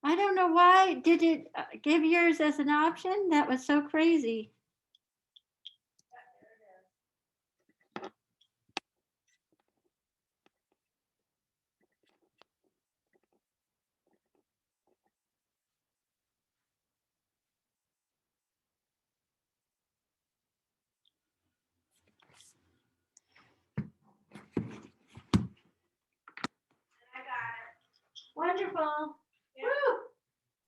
I don't know why. Did it give yours as an option? That was so crazy. Wonderful. Yeah. Woo.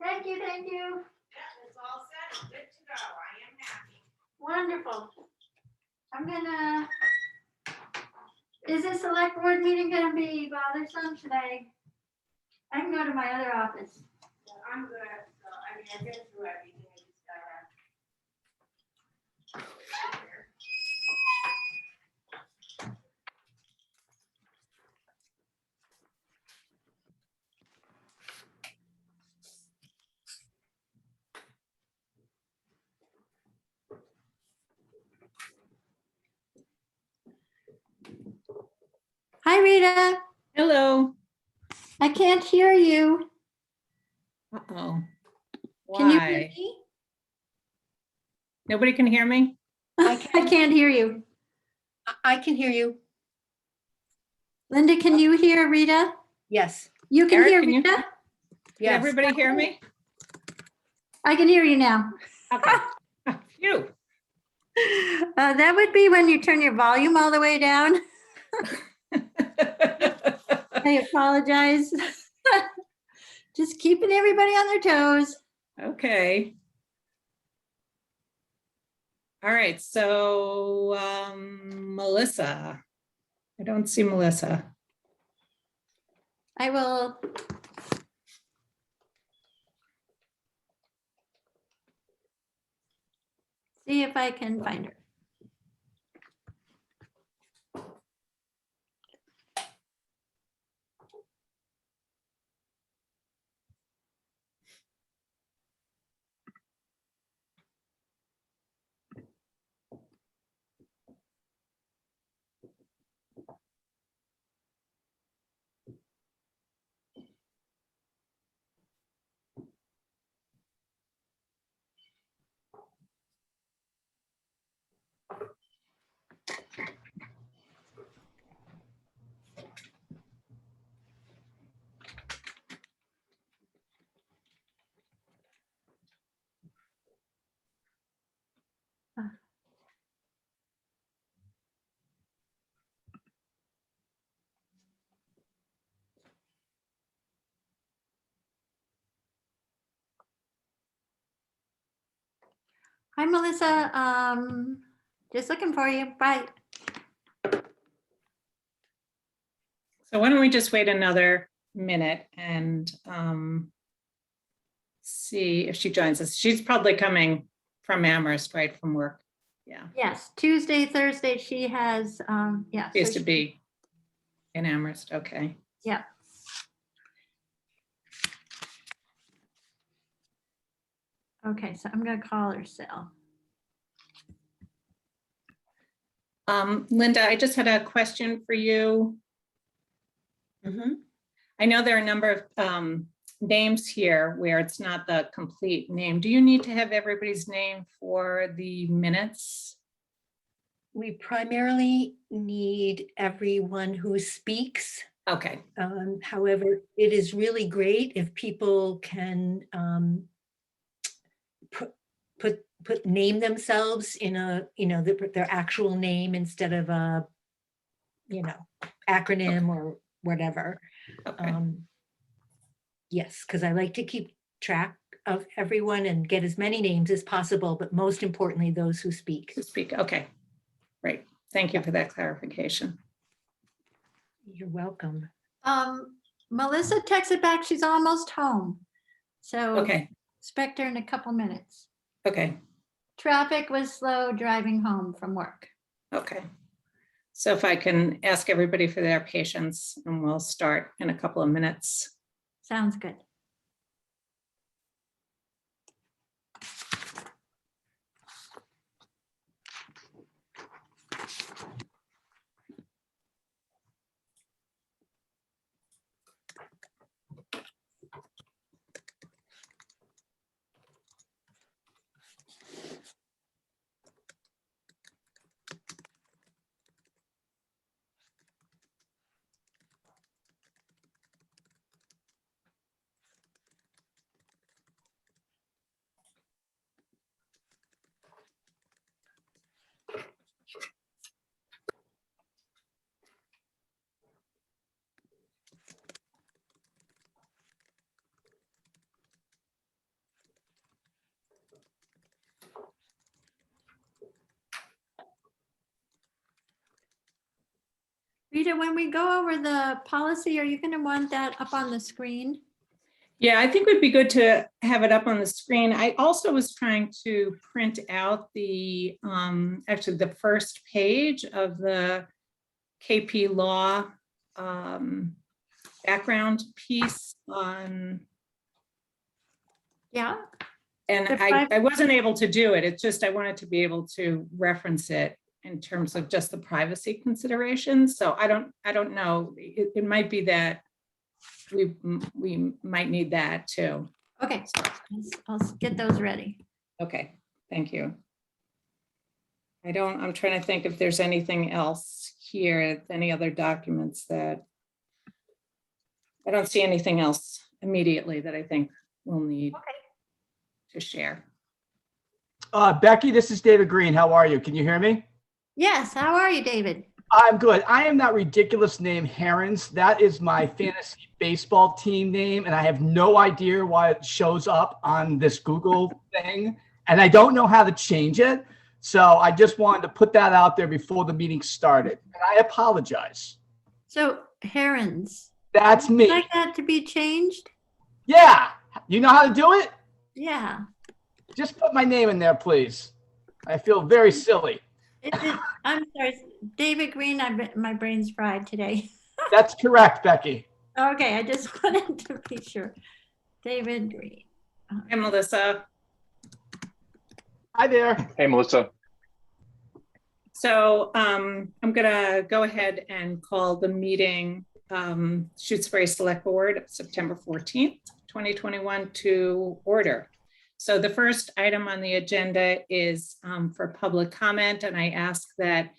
Thank you, thank you. Yeah, it's all set, good to go, I am happy. Wonderful. I'm gonna, is this select board meeting gonna be bothersome? Should I can go to my other office. Yeah, I'm good, so, I mean, I've been through everything, I just gotta. Hi, Rita. Hello. I can't hear you. Uh-oh. Can you hear Why? me? Nobody can hear me? I can't hear you. I can hear you. Linda, can you hear Rita? Yes. You can Eric, hear can you- Rita? Can Yes. everybody hear me? I can hear you now. Okay. Phew. That would be when you turn your volume all the way down. I apologize. Just keeping everybody on their toes. Okay. All right, so Melissa. I don't see Melissa. I will. See if I can find her. Hi, Melissa. Just looking for you. Bye. So why don't we just wait another minute and see if she joins us. She's probably coming from Amherst, right, from work. Yeah, Yes, Tuesday, Thursday, she has, yeah. she used so to be in Amherst, okay. Yeah. Okay, so I'm gonna call her cell. Linda, I just had a question for you. I know there are a number of names here where it's not the complete name. Do you need to have everybody's name for the minutes? We primarily need everyone who speaks. Okay, However, it is really great if people can name themselves in a, their actual name instead of a, acronym or whatever. okay, Yes, because I like to keep track of everyone and get as many names as possible, but most importantly, those who speak. to speak, okay, great. Thank you for that clarification. You're welcome. Melissa texted back, she's almost home. So Okay, expect her in a couple minutes. okay, Traffic was slow driving home from work. okay. So if I can ask everybody for their patience, and we'll start in a couple of minutes. Sounds good. Rita, when we go over the policy, are you going to want that up on the screen? Yeah, I think it would be good to have it up on the screen. I also was trying to print out the, actually the first page of the KP Law background piece on, Yeah. and The I wasn't able to do it. It's just, I wanted to be able to reference it in terms of just the privacy considerations. So I don't know. It might be that we might need that too. Okay, I'll get those ready. Okay, thank you. I'm trying to think if there's anything else here, any other documents that, I don't see anything else immediately that I think we'll need to share. Becky, this is David Green. How are you? Can you hear me? Yes, how are you, David? I'm good. I am that ridiculous name, Herons. That is my fantasy baseball team name, and I have no idea why it shows up on this Google thing, and I don't know how to change it. So I just wanted to put that out there before the meeting started, and I apologize. So Herons. That's Would me. you like that to be changed? Yeah. You know how to do it? Yeah. Just put my name in there, please. I feel very silly. I'm sorry, David Green, my brain's fried today. That's correct, Becky. Okay, I just wanted to be sure. David Green. Hi, Melissa. Hi there. Hey, Melissa. So I'm gonna go ahead and call the meeting Shutesbury Selectboard, September 14th, 2021 to order. So the first item on the agenda is for public comment, and I ask that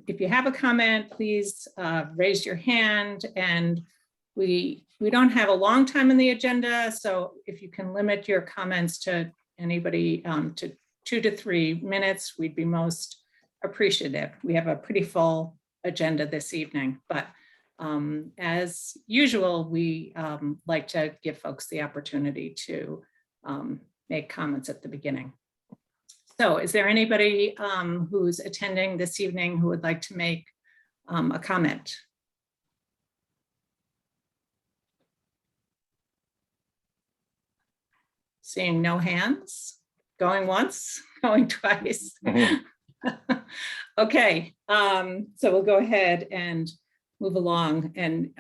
if you have a comment, please raise your hand. And we don't have a long time in the agenda, so if you can limit your comments to anybody to 2 to 3 minutes, we'd be most appreciative. We have a pretty full agenda this evening, but as usual, we like to give folks the opportunity to make comments at the beginning. So is there anybody who's attending this evening who would like to make a comment? Seeing no hands, going once, going twice. Okay, so we'll go ahead and move along, and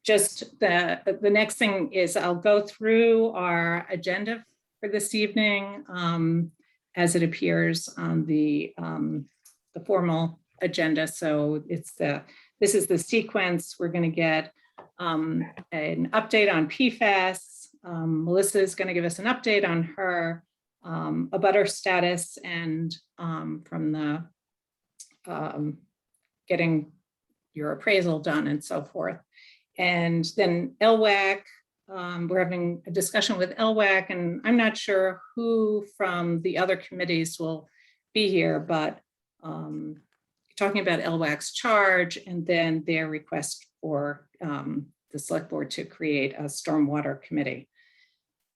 just the next thing is I'll go through our agenda for this evening as it appears on the formal agenda. So this is the sequence. We're going to get an update on PFAS. Melissa is going to give us an update on her abutter status and from the getting your appraisal done and so forth. And then LWAC, we're having a discussion with LWAC, and I'm not sure who from the other committees will be here, but talking about LWAC's charge and then their request for the select board to create a stormwater committee.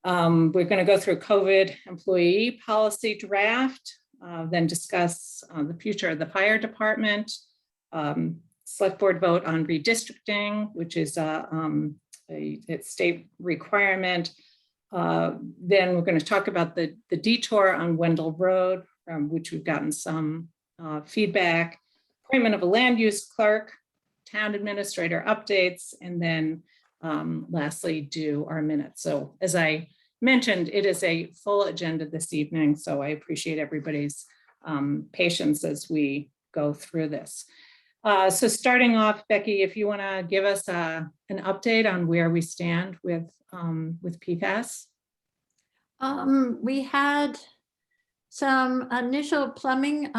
We're going to go through COVID employee policy draft, then discuss the future of the fire department, select board vote on redistricting, which is a state requirement. Then we're going to talk about the detour on Wendell Road, from which we've gotten some feedback, appointment of a land use clerk, town administrator updates, and then lastly do our minutes. So as I mentioned, it is a full agenda this evening, so I appreciate everybody's patience as we go through this. So starting off, Becky, if you want to give us an update on where we stand with PFAS. We had some initial plumbing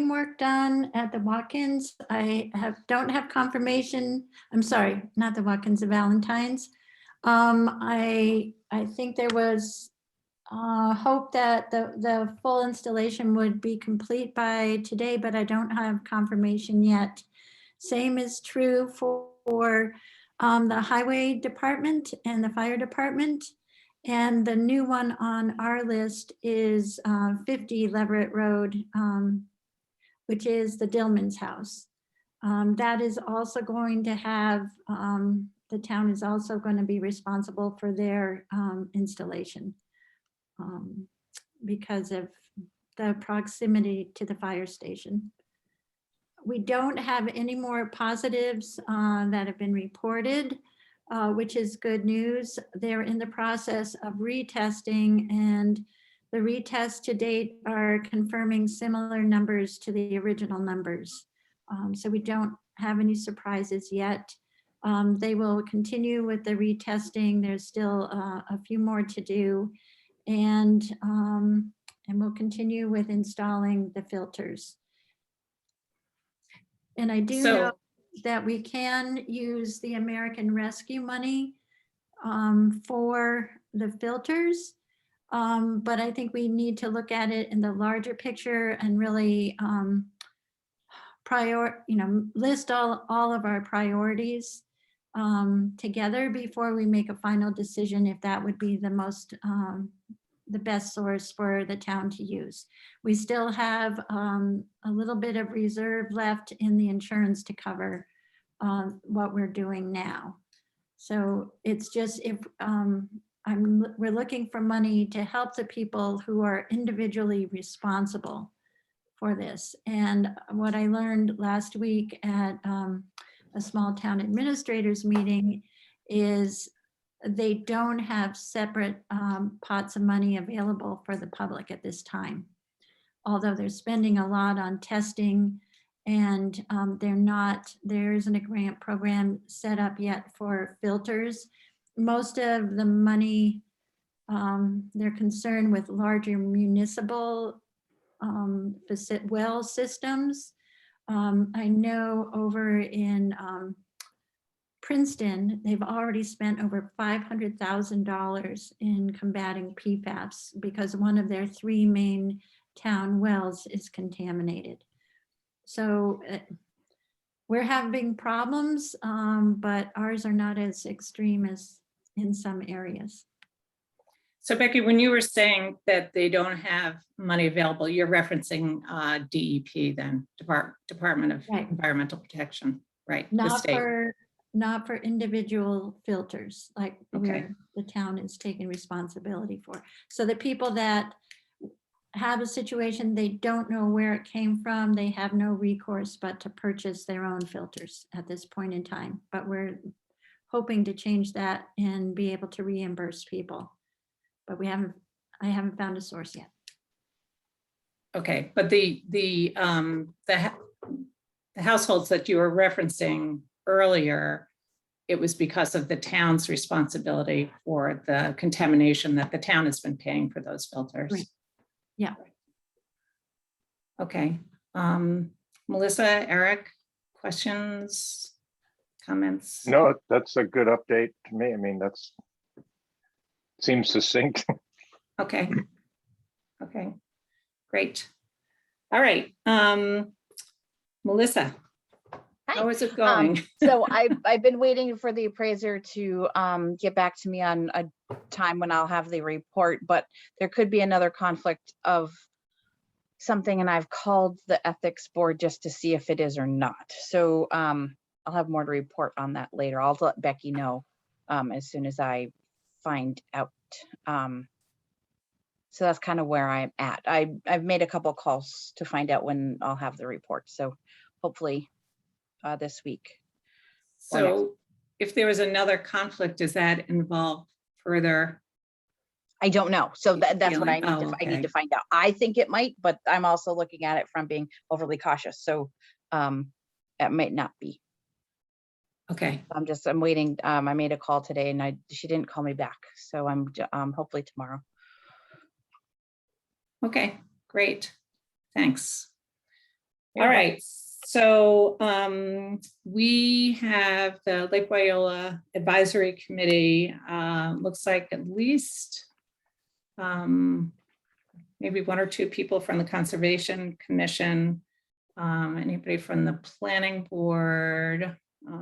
work done at the Watkins. I don't have confirmation. I'm sorry, not the Watkins, the Valentines. I think there was hope that the full installation would be complete by today, but I don't have confirmation yet. Same is true for the highway department and the fire department. And the new one on our list is 50 Leverett Road. which is the Dillman's house. That is also going to have, the town is also going to be responsible for their installation because of the proximity to the fire station. We don't have any more positives that have been reported, which is good news. They're in the process of retesting, and the retests to date are confirming similar numbers to the original numbers. So we don't have any surprises yet. They will continue with the retesting. There's still a few more to do, and we'll continue with installing the filters. And I do know that we can use the American Rescue money for the filters. But I think we need to look at it in the larger picture and really list all of our priorities together before we make a final decision if that would be the best source for the town to use. We still have a little bit of reserve left in the insurance to cover what we're doing now. So it's just if we're looking for money to help the people who are individually responsible for this. And what I learned last week at a small town administrators meeting is they don't have separate pots of money available for the public at this time. Although they're spending a lot on testing, and there isn't a grant program set up yet for filters. Most of the money, they're concerned with larger municipal well systems. I know over in Princeton, they've already spent over $500,000 in combating PFAS because one of their 3 main town wells is contaminated. So we're having problems, but ours are not as extreme as in some areas. So Becky, when you were saying that they don't have money available, you're referencing DEP then, Department of Right. Environmental Protection, right? The state. Not for individual filters, like Okay. where the town is taking responsibility for. So the people that have a situation, they don't know where it came from, they have no recourse but to purchase their own filters at this point in time. But we're hoping to change that and be able to reimburse people. But I haven't found a source yet. Okay, but the households that you were referencing earlier, it was because of the town's responsibility for the contamination that the town has been paying for those filters. Right. Yeah. Okay. Melissa, Eric, questions, comments? No, that's a good update to me. I mean, that's seems succinct. Okay. Okay, great. All right. Melissa, Hi. how is it going? So I've been waiting for the appraiser to get back to me on a time when I'll have the report, but there could be another conflict of something, and I've called the ethics board just to see if it is or not. So I'll have more to report on that later. I'll let Becky know as soon as I find out. So that's kind of where I'm at. I've made a couple calls to find out when I'll have the report. So hopefully this week. So if there was another conflict, does that involve further? I don't know. So that's what I need feeling? to, Oh, I need okay. to find out. I think it might, but I'm also looking at it from being overly cautious. So it might not be. Okay, I'm waiting. I made a call today and she didn't call me back. So I'm hopefully tomorrow. okay, great. Thanks. You're All right, so we have the Lake Wyola Advisory Committee. Looks like at least maybe 1 or 2 people from the Conservation Commission. Anybody from the Planning Board? Do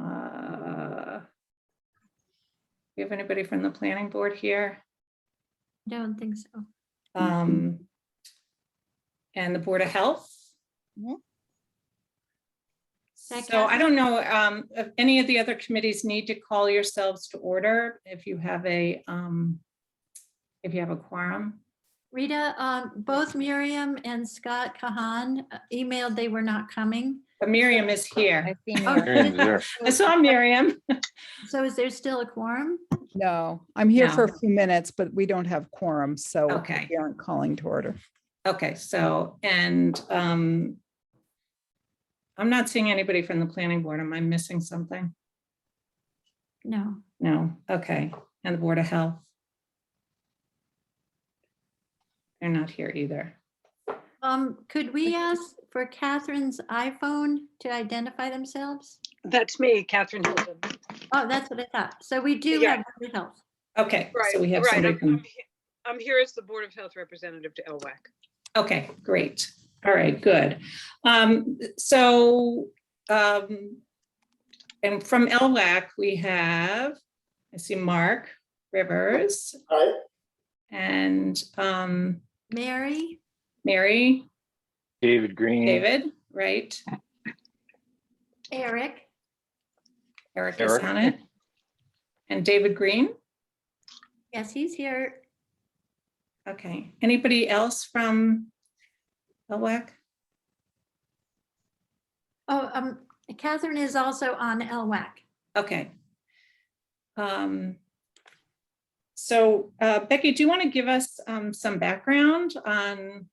you have anybody from the Planning Board here? I don't think so. And the Board of Health? Mhm. So I don't know if any of the other committees need to call yourselves to order if you have a quorum. Rita, both Miriam and Scott Kahan emailed they were not coming. But Miriam is I here. see Oh, Miriam. Miriam's there. I saw Miriam. So is there still a quorum? No, I'm here for a No. few minutes, but we don't have quorum, so Okay. we aren't calling to order. Okay, so, and I'm not seeing anybody from the planning board. Am I missing something? No. No, okay. And the Board of Health? They're not here either. Could we ask for Catherine's iPhone to identify themselves? That's me, Catherine Hilton. Oh, that's what I thought. So we do Yeah. have Board of Health. Okay, Right, so we have right. somebody from, I'm here as the Board of Health representative to LWAC. okay, great. All right, good. So, and from LWAC, we have, I see Mark Rivers. Hi. And Mary, Mary, David Green. David, right? Eric, Eric is Eric. on it. And David Green. yes, he's here. Okay, anybody else from LWAC? Oh, Catherine is also on LWAC. Okay. So Becky, do you want to give us some background on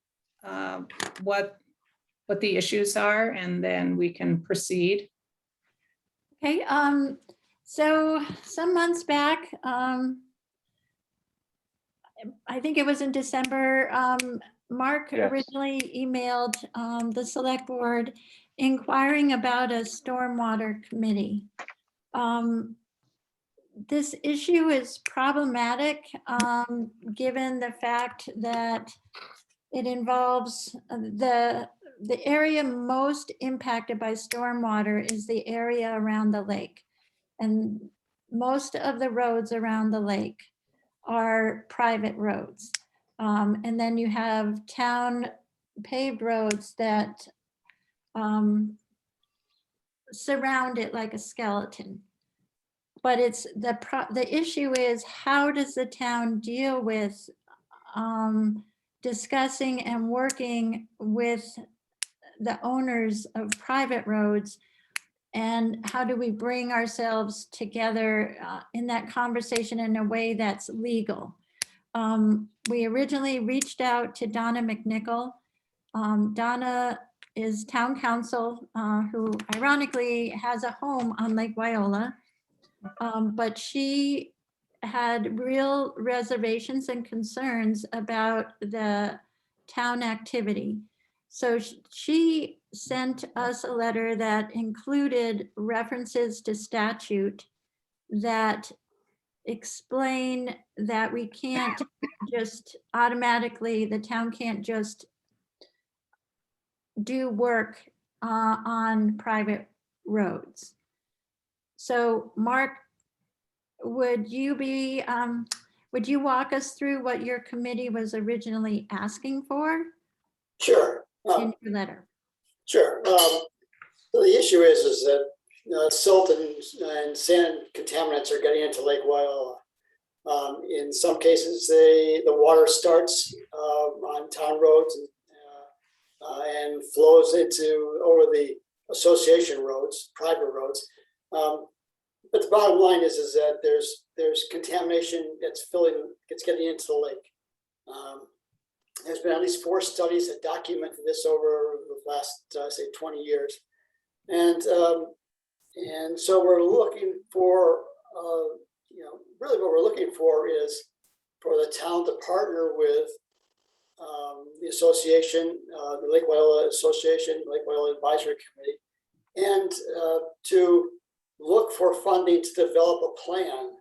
what the issues are, and then we can proceed? Okay, so some months back, I think it was in December, Mark Yes. originally emailed the select board inquiring about a stormwater committee. This issue is problematic, given the fact that it involves the area most impacted by stormwater is the area around the lake. And most of the roads around the lake are private roads. And then you have town paved roads that surround it like a skeleton. But it's the issue is, how does the town deal with discussing and working with the owners of private roads? And how do we bring ourselves together in that conversation in a way that's legal? We originally reached out to Donna McNichol. Donna is town council, who ironically has a home on Lake Wyola. But she had real reservations and concerns about the town activity. So she sent us a letter that included references to statute that explain that we can't just automatically, the town can't just do work on private roads. So Mark, would you walk us through what your committee was originally asking for Sure. in your letter? Sure. So the issue is that silt and sand contaminants are getting into Lake Wyola. In some cases, the water starts on town roads and flows over the association roads, private roads. But the bottom line is that there's contamination that's getting into the lake. There's been at least 4 studies that documented this over the last, say, 20 years. And so we're looking for, really what we're looking for is for the town to partner with the association, the Lake Wyola Association, Lake Wyola Advisory Committee, and to look for funding to develop a plan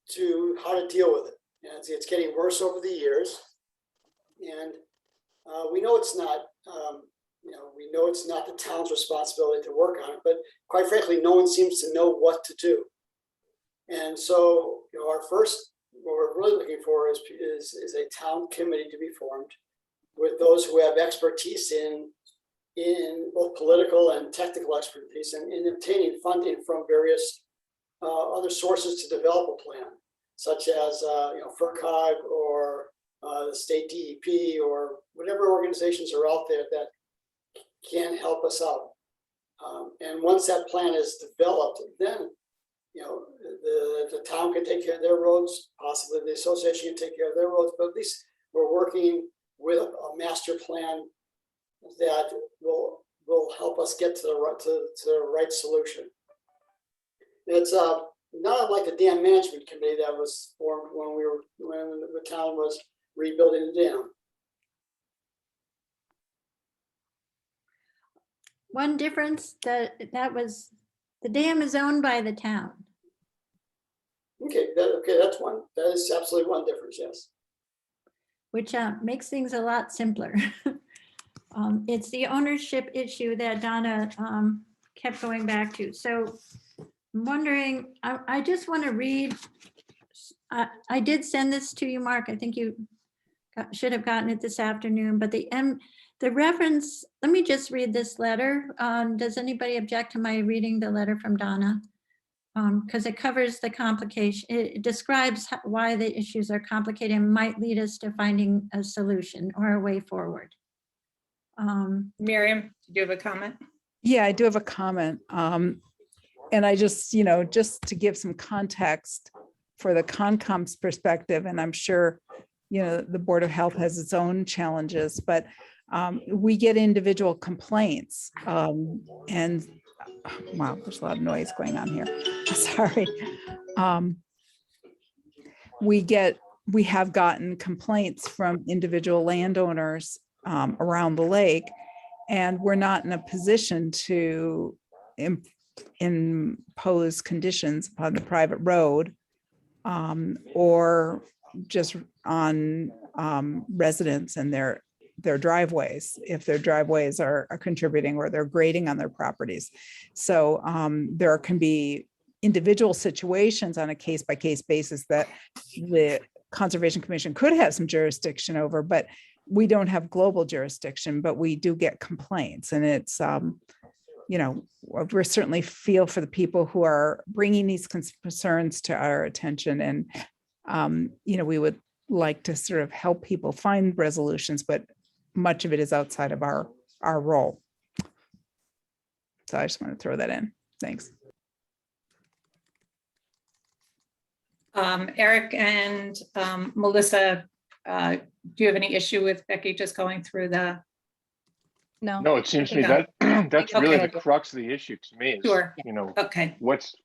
to how to deal with it. And it's getting worse over the years. And we know it's not, we know it's not the town's responsibility to work on it, but quite frankly, no one seems to know what to do. And so, what we're really looking for is a town committee to be formed with those who have expertise in in both political and technical expertise and in obtaining funding from various other sources to develop a plan, such as FERCog or the state DEP or whatever organizations are out there that can help us out. And once that plan is developed, then the town can take care of their roads, possibly the association can take care of their roads, but at least we're working with a master plan that will help us get to the right solution. It's not unlike the dam management committee that was formed when the town was rebuilding the dam. One difference that was, the dam is owned by the town. Okay, that's one. That is absolutely one difference. Yes. Which makes things a lot simpler. It's the ownership issue that Donna kept going back to. So I'm wondering, I just want to read, I did send this to you, Mark. I think you should have gotten it this afternoon, but the reference, let me just read this letter. Does anybody object to my reading the letter from Donna? Because it covers the complication. It describes why the issues are complicated and might lead us to finding a solution or a way forward. Miriam, do you have a comment? Yeah, I do have a comment. And I just, just to give some context for the Concom's perspective, and I'm sure, the Board of Health has its own challenges, but we get individual complaints. And wow, there's a lot of noise going on here. Sorry. We have gotten complaints from individual landowners around the lake, and we're not in a position to impose conditions upon the private road or just on residents and their driveways, if their driveways are contributing or they're grading on their properties. So there can be individual situations on a case-by-case basis that the Conservation Commission could have some jurisdiction over, but we don't have global jurisdiction, but we do get complaints. And it's, we certainly feel for the people who are bringing these concerns to our attention. And, we would like to sort of help people find resolutions, but much of it is outside of our role. So I just want to throw that in. Thanks. Eric and Melissa, do you have any issue with Becky just going through the? No, it seems to me that that's really the crux of the issue to me is, Sure. Okay, what's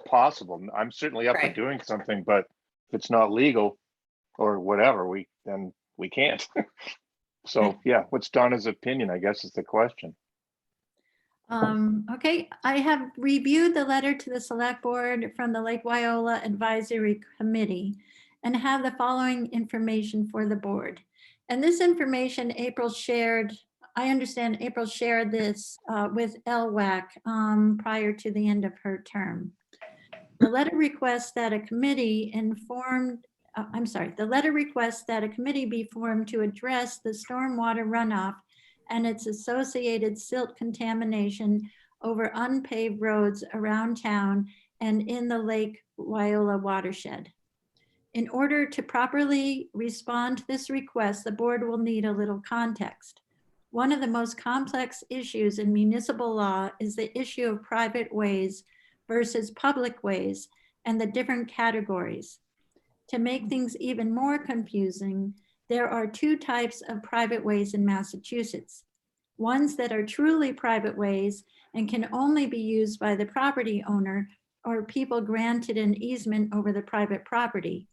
possible. I'm certainly up for doing something, but if it's not legal or whatever, then we can't. So yeah, what's Donna's opinion, I guess, is the question. Okay, I have reviewed the letter to the Select Board from the Lake Wyola Advisory Committee and have the following information for the board. And this information April shared, I understand April shared this with LWAC prior to the end of her term. The letter requests that a committee be formed to address the stormwater runoff and its associated silt contamination over unpaved roads around town and in the Lake Wyola watershed. In order to properly respond to this request, the board will need a little context. One of the most complex issues in municipal law is the issue of private ways versus public ways and the different categories. To make things even more confusing, there are two types of private ways in Massachusetts. Ones that are truly private ways and can only be used by the property owner or people granted an easement over the private property.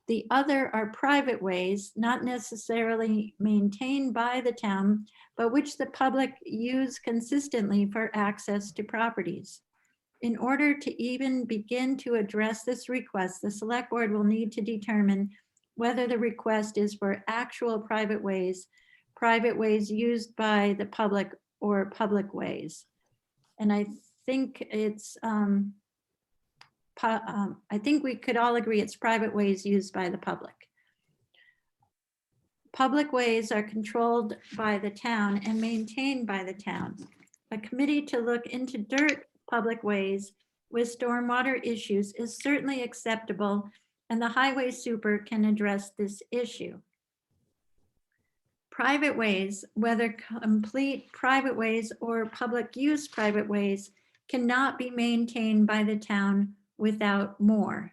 The other are private ways, not necessarily maintained by the town, but which the public use consistently for access to properties. In order to even begin to address this request, the Select Board will need to determine whether the request is for actual private ways used by the public, or public ways. And I think it's, I think we could all agree it's private ways used by the public. public ways are controlled by the town and maintained by the town. A committee to look into dirt public ways with stormwater issues is certainly acceptable, and the highway super can address this issue. Private ways, whether complete private ways or public use private ways, cannot be maintained by the town without more.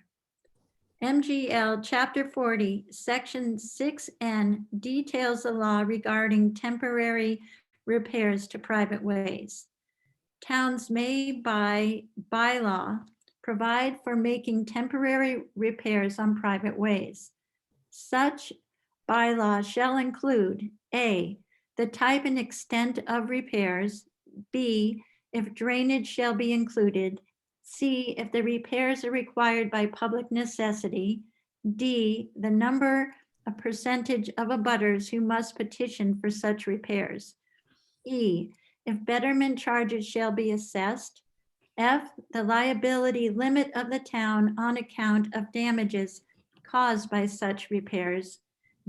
MGL Chapter 40, Section 6N details the law regarding temporary repairs to private ways. Towns may, by bylaw, provide for making temporary repairs on private ways. Such bylaw shall include A, the type and extent of repairs, B, if drainage shall be included, C, if the repairs are required by public necessity, D, the number, a percentage of abutters who must petition for such repairs, E, if betterment charges shall be assessed, F, the liability limit of the town on account of damages caused by such repairs,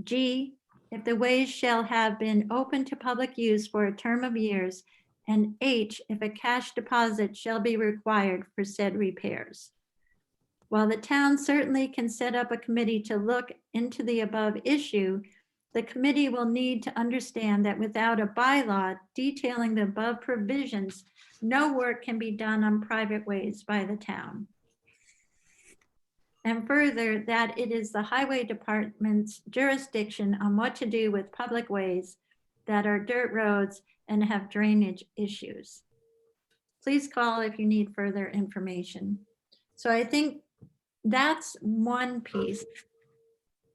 G, if the ways shall have been open to public use for a term of years, and H, if a cash deposit shall be required for said repairs. While the town certainly can set up a committee to look into the above issue, the committee will need to understand that without a bylaw detailing the above provisions, no work can be done on private ways by the town. And further, that it is the highway department's jurisdiction on what to do with public ways that are dirt roads and have drainage issues. Please call if you need further information. So I think that's one piece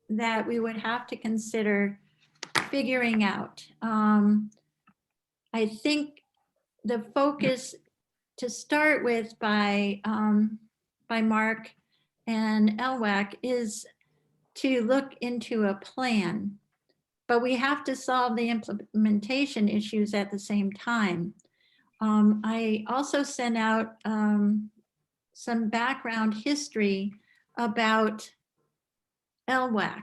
that we would have to consider figuring out. I think the focus to start with by Mark and LWAC is to look into a plan, but we have to solve the implementation issues at the same time. I also sent out some background history about LWAC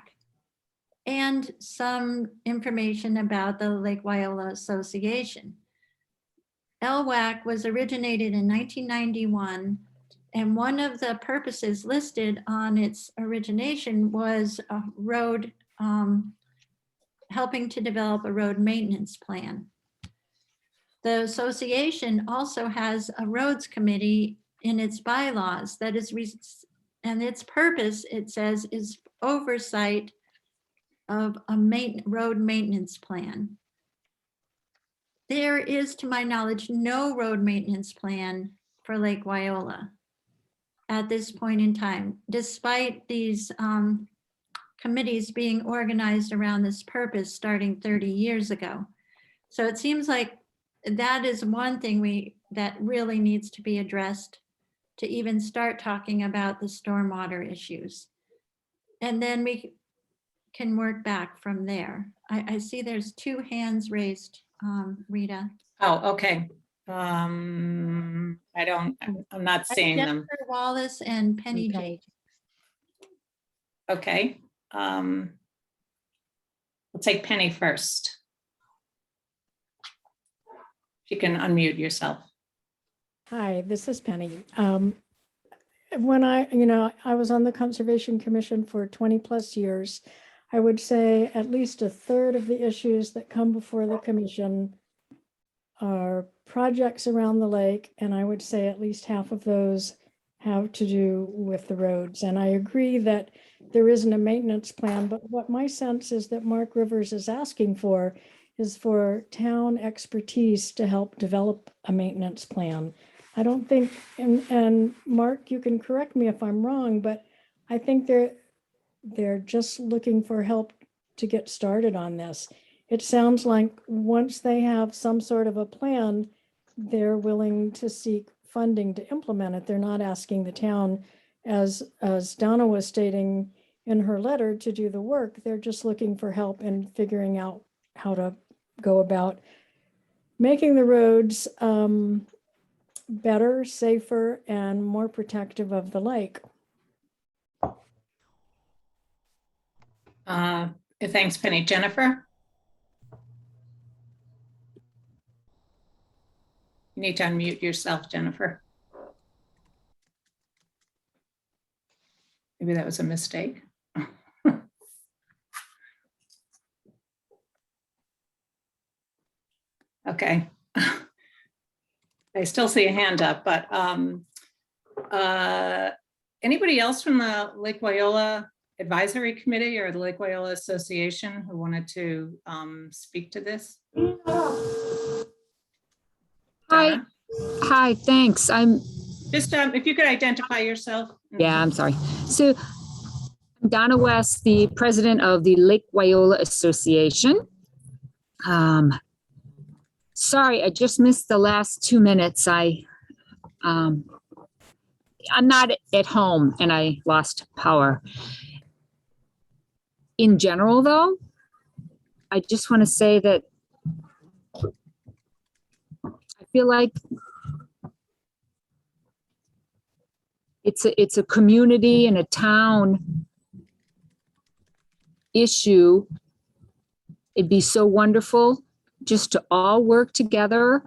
and some information about the Lake Wyola Association. LWAC was originated in 1991, and one of the purposes listed on its origination was a road, helping to develop a road maintenance plan. The association also has a roads committee in its bylaws that is, and its purpose, it says, is oversight of a road maintenance plan. There is, to my knowledge, no road maintenance plan for Lake Wyola at this point in time, despite these committees being organized around this purpose starting 30 years ago. So it seems like that is one thing that really needs to be addressed to even start talking about the stormwater issues. And then we can work back from there. I see there's two hands raised, Rita. Oh, okay. I'm not seeing them. Jennifer Wallace and Penny J. Okay. We'll take Penny first. You can unmute yourself. Hi, this is Penny. When I was on the Conservation Commission for 20 plus years, I would say at least a third of the issues that come before the commission are projects around the lake, and I would say at least half of those have to do with the roads. And I agree that there isn't a maintenance plan, but what my sense is that Mark Rivers is asking for is for town expertise to help develop a maintenance plan. I don't think, and Mark, you can correct me if I'm wrong, but I think they're just looking for help to get started on this. It sounds like once they have some sort of a plan, they're willing to seek funding to implement it. They're not asking the town, as Donna was stating in her letter, to do the work. They're just looking for help in figuring out how to go about making the roads better, safer, and more protective of the lake. Thanks, Penny. Jennifer? You need to unmute yourself, Jennifer. Maybe that was a mistake. Okay. I still see a hand up, but anybody else from the Lake Wyola Advisory Committee or the Lake Wyola Association who wanted to speak to this? Hi. Donna? Hi, thanks. I'm, Just if you could identify yourself. yeah, I'm sorry. So I'm Donna West, the president of the Lake Wyola Association. Sorry, I just missed the last 2 minutes. I'm not at home and I lost power. In general, though, I just want to say that I feel like it's a community and a town issue. It'd be so wonderful just to all work together,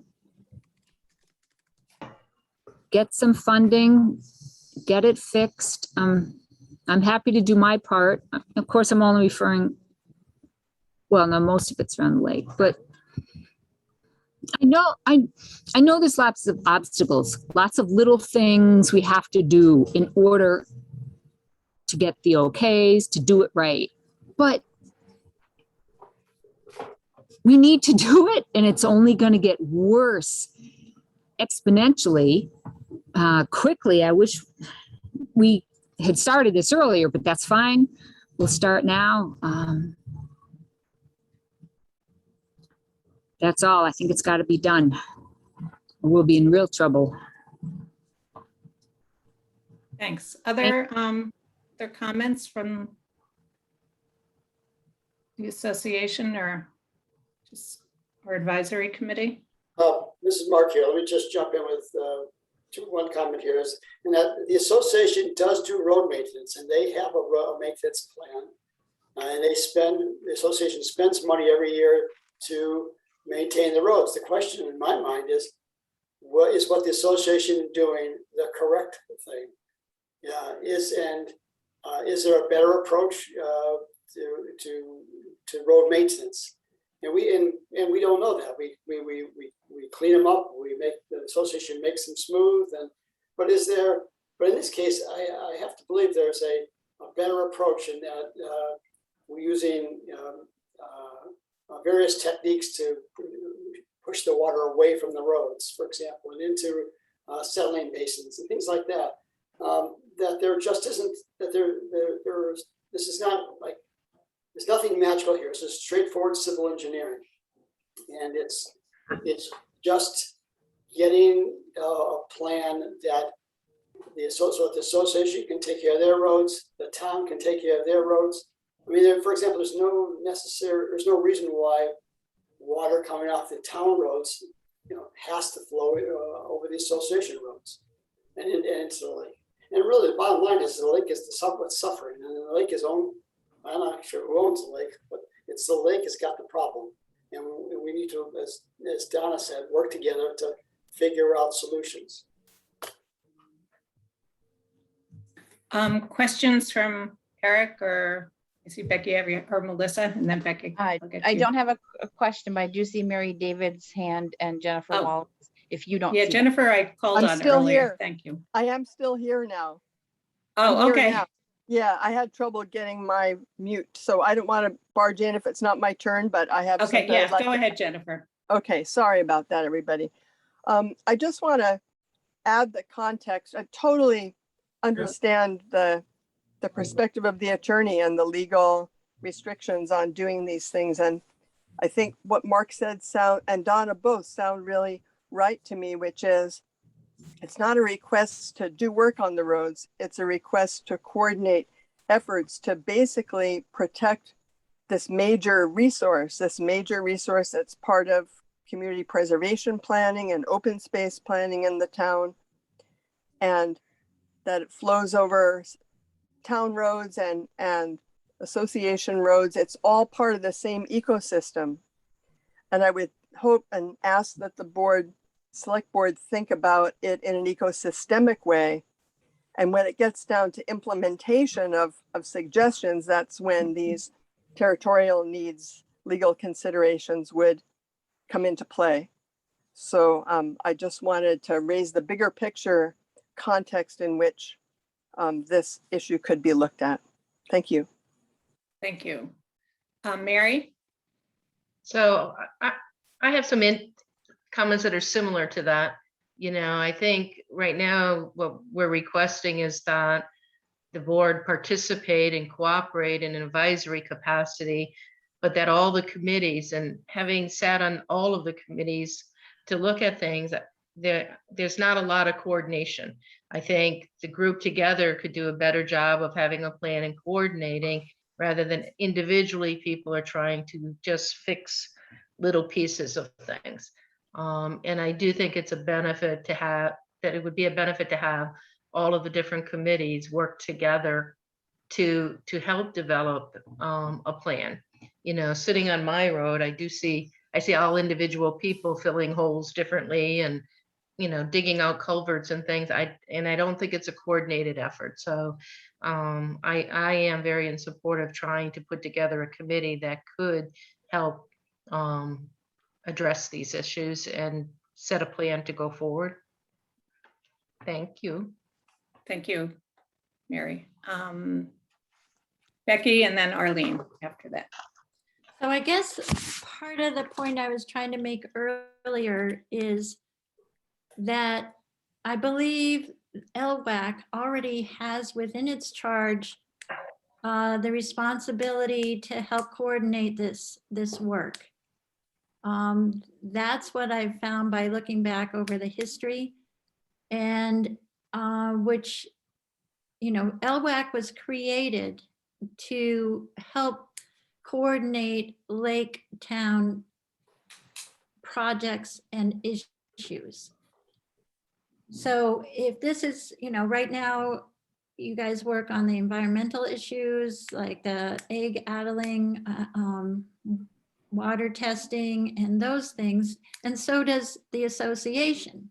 get some funding, get it fixed. I'm happy to do my part. Of course, I'm only referring, well, no, most of it's around the lake, but I know there's lots of obstacles, lots of little things we have to do in order to get the okays, to do it right. But we need to do it, and it's only going to get worse exponentially, quickly. I wish we had started this earlier, but that's fine. We'll start now. That's all. I think it's got to be done. We'll be in real trouble. Thanks. Other comments from the association or just our advisory committee? This is Mark here. Let me just jump in with one comment here is, and that the association does do road maintenance, and they have a maintenance plan, and the association spends money every year to maintain the roads. The question in my mind is what the association doing the correct thing? Is there a better approach to road maintenance? And we don't know that. We clean them up. The association makes them smooth. But in this case, I have to believe there's a better approach in that we're using various techniques to push the water away from the roads, for example, and into settling basins and things like that. That there just isn't, that this is not like, there's nothing magical here. It's just straightforward civil engineering. And it's just getting a plan that the association can take care of their roads, the town can take care of their roads. I mean, for example, there's no reason why water coming off the town roads, has to flow over the association roads and into the lake. And really, the bottom line is the lake is what's suffering, and the lake is owned. I'm not sure who owns the lake, but it's the lake has got the problem, and we need to, as Donna said, work together to figure out solutions. Questions from Eric or I see Becky or Melissa, and then Becky. I don't have a question, but I do see Mary David's hand and Jennifer Wallace. If you don't, yeah, see Jennifer, I called on still earlier. Here. Thank you. I am still here now. Oh, okay. Now. Yeah, I had trouble getting my mute, so I don't want to barge in if it's not my turn, but I have. Okay, yeah, go ahead, Jennifer. Okay, sorry about that, everybody. I just want to add the context. I totally understand the perspective of the attorney and the legal restrictions on doing these things, and I think what Mark said and Donna both sound really right to me, which is it's not a request to do work on the roads. It's a request to coordinate efforts to basically protect this major resource that's part of community preservation planning and open space planning in the town, and that it flows over town roads and association roads, it's all part of the same ecosystem. And I would hope and ask that the select board think about it in an ecosystemic way. And when it gets down to implementation of suggestions, that's when these territorial needs, legal considerations would come into play. So I just wanted to raise the bigger picture context in which this issue could be looked at. Thank you. Thank you. Mary? So I have some comments that are similar to that. You know, I think right now what we're requesting is that the board participate and cooperate in an advisory capacity, but that all the committees, and having sat on all of the committees to look at things, there's not a lot of coordination. I think the group together could do a better job of having a plan and coordinating, rather than individually people are trying to just fix little pieces of things. And I do think it's a benefit to have, that it would be a benefit to have all of the different committees work together to help develop a plan. You know, sitting on my road, I see all individual people filling holes differently and, you know, digging out culverts and things. I don't think it's a coordinated effort. So I am very in support of trying to put together a committee that could help address these issues and set a plan to go forward. Thank you. Thank you, Mary. Becky, and then Arlene after that. So I guess part of the point I was trying to make earlier is that I believe LWAC already has within its charge the responsibility to help coordinate this work. That's what I've found by looking back over the history, and which, you know, LWAC was created to help coordinate lake town projects and issues. So if this is, you know, right now you guys work on the environmental issues like the egg addling, water testing and those things, and so does the association.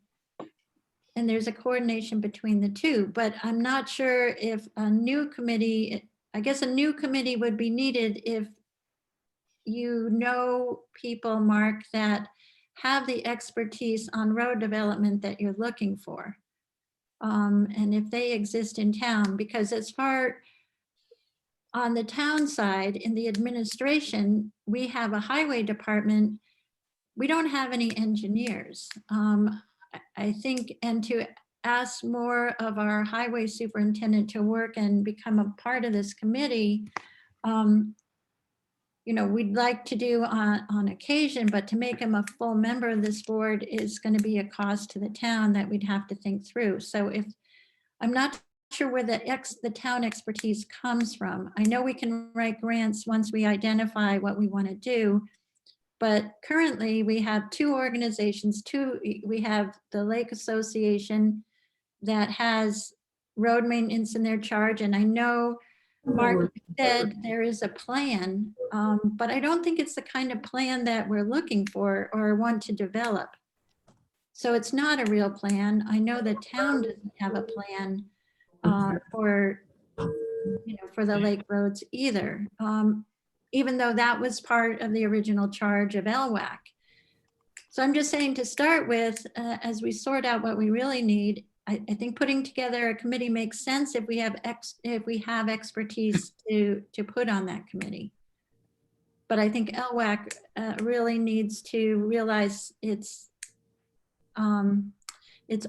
And there's a coordination between the two, but I'm not sure if a new committee, I guess a new committee would be needed if you know people, Mark, that have the expertise on road development that you're looking for. And if they exist in town, because as far on the town side, in the administration, we have a highway department. We don't have any engineers. I think, and to ask more of our highway superintendent to work and become a part of this committee, you know, we'd like to do on occasion, but to make him a full member of this board is going to be a cost to the town that we'd have to think through. So if, I'm not sure where the town expertise comes from. I know we can write grants once we identify what we want to do, but currently we have two organizations, we have the Lake Association that has road maintenance in their charge. And I know Mark said there is a plan, but I don't think it's the kind of plan that we're looking for or want to develop. So it's not a real plan. I know the town doesn't have a plan for the lake roads either, even though that was part of the original charge of LWAC. So I'm just saying, to start with, as we sort out what we really need, I think putting together a committee makes sense if we have expertise to put on that committee. But I think LWAC really needs to realize its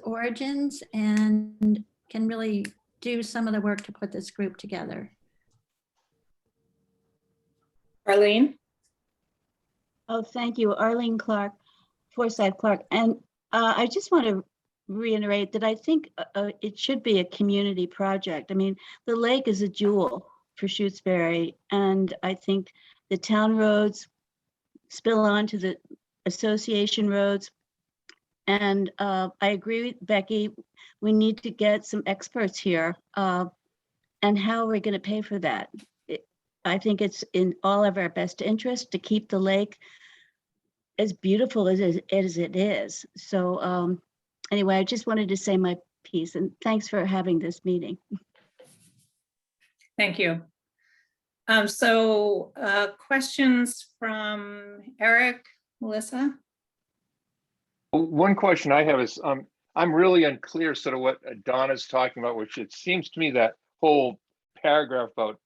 origins and can really do some of the work to put this group together. Arlene? Oh, thank you. Arlene Clark, Forsyth Clark. And I just want to reiterate that I think it should be a community project. I mean, the lake is a jewel for Shutesbury, and I think the town roads spill onto the association roads. And I agree with Becky, we need to get some experts here. And how are we going to pay for that? I think it's in all of our best interest to keep the lake as beautiful as it is. So anyway, I just wanted to say my piece, and thanks for having this meeting. Thank you. So questions from Eric, Melissa? One question I have is, I'm really unclear sort of what Donna's talking about, which it seems to me that whole paragraph about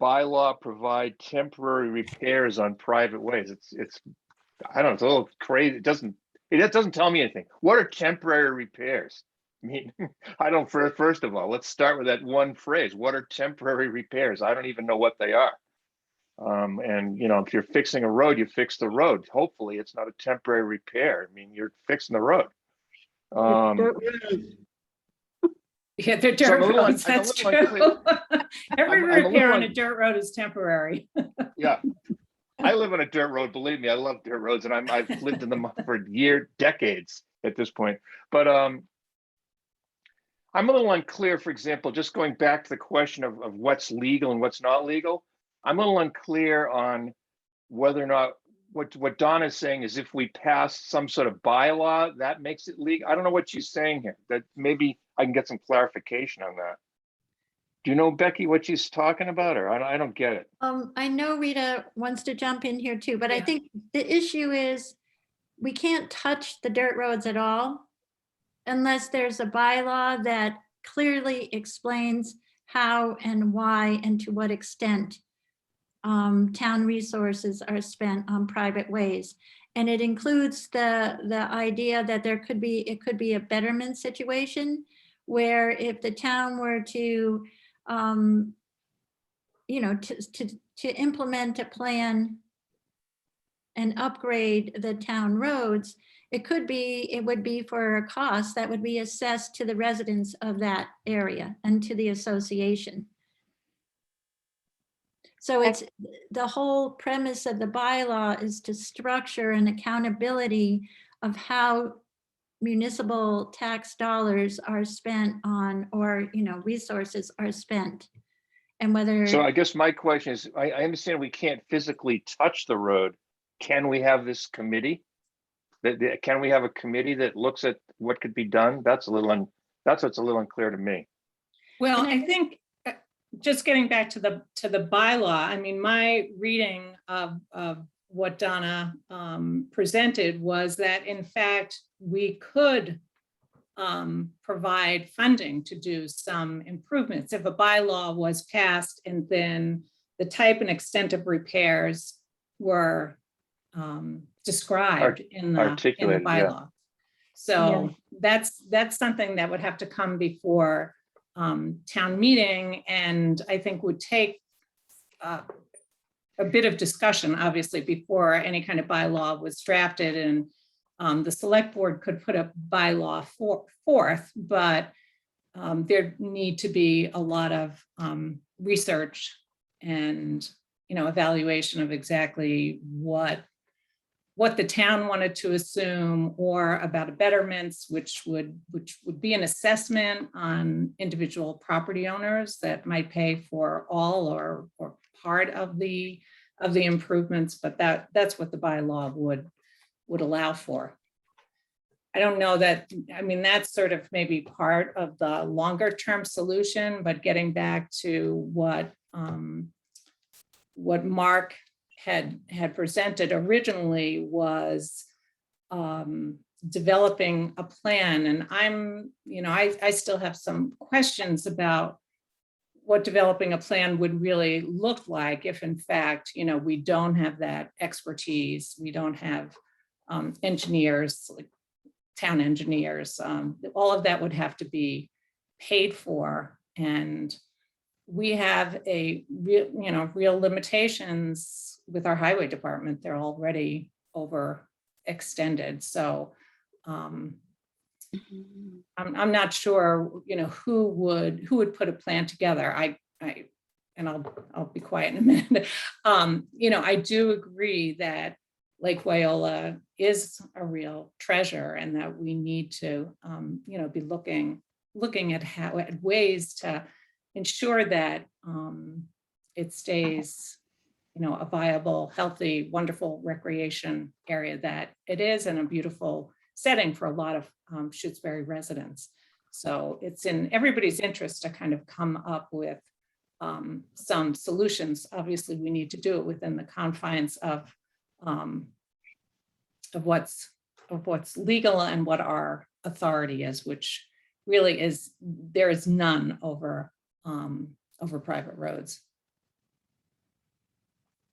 bylaw provide temporary repairs on private ways. It's I don't know, it's a little crazy. It doesn't tell me anything. What are temporary repairs? I mean, I don't, first of all, let's start with that one phrase. What are temporary repairs? I don't even know what they are. And you know, if you're fixing a road, you fix the road. Hopefully it's not a temporary repair. I mean, you're fixing the road. Yeah, they're So I'm dirt a little- roads, I'm a that's little true. Every I'm a repair little on a dirt road is temporary. Yeah. I live on a dirt road. Believe me, I love dirt roads, and I've lived in them for decades at this point. But I'm a little unclear. For example, just going back to the question of what's legal and what's not legal, I'm a little unclear on whether or not what Donna's saying is if we pass some sort of bylaw that makes it legal. I don't know what she's saying here. That maybe I can get some clarification on that. Do you know, Becky, what she's talking about, or I don't get it? I know Rita wants to jump in here too, but I Yeah. think the issue is we can't touch the dirt roads at all unless there's a bylaw that clearly explains how and why and to what extent town resources are spent on private ways. And it includes the idea that it could be a betterment situation where if the town were to to implement a plan and upgrade the town roads, it would be for a cost that would be assessed to the residents of that area and to the association. So it's the whole premise of the bylaw is to structure an accountability of how municipal tax dollars are spent on, or resources are spent. And whether. So I guess my question is, I understand we can't physically touch the road. Can we have this committee? Can we have a committee that looks at what could be done? That's what's a little unclear to me. Well, I think just getting back to the bylaw, I mean, my reading of what Donna presented was that in fact, we could provide funding to do some improvements if a bylaw was passed and then the type and extent of repairs were described in the bylaw. So that's something that would have to come before town meeting, and I think would take a bit of discussion, obviously, before any kind of bylaw was drafted, and the select board could put a bylaw forth, but there need to be a lot of research and evaluation of exactly what the town wanted to assume, or about betterments, which would be an assessment on individual property owners that might pay for all or part of the improvements. But that's what the bylaw would allow for. I don't know that, I mean, that's sort of maybe part of the longer term solution, but getting back to what Mark had presented originally was developing a plan. And I still have some questions about what developing a plan would really look like if in fact, we don't have that expertise, we don't have engineers, like town engineers, all of that would have to be paid for. And we have real limitations with our highway department. They're already overextended. So I'm not sure, who would put a plan together. And I'll be quiet in a minute. I do agree that Lake Wyola is a real treasure, and that we need to, be looking at ways to ensure that it stays, you know, a viable, healthy, wonderful recreation area that it is, and a beautiful setting for a lot of Shutesbury residents. So it's in everybody's interest to kind of come up with some solutions. Obviously, we need to do it within the confines of what's legal and what our authority is, which really is, there is none over private roads.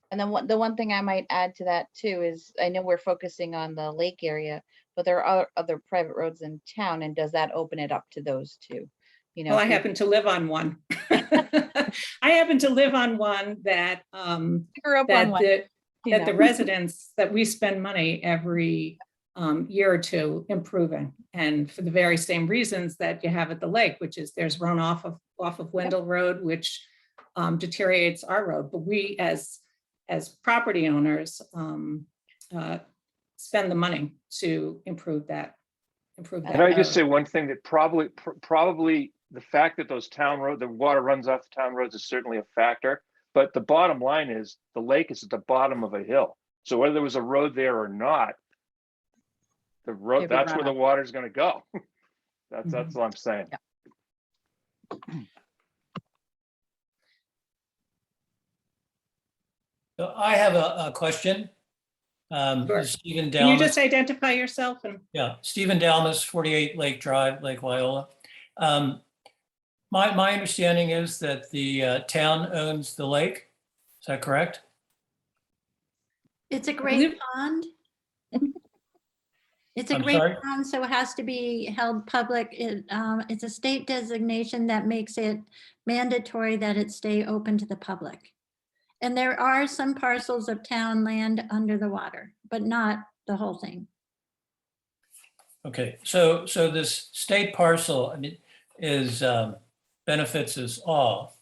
And then the one thing I might add to that too is, I know we're focusing on the lake area, but there are other private roads in town, and does that open it up to those too? You know, Well, I happen to live on one. I happen to live on one that the residents, that we spend money every year or two improving, and for the very same reasons that you have at the lake, which is there's runoff of Wendell Road, which deteriorates our road. But we as property owners spend the money to improve that. Can I just say one thing that probably the fact that those town road, the water runs off the town roads is certainly a factor, but the bottom line is the lake is at the bottom of a hill. So whether there was a road there or not, the road, that's where the water is going to go. That's what I'm saying. Yeah. So I have a question. Sure. Stephen Can you Dalmas. just identify yourself? And Yeah, Stephen Dalmas, 48 Lake Drive, Lake Wyola. My understanding is that the town owns the lake. Is that correct? It's a great pond. It's a I'm great sorry? pond, so it has to be held public. It's a state designation that makes it mandatory that it stay open to the public. And there are some parcels of town land under the water, but not the whole thing. Okay, so this state parcel, I mean, is benefits us all.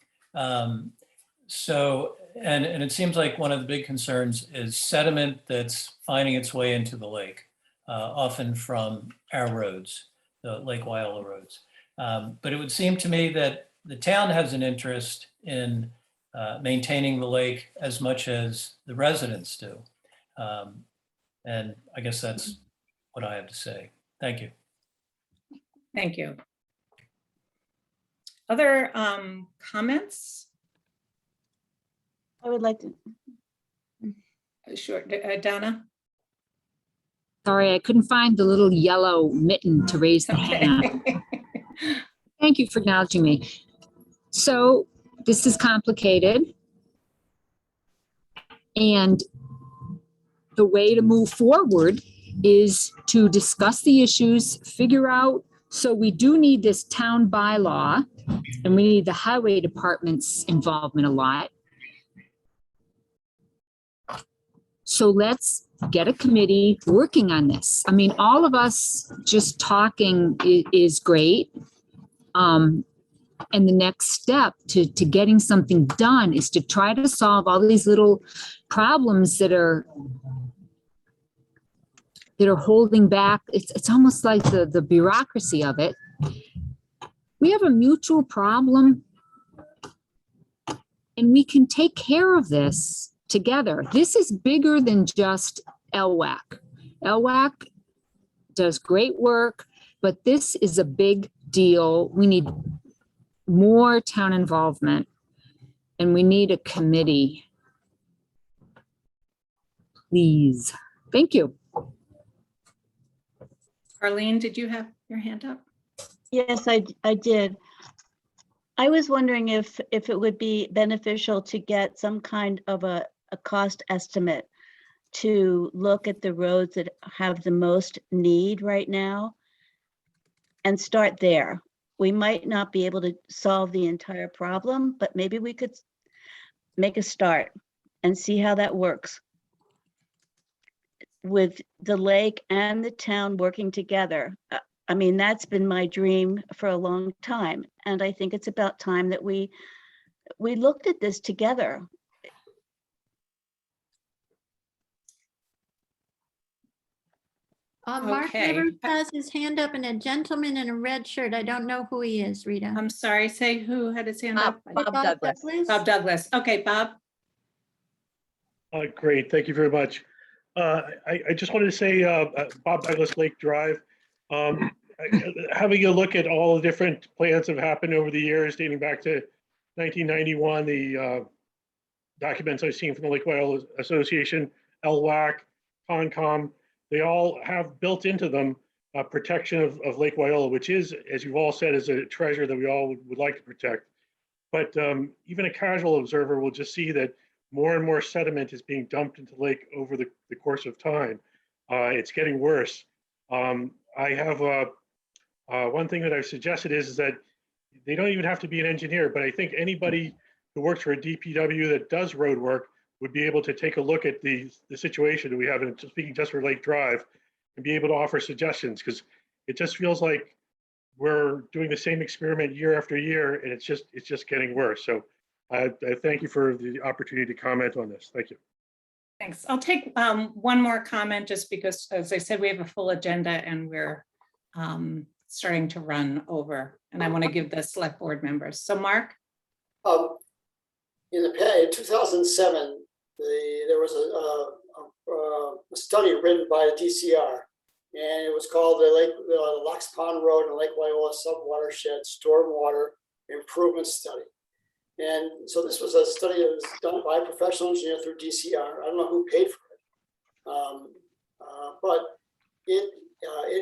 So, and it seems like one of the big concerns is sediment that's finding its way into the lake, often from our roads, the Lake Wyola roads. But it would seem to me that the town has an interest in maintaining the lake as much as the residents do. And I guess that's what I have to say. Thank you. thank you. Other comments? I would like to, Sure, Donna? Sorry, I couldn't find the little yellow mitten to raise the hand. Thank you for acknowledging me. So this is complicated. And the way to move forward is to discuss the issues, figure out, so we do need this town bylaw, and we need the highway department's involvement a lot. So let's get a committee working on this. I mean, all of us just talking is great. And the next step to getting something done is to try to solve all these little problems that are holding back. It's almost like the bureaucracy of it. We have a mutual problem, and we can take care of this together. This is bigger than just LWAC. LWAC does great work, but this is a big deal. We need more town involvement, and we need a committee. Please. Thank you. Arlene, did you have your hand up? yes, I did. I was wondering if it would be beneficial to get some kind of a cost estimate to look at the roads that have the most need right now and start there. We might not be able to solve the entire problem, but maybe we could make a start and see how that works. With the lake and the town working together. I mean, that's been my dream for a long time. And I think it's about time that we looked at this together. Mark Okay. Rivers has his hand up, and a gentleman in a red shirt. I don't know who he is, Rita. I'm sorry, say who had his hand up? Bob Douglas. Bob Douglas. Okay, Bob. Great, thank you very much. I just wanted to say, Bob Douglas Lake Drive, having a look at all the different plans that have happened over the years, dating back to 1991, the documents I've seen from the Lake Wyola Association, LWAC, Concom, they all have built into them protection of Lake Wyola, which is, as you've all said, is a treasure that we all would like to protect. But even a casual observer will just see that more and more sediment is being dumped into the lake over the course of time. It's getting worse. I have one thing that I've suggested is that they don't even have to be an engineer, but I think anybody who works for a DPW that does road work would be able to take a look at the situation that we have, and speaking just for Lake Drive, and be able to offer suggestions, because it just feels like we're doing the same experiment year after year, and it's just getting worse. So I thank you for the opportunity to comment on this. Thank you. Thanks. I'll take one more comment just because, as I said, we have a full agenda and we're starting to run over, and I want to give the select board members. So Mark? In 2007, there was a study written by the DCR, and it was called the Locks Pond Road and Lake Wyola Subwatershed Stormwater Improvement Study. And so this was a study that was done by a professional engineer through DCR. I don't know who paid for it, but it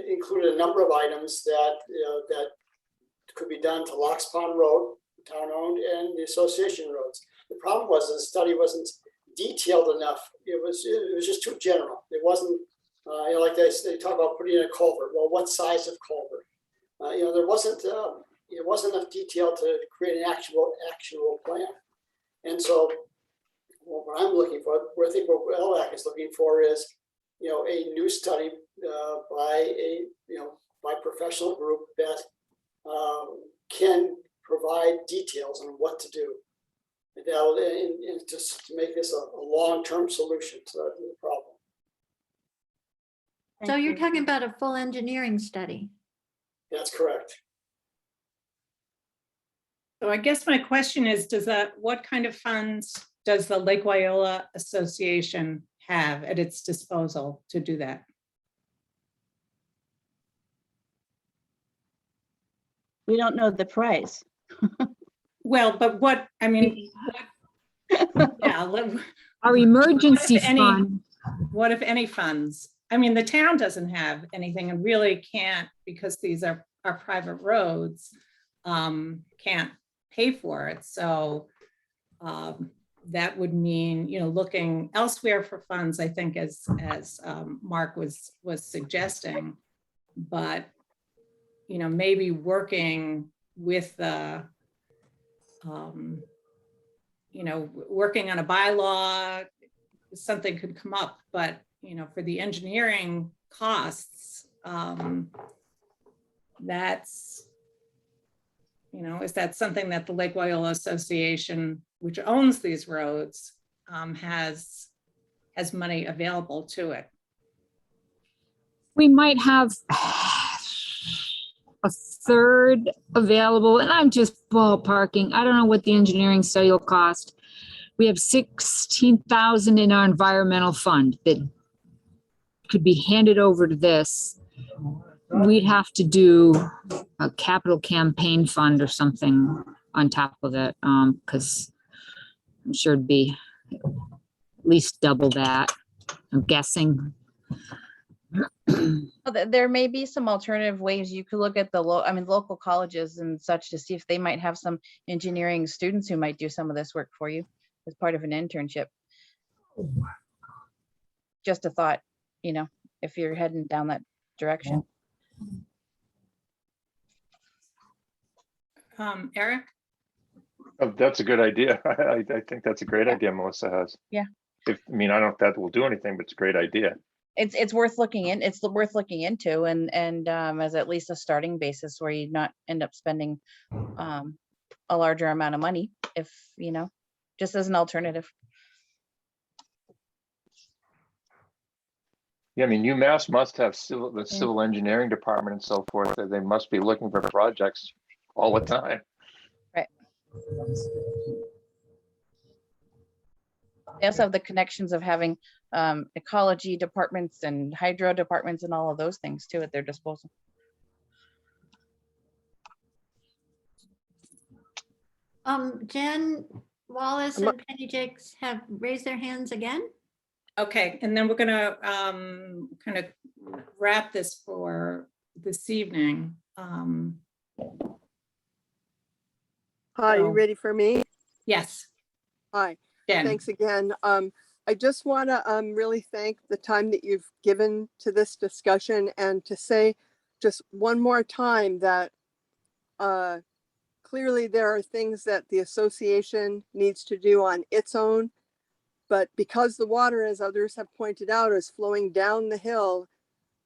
included a number of items that that could be done to Locks Pond Road, town-owned, and the association roads. The problem was the study wasn't detailed enough. It was just too general. It wasn't like they talk about putting in a culvert. Well, what size of culvert? There wasn't. It wasn't enough detail to create an actual plan. And so what I'm looking for, what I think what LWAC is looking for is, a new study by by professional group that can provide details on what to do. And just to make this a long-term solution to the problem. So you're talking about a full engineering study? That's correct. So I guess my question is, what kind of funds does the Lake Wyola Association have at its disposal to do that? We don't know the price. Well, but what, I mean, yeah. Our emergency what if any- fund. What if any funds? I mean, the town doesn't have anything and really can't, because these are private roads, can't pay for it. So that would mean, looking elsewhere for funds, I think, as Mark was suggesting, but, maybe working with the, working on a bylaw, something could come up, but, for the engineering costs, that's, is that something that the Lake Wyola Association, which owns these roads, has money available to it? We might have a third available, and I'm just ballparking. I don't know what the engineering study will cost. We have 16,000 in our environmental fund that could be handed over to this. We'd have to do a capital campaign fund or something on top of it, because I'm sure it'd be at least double that, I'm guessing. Well, there may be some alternative ways. You could look at the local colleges and such to see if they might have some engineering students who might do some of this work for you as part of an internship. Just a thought, if you're heading down that direction. Eric? Oh, that's a good idea. I think that's a great idea Melissa has. Yeah. I don't know if that will do anything, but it's a great idea. It's worth looking in. It's worth looking into, and as at least a starting basis where you not end up spending a larger amount of money, if just as an alternative. Yeah, I mean, UMass must have the civil engineering department and so forth. That they must be looking for projects all the time. Right. They also have the connections of having ecology departments and hydro departments and all of those things too at their disposal. Jen Wallace and Penny Jakes have raised their hands again. Okay, and then we're gonna kind of wrap this for this evening. Hi, you So- ready for me? Yes. Hi, Jen. thanks again. I just want to really thank the time that you've given to this discussion and to say just one more time that clearly there are things that the association needs to do on its own. But because the water, as others have pointed out, is flowing down the hill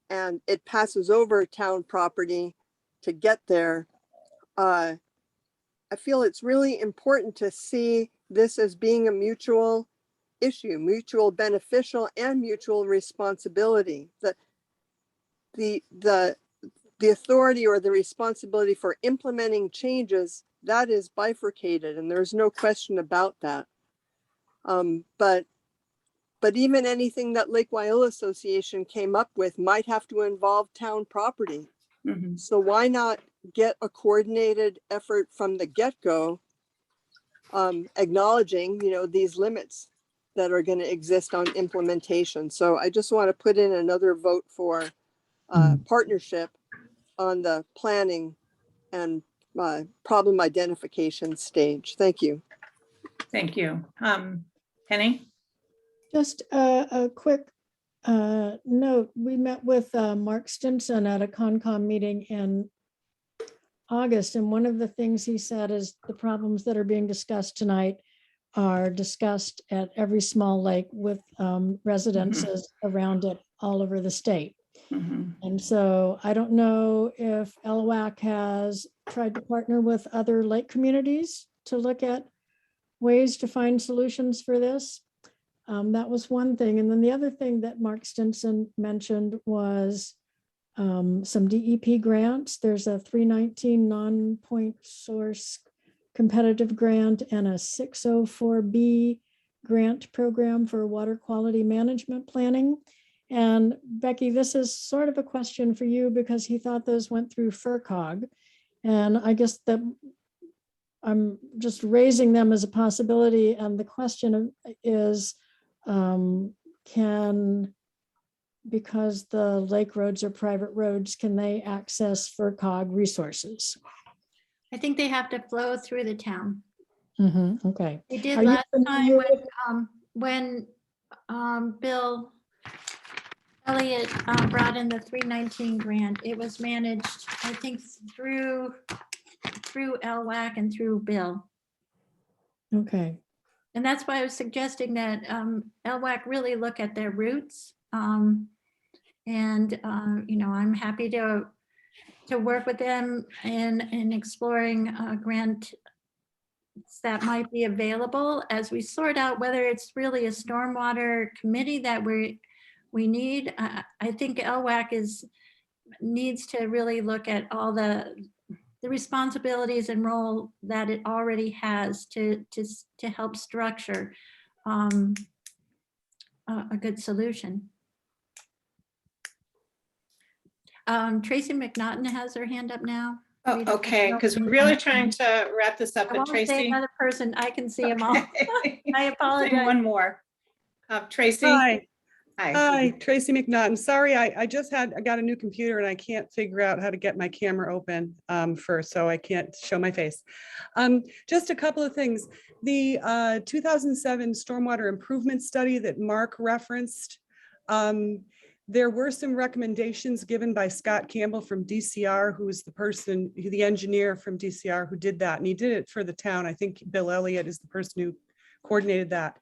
and it passes over town property to get there, I feel it's really important to see this as being a mutual issue, mutual beneficial and mutual responsibility. The authority or the responsibility for implementing changes, that is bifurcated, and there's no question about that. But even anything that Lake Wyola Association came up with might have to involve town property. Mhm. So why not get a coordinated effort from the get-go, acknowledging, these limits that are going to exist on implementation. So I just want to put in another vote for partnership on the planning and problem identification stage. Thank you. Thank you. Penny? Just a quick note. We met with Mark Stinson at a Concom meeting in August, and one of the things he said is the problems that are being discussed tonight are discussed at every small lake with residences around it all over the state. And so I don't know if LWAC has tried to partner with other lake communities to look at ways to find solutions for this. That was one thing. And then the other thing that Mark Stinson mentioned was some DEP grants. There's a 319 non-point source competitive grant and a 604B grant program for water quality management planning. And Becky, this is sort of a question for you because he thought those went through FERCog. And I guess that I'm just raising them as a possibility. And the question is, because the lake roads are private roads, can they access FERCog resources? I think they have to flow through the town. Okay. They did Are you last time familiar when Bill Elliott brought in the 319 grant. It was managed, I think, through LWAC and through Bill. Okay. And that's why I was suggesting that LWAC really look at their roots. I'm happy to work with them in exploring grants that might be available as we sort out whether it's really a stormwater committee that we need. I think LWAC needs to really look at all the responsibilities and role that it already has to help structure a good solution. Tracy McNaughton has her hand up now. Oh, okay, because we're really trying to wrap this up. I But won't say Tracy, another person. I can see them all. I say apologize. one more. Tracy. Hi. Hi. Hi, Tracy McNaughton. Sorry, I got a new computer and I can't figure out how to get my camera open so I can't show my face. Just a couple of things. The 2007 Stormwater Improvement Study that Mark referenced, there were some recommendations given by Scott Campbell from DCR, who is the engineer from DCR who did that. And he did it for the town. I think Bill Elliott is the person who coordinated that.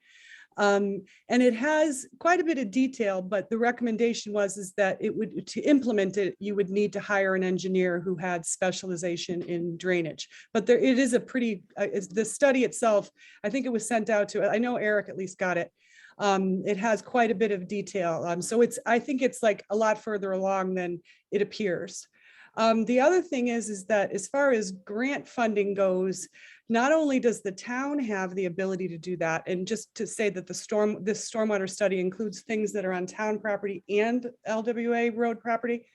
And it has quite a bit of detail, but the recommendation is that to implement it, you would need to hire an engineer who had specialization in drainage. But it is the study itself, I think it was sent out to, I know Eric at least got it. It has quite a bit of detail. So I think it's like a lot further along than it appears. The other thing is that as far as grant funding goes, not only does the town have the ability to do that, and just to say that this stormwater study includes things that are on town property and LWA road property.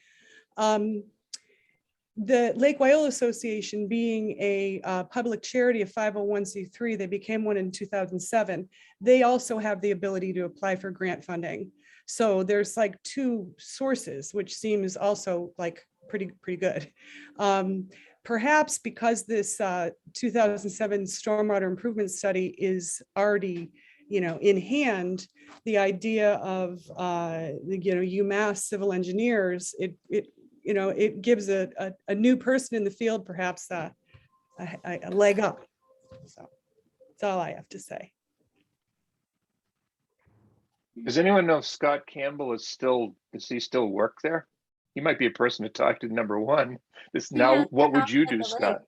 The Lake Wyola Association, being a public charity of 501c3, they became one in 2007. They also have the ability to apply for grant funding. So there's like two sources, which seems also like pretty good. Perhaps because this 2007 stormwater improvement study is already, in hand, the idea of UMass civil engineers, it gives a new person in the field perhaps a leg up. So that's all I have to say. Does anyone know if Scott Campbell does he still work there? He might be a person to talk to, number one. What would you do, Scott?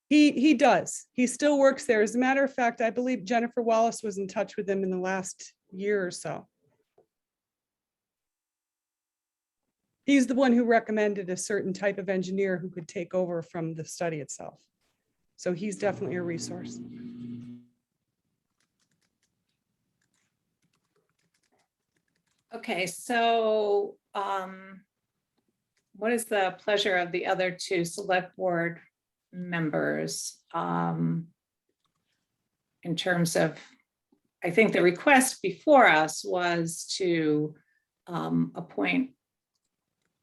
He does. He still works there. As a matter of fact, I believe Jennifer Wallace was in touch with him in the last year or so. He's the one who recommended a certain type of engineer who could take over from the study itself. So he's definitely a resource. Okay, so what is the pleasure of the other two select board members in terms of, I think the request before us was to appoint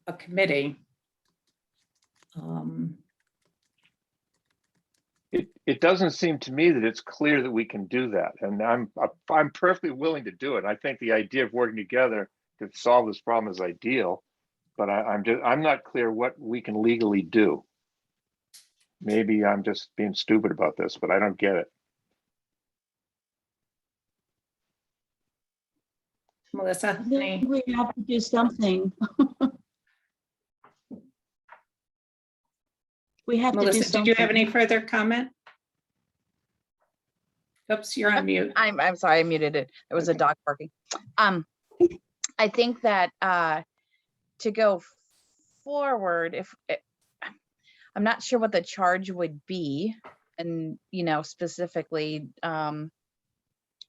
a committee. It doesn't seem to me that it's clear that we can do that, and I'm perfectly willing to do it. I think the idea of working together to solve this problem is ideal, but I'm not clear what we can legally do. Maybe I'm just being stupid about this, but I don't get it. Melissa, we have to do something. We have Melissa, to do something. did you have any further comment? Oops, you're on mute. I'm sorry, I muted it. It was a dog barking. I think that to go forward, I'm not sure what the charge would be, and specifically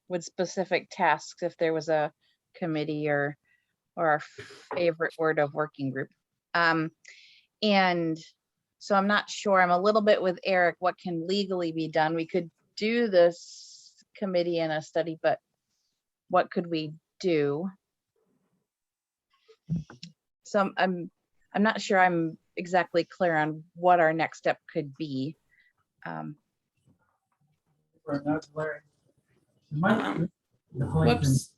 with specific tasks, if there was a committee or our favorite word of working group. And so I'm not sure. I'm a little bit with Eric, what can legally be done. We could do this committee and a study, but what could we do? So I'm not sure I'm exactly clear on what our next step could be. Whoops.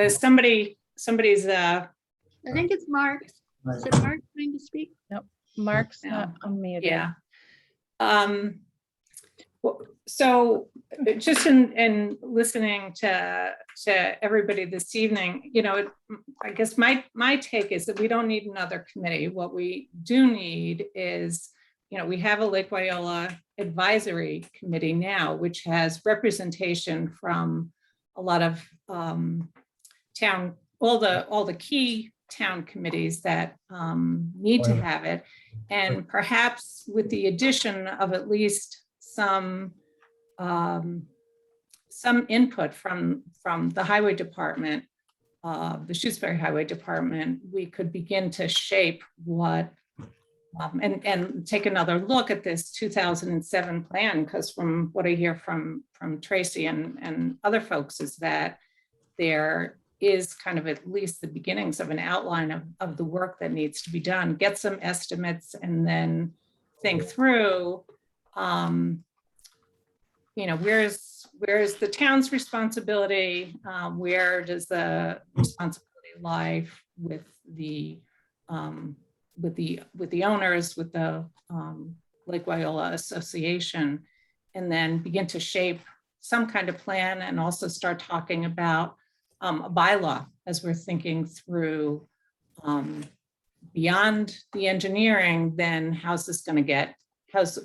Somebody's I think it's Mark. Is it Mark trying to speak? Nope, Mark's not unmuted. Yeah. So just in listening to everybody this evening, I guess my take is that we don't need another committee. What we do need is, we have a Lake Wyola Advisory Committee now, which has representation from a lot of all the key town committees that need to have it, and perhaps with the addition of at least some input from the highway department, the Shutesbury Highway Department, we could begin to shape what and take another look at this 2007 plan, because from what I hear from Tracy and other folks is that there is kind of at least the beginnings of an outline of the work that needs to be done, get some estimates, and then think through, where's the town's responsibility? Where does the responsibility lie with the owners, with the Lake Wyola Association, and then begin to shape some kind of plan, and also start talking about a bylaw as we're thinking through beyond the engineering. Then how's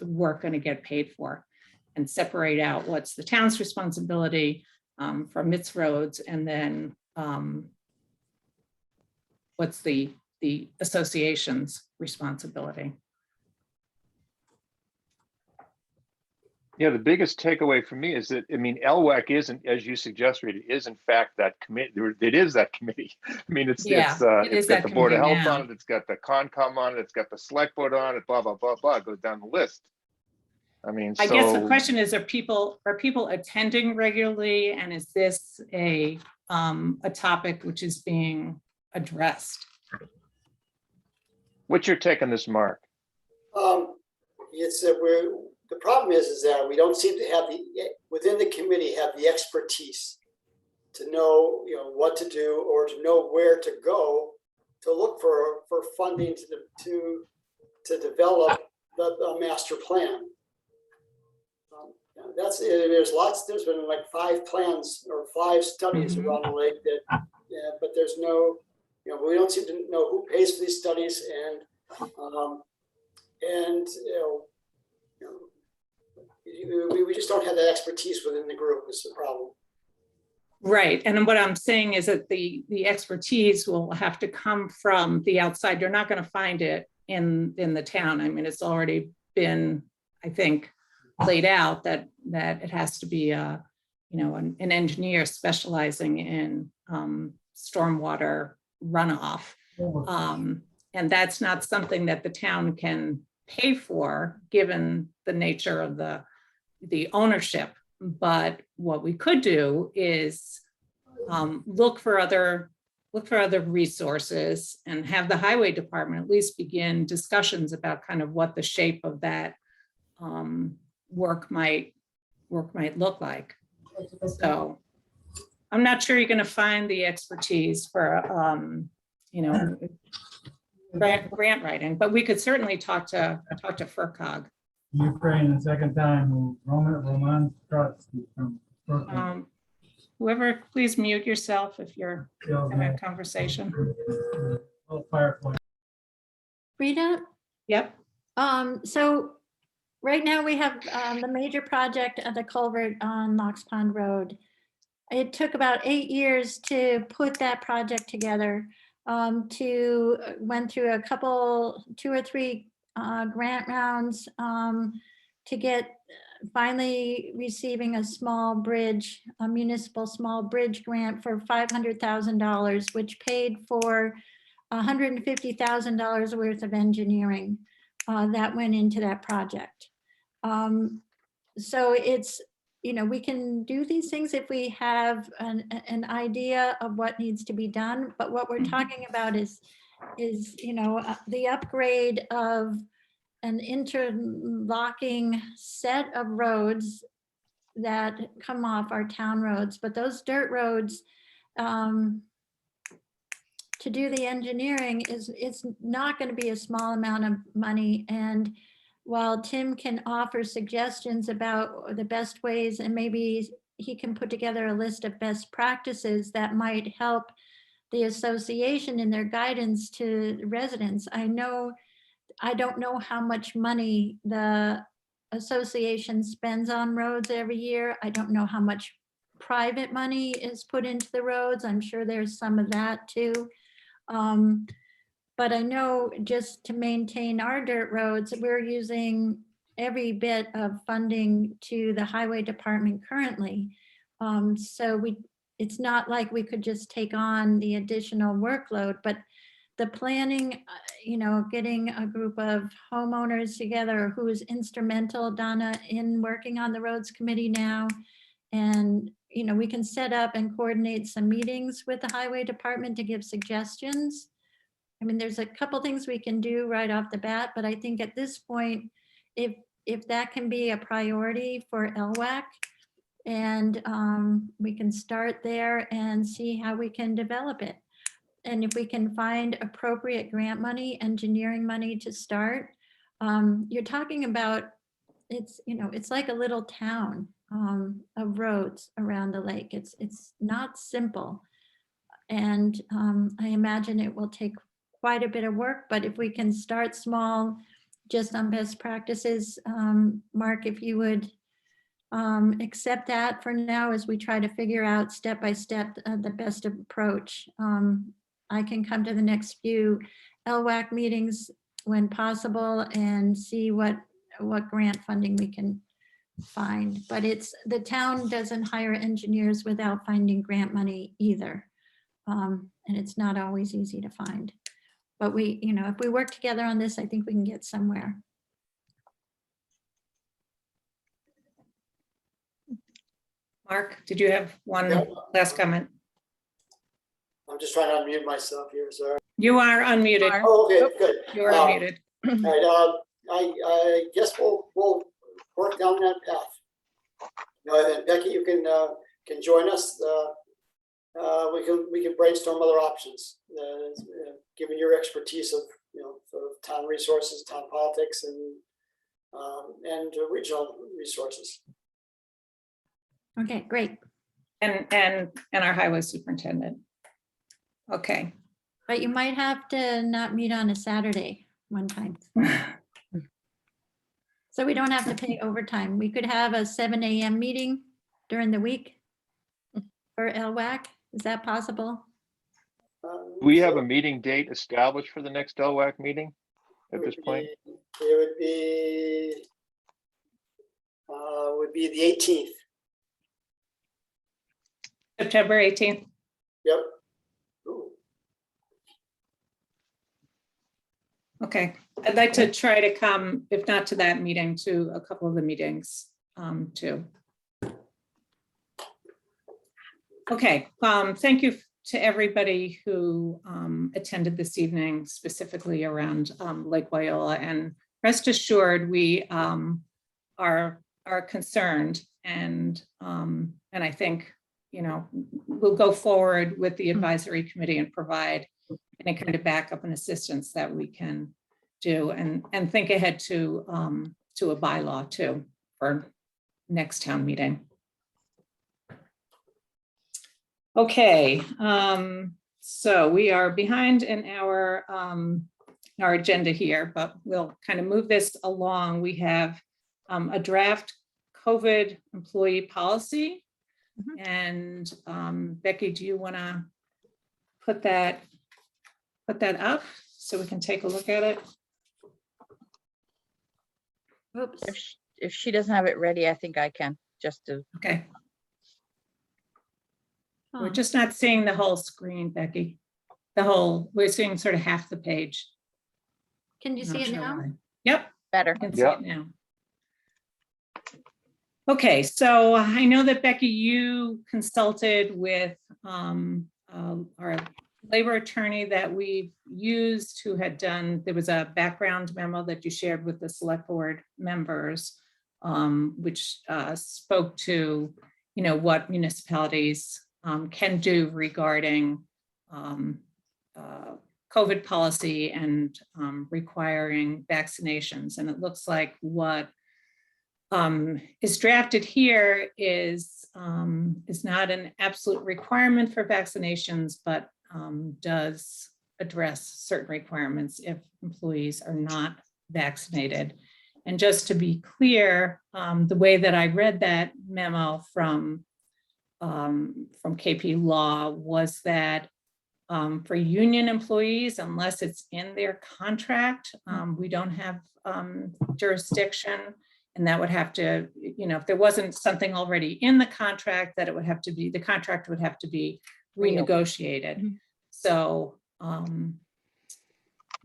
work going to get paid for, and separate out what's the town's responsibility, for MITS roads, and then what's the association's responsibility? Yeah, the biggest takeaway for me is that, I mean, LWAC isn't, as you suggest, Rita, is in fact that committee. It is that committee. I mean, it's it is got that the Board of committee Health now. on it, it's got the Concom on it, it's got the Select Board on it, blah, blah, blah, blah, it goes down the list. I mean, I guess the so, question is, are people attending regularly, and is this a topic which is being addressed? what's your take on this, Mark? It's that the problem is that we don't seem to have within the committee have the expertise to know, what to do, or to know where to go to look for funding to develop the master plan. There's been like 5 plans or 5 studies around the lake but there's no, we don't seem to know who pays for these studies, and we just don't have that expertise within the group. Is the problem. Right, and what I'm saying is that the expertise will have to come from the outside. You're not going to find it in the town. I mean, it's already been, I think, laid out that it has to be an engineer specializing in stormwater runoff, and that's not something that the town can pay for, given the nature of the ownership. But what we could do is look for other resources and have the highway department at least begin discussions about kind of what the shape of that work might look like. So I'm not sure you're going to find the expertise for grant writing, but we could certainly talk to FERCog. Ukraine the second time, Roman Trotsky from Brooklyn. Whoever, please mute yourself if you're having a conversation. Rita? Yep. So right now we have the major project of the culvert on Locks Pond Road. It took about 8 years to put that project together. Went through 2 or 3 grant rounds to get finally receiving a small bridge, a municipal small bridge grant for $500,000, which paid for $150,000 worth of engineering that went into that project. So it's, we can do these things if we have an idea of what needs to be done, but what we're talking about is the upgrade of an interlocking set of roads that come off our town roads, but those dirt roads, to do the engineering it's not going to be a small amount of money. And while Tim can offer suggestions about the best ways, and maybe he can put together a list of best practices that might help the association in their guidance to residents. I don't know how much money the association spends on roads every year. I don't know how much private money is put into the roads. I'm sure there's some of that too. But I know just to maintain our dirt roads, we're using every bit of funding to the highway department currently. So it's not like we could just take on the additional workload, but the planning, getting a group of homeowners together who's instrumental, Donna, in working on the roads committee now. And, we can set up and coordinate some meetings with the highway department to give suggestions. I mean, there's a couple things we can do right off the bat, but I think at this point, if that can be a priority for LWAC, and we can start there and see how we can develop it. And if we can find appropriate grant money, engineering money to start, you're talking about, it's like a little town of roads around the lake. It's not simple. And I imagine it will take quite a bit of work, but if we can start small, just on best practices, Mark, if you would accept that for now as we try to figure out step by step the best approach. I can come to the next few LWAC meetings when possible and see what grant funding we can find. But the town doesn't hire engineers without finding grant money either. And it's not always easy to find. But if we work together on this, I think we can get somewhere. Mark, did you have one last comment? I'm just trying to unmute myself here, sorry. You are unmuted. Oh, okay, good. You are unmuted. All right, I guess we'll work down that path. And Becky, you can join us. We can brainstorm other options, given your expertise of sort of town resources, town politics, and regional resources. Okay, great. And our highway superintendent. Okay. But you might have to not meet on a Saturday one time. So we don't have to pay overtime. We could have a 7 a.m. meeting during the week for LWAC. Is that possible? We have a meeting date established for the next LWAC meeting at this point? It would be the 18th. September 18th. Yep. Ooh. Okay, I'd like to try to come, if not to that meeting, to a couple of the meetings too. Okay, thank you to everybody who attended this evening, specifically around Lake Wyola, and rest assured we are concerned, and I think we'll go forward with the advisory committee and provide any kind of backup and assistance that we can do, and think ahead to a bylaw too for next town meeting. Okay, so we are behind in our agenda here, but we'll kind of move this along. We have a draft COVID employee policy. And Becky, do you want to put that up so we can take a look at it? Oops. If she doesn't have it ready, I think I can, just to. Okay. We're just not seeing the whole screen, Becky. We're seeing sort of half the page. Can you see it now? Yep. Better. I can see it now. Okay, so I know that Becky, you consulted with our labor attorney that we used, who had done, there was a background memo that you shared with the select board members, which spoke to, what municipalities can do regarding COVID policy and requiring vaccinations. And it looks like what is drafted here is not an absolute requirement for vaccinations, but does address certain requirements if employees are not vaccinated. And just to be clear, the way that I read that memo from KP Law was that for union employees, unless it's in their contract, we don't have jurisdiction. And that would have to, if there wasn't something already in the contract, that it would have to be, the contract would have to be renegotiated. Mm-hmm. So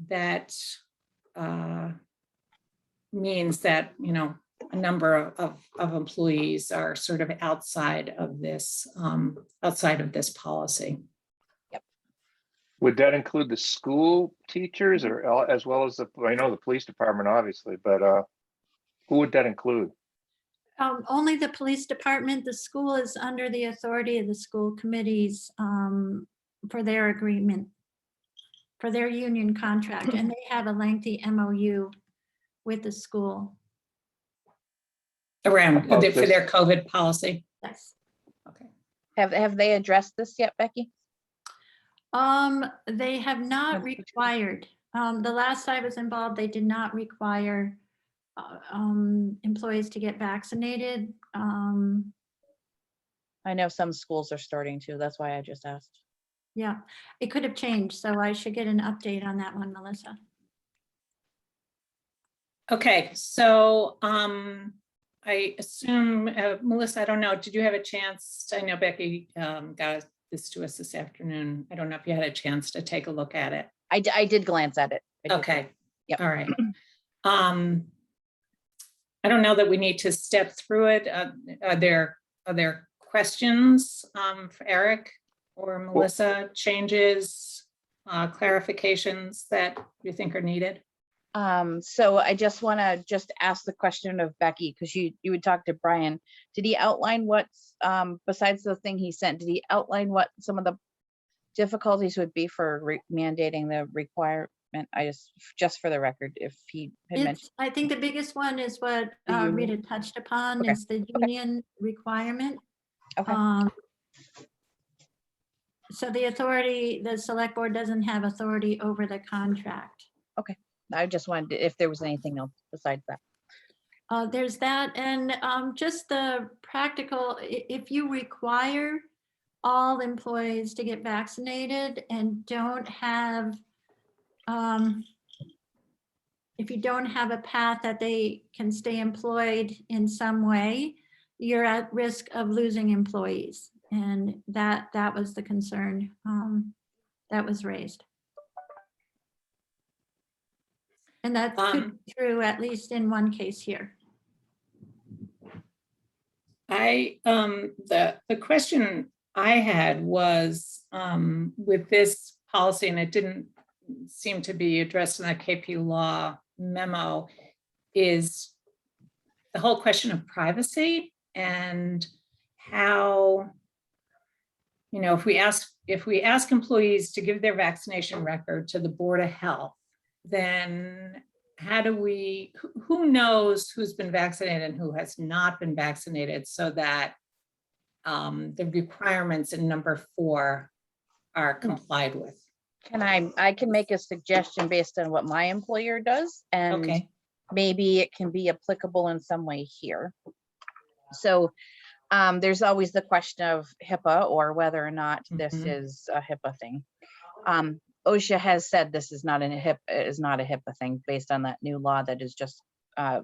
that means that, a number of employees are sort of outside of this policy. Yep. Would that include the school teachers, or as well as I know the police department, obviously, but who would that include? Only the police department. The school is under the authority of the school committees for their agreement, for their union contract, and they have a lengthy MOU with the school. Around for their COVID policy. Yes. Okay. Have they addressed this yet, Becky? They have not required. The last I was involved, they did not require employees to get vaccinated. I know some schools are starting to, that's why I just asked. Yeah, it could have changed, so I should get an update on that one, Melissa. Okay, so I assume, Melissa, I don't know, did you have a chance? I know Becky got this to us this afternoon. I don't know if you had a chance to take a look at it. I did glance at it. Okay. Yep. All right. I don't know that we need to step through it. Are there questions for Eric or Melissa, changes, clarifications that you think are needed? So I just want to ask the question of Becky, because you would talk to Brian. Did he outline what's besides the thing he sent? Did he outline what some of the difficulties would be for mandating the requirement? I just for the record, if he had mentioned. I think the biggest one is what The union. Rita touched upon, Okay. is the union requirement. Okay. So the authority, the select board doesn't have authority over the contract. Okay. I just wanted if there was anything else besides that. There's that, and just the practical, if you require all employees to get vaccinated and don't have, if you don't have a path that they can stay employed in some way, you're at risk of losing employees. And that was the concern that was raised. And that could be true, at least in one case here. The question I had was with this policy, and it didn't seem to be addressed in the KP Law memo, is the whole question of privacy and how, you know, if we ask employees to give their vaccination record to the Board of Health, then how do we, who knows who's been vaccinated and who has not been vaccinated, so that the requirements in number 4 are complied with? I can make a suggestion based on what my employer does, and Okay. maybe it can be applicable in some way here. So there's always the question of HIPAA, or whether or not this is a HIPAA thing. OSHA has said this is not a HIPAA thing based on that new law that is just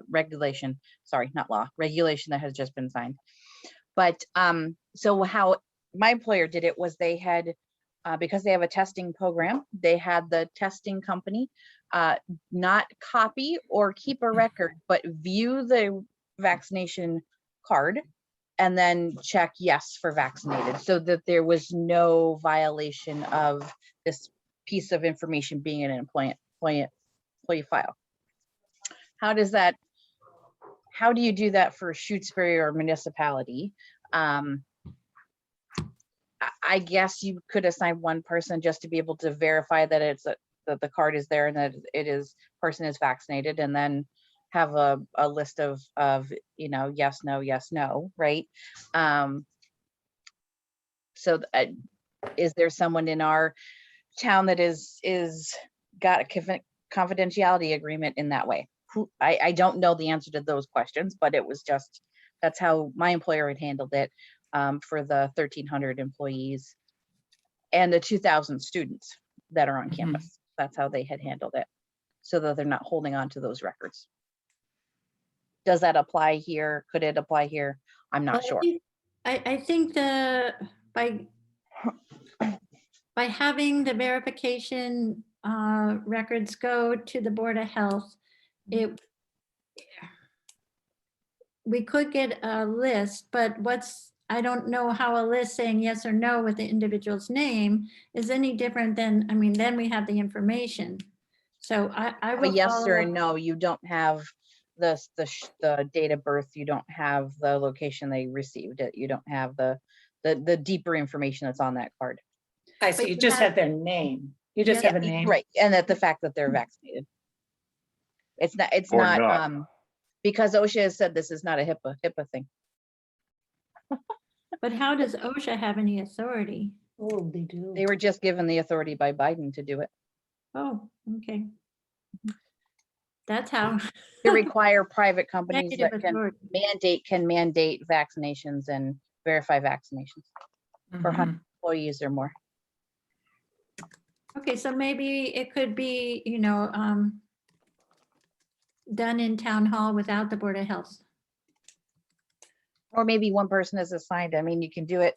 regulation that has just been signed. But so how my employer did it was they had, because they have a testing program, they had the testing company not copy or keep a record, but view the vaccination card and then check yes for vaccinated, so that there was no violation of this piece of information being in an employee file. How do you do that for Shutesbury or municipality? I guess you could assign one person just to be able to verify that that the card is there and that person is vaccinated, and then have a list of yes, no, right? So is there someone in our town that is got a confidentiality agreement in that way? I don't know the answer to those questions, but it was just, that's how my employer had handled it for the 1,300 employees and the 2,000 students that are on campus. That's how they had handled it, so that they're not holding on to those records. Does that apply here? Could it apply here? I'm not sure. I think by having the verification records go to the Board of Health, we could get a list, but I don't know how a list saying yes or no with the individual's name is any different than, then we have the information. So I will. A yes or a follow up. no, you don't have the date of birth, you don't have the location they received it, you don't have the deeper information that's on that card. I see, you just have their name. You just have a name. Right, and that the fact that they're vaccinated. It's not because OSHA has said this is not a HIPAA thing. But how does OSHA have any authority? Oh, they do. They were just given the authority by Biden to do it. Oh, okay. That's how. To require private companies that Executive can authority. mandate vaccinations and verify vaccinations for 100 employees or more. Okay, so maybe it could be, done in town hall without the Board of Health. Or maybe one person is assigned. I mean, you can do it,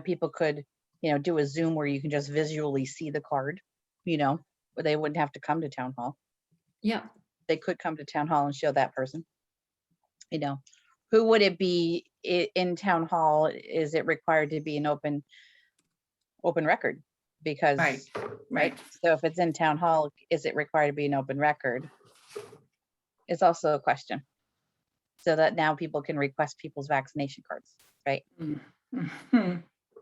people could, do a Zoom where you can just visually see the card, where they wouldn't have to come to town hall. Yeah. They could come to town hall and show that person. Who would it be in town hall? Is it required to be an open record? Because, right. So if it's in town hall, is it required to be an open record? It's also a question. So that now people can request people's vaccination cards, right?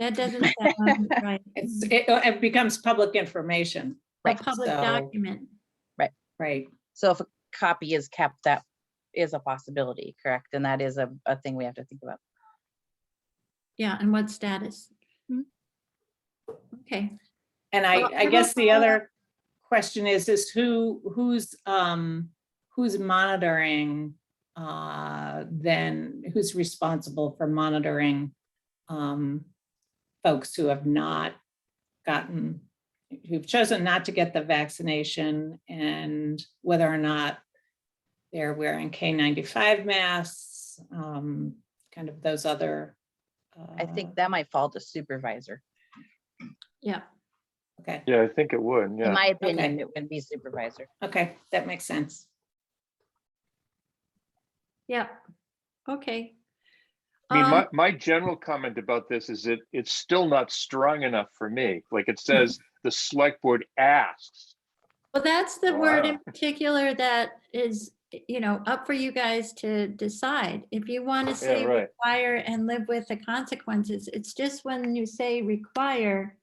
That doesn't sound right. It becomes public information. A public document. Right. Right. So if a copy is kept, that is a possibility, correct? And that is a thing we have to think about. Yeah, and what status? Okay. And I guess the other question is who's monitoring then who's responsible for monitoring folks who have not who've chosen not to get the vaccination, and whether or not they're wearing K95 masks, kind of those other. I think that might fall to supervisor. Yeah. Okay. Yeah, I think it would. Yeah. In my opinion, Okay. it would be supervisor. Okay, that makes sense. Yeah. Okay. I mean, my general comment about this is that it's still not strong enough for me. Like it says, the select board asks. Well, that's the Wow. word in particular that is, up for you guys to decide. If you want to say right. require and live with the consequences, it's just when you say require,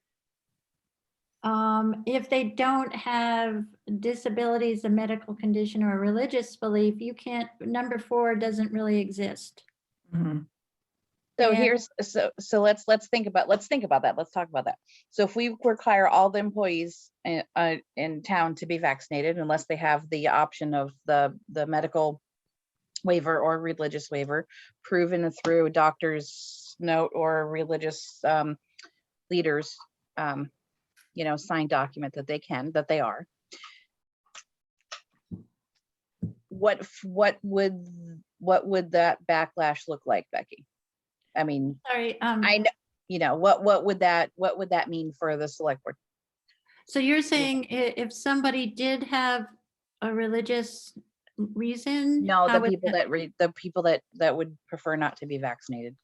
if they don't have disabilities, a medical condition, or a religious belief, you can't, number 4 doesn't really exist. So And- here's so let's think about that. Let's talk about that. So if we require all the employees in town to be vaccinated, unless they have the option of the medical waiver or religious waiver proven through a doctor's note or religious leaders, signed document that they are. What would that backlash look like, Becky? I mean, Sorry. I know, what would that mean for the select board? So you're saying if somebody did have a religious reason? No, how the would people that would prefer not to be vaccinated.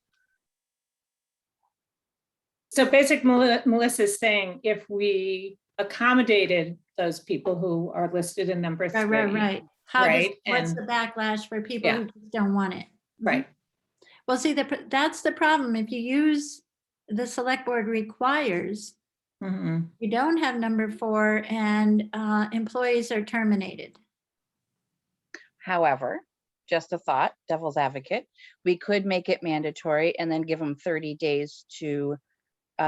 So basically, Melissa's saying if we accommodated those people who are listed in number 3. Right. What's the backlash for people who just don't want it? Right. Well, see, that's the problem. If you use the select board requires, you don't have number 4 and employees are terminated. However, just a thought, devil's advocate, we could make it mandatory and then give them 30 days to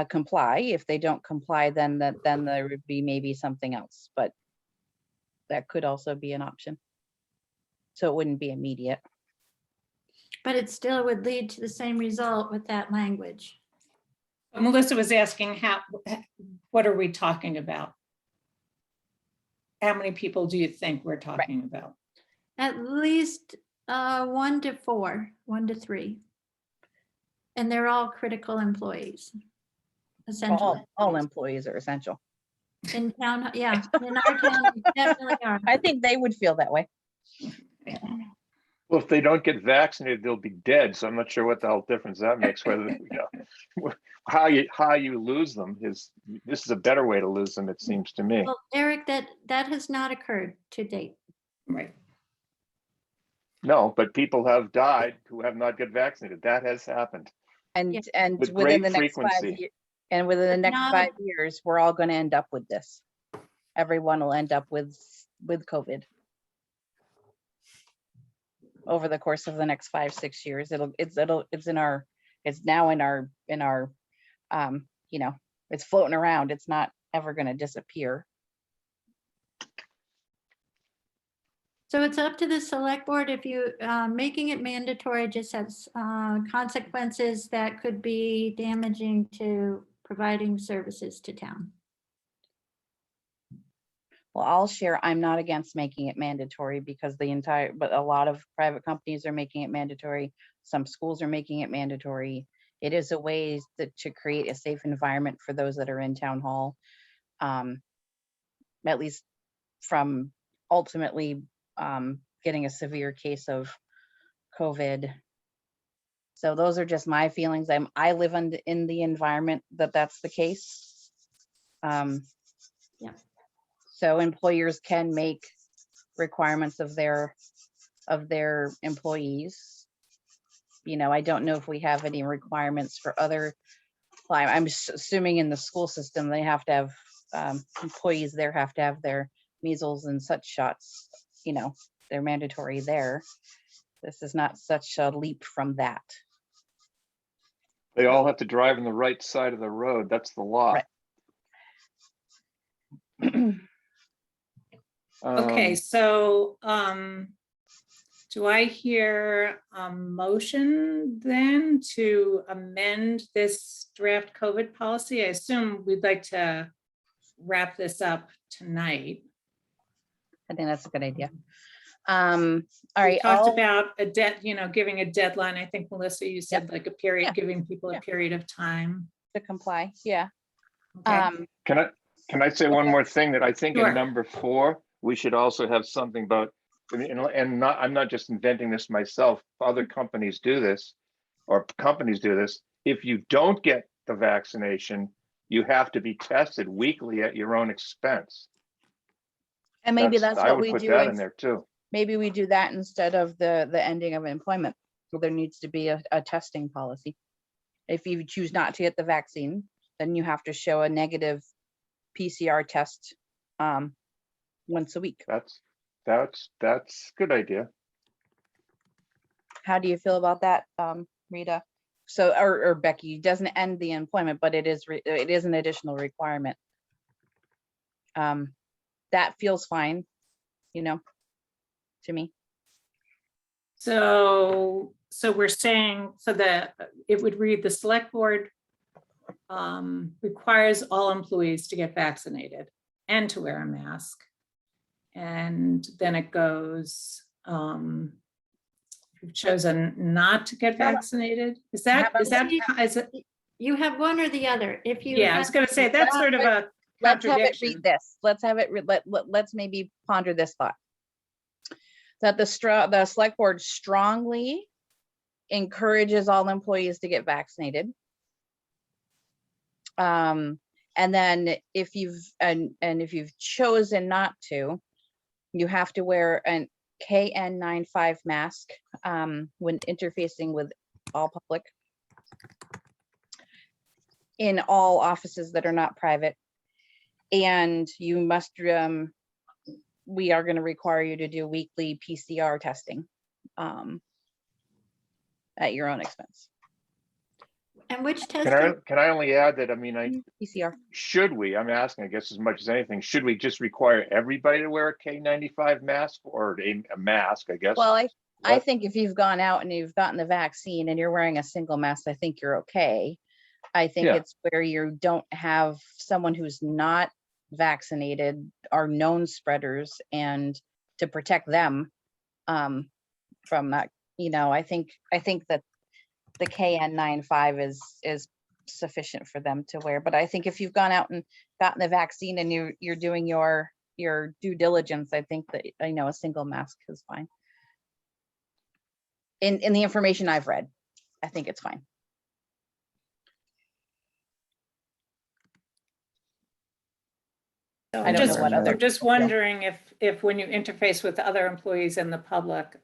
comply. If they don't comply, then there would be maybe something else, but that could also be an option. So it wouldn't be immediate. But it still would lead to the same result with that language. Melissa was asking what are we talking about? How many people do you think we're talking about? At least 1 to 4, 1 to 3. And they're all critical employees, essentially. All employees are essential. In town, yeah, in our town, they definitely are. I think they would feel that way. Well, if they don't get vaccinated, they'll be dead. So I'm not sure what the hell difference that makes. Whether how you lose them this is a better way to lose them, it seems to me. Well, Eric, that has not occurred to date. Right. No, but people have died who have not got vaccinated. That has happened. And With within great the next 5 frequency. years, and within the next not- 5 years, we're all going to end up with this. Everyone will end up with COVID. Over the course of the next 5-6 years, it's now in our it's floating around. It's not ever going to disappear. So it's up to the select board if you, making it mandatory just has consequences that could be damaging to providing services to town. Well, I'll share, I'm not against making it mandatory because but a lot of private companies are making it mandatory. Some schools are making it mandatory. It is a way to create a safe environment for those that are in town hall. At least from ultimately getting a severe case of COVID. So those are just my feelings. I live in the environment that's the case. Yeah. So employers can make requirements of their employees. You know, I don't know if we have any requirements for other, I'm assuming in the school system, they have to have, employees there have to have their measles and such shots, you know, they're mandatory there. This is not such a leap from that. They all have to drive on the right side of the road. That's the law. Right. Okay, so do I hear a motion then to amend this draft COVID policy? I assume we'd like to wrap this up tonight. I think that's a good idea. All We right. talked about giving a deadline. I think Melissa, you said like a period, Yeah. giving people a period of time. To comply. Yeah. Okay. Can I say one more thing that I think Sure. in number 4, we should also have something about, I'm not just inventing this myself. Other companies do this, or companies do this. If you don't get the vaccination, you have to be tested weekly at your own expense. And maybe that's I what would we put do. that in there too. Maybe we do that instead of the ending of employment. So there needs to be a testing policy. If you choose not to get the vaccine, then you have to show a negative PCR test once a week. That's a good idea. How do you feel about that, Rita? So, or Becky, doesn't end the employment, but it is an additional requirement. That feels fine, you know, to me. So we're saying, so that it would read, the select board requires all employees to get vaccinated and to wear a mask. And then it goes, you've chosen not to get vaccinated. Is it? You have one or the other. If you Yeah, I was going to say that's sort of a Let's have it contradiction. read this. Let's have it, let's maybe ponder this thought. That the select board strongly encourages all employees to get vaccinated. And then if you've chosen not to, you have to wear an KN95 mask when interfacing with all public in all offices that are not private. And you must, we are going to require you to do weekly PCR testing at your own expense. And which testing? Can I only add that, PCR. Should we, I'm asking, I guess as much as anything, should we just require everybody to wear a K95 mask or a mask, I guess? Well, I think if you've gone out and you've gotten the vaccine and you're wearing a single mask, I think you're okay. I think it's where you don't have someone who's not vaccinated are known spreaders, and to protect them from that, I think that the KN95 is sufficient for them to wear. But I think if you've gone out and gotten the vaccine and you're doing your due diligence, I think that a single mask is fine. In the information I've read, I think it's fine. I'm just wondering if when you interface with other employees in the public,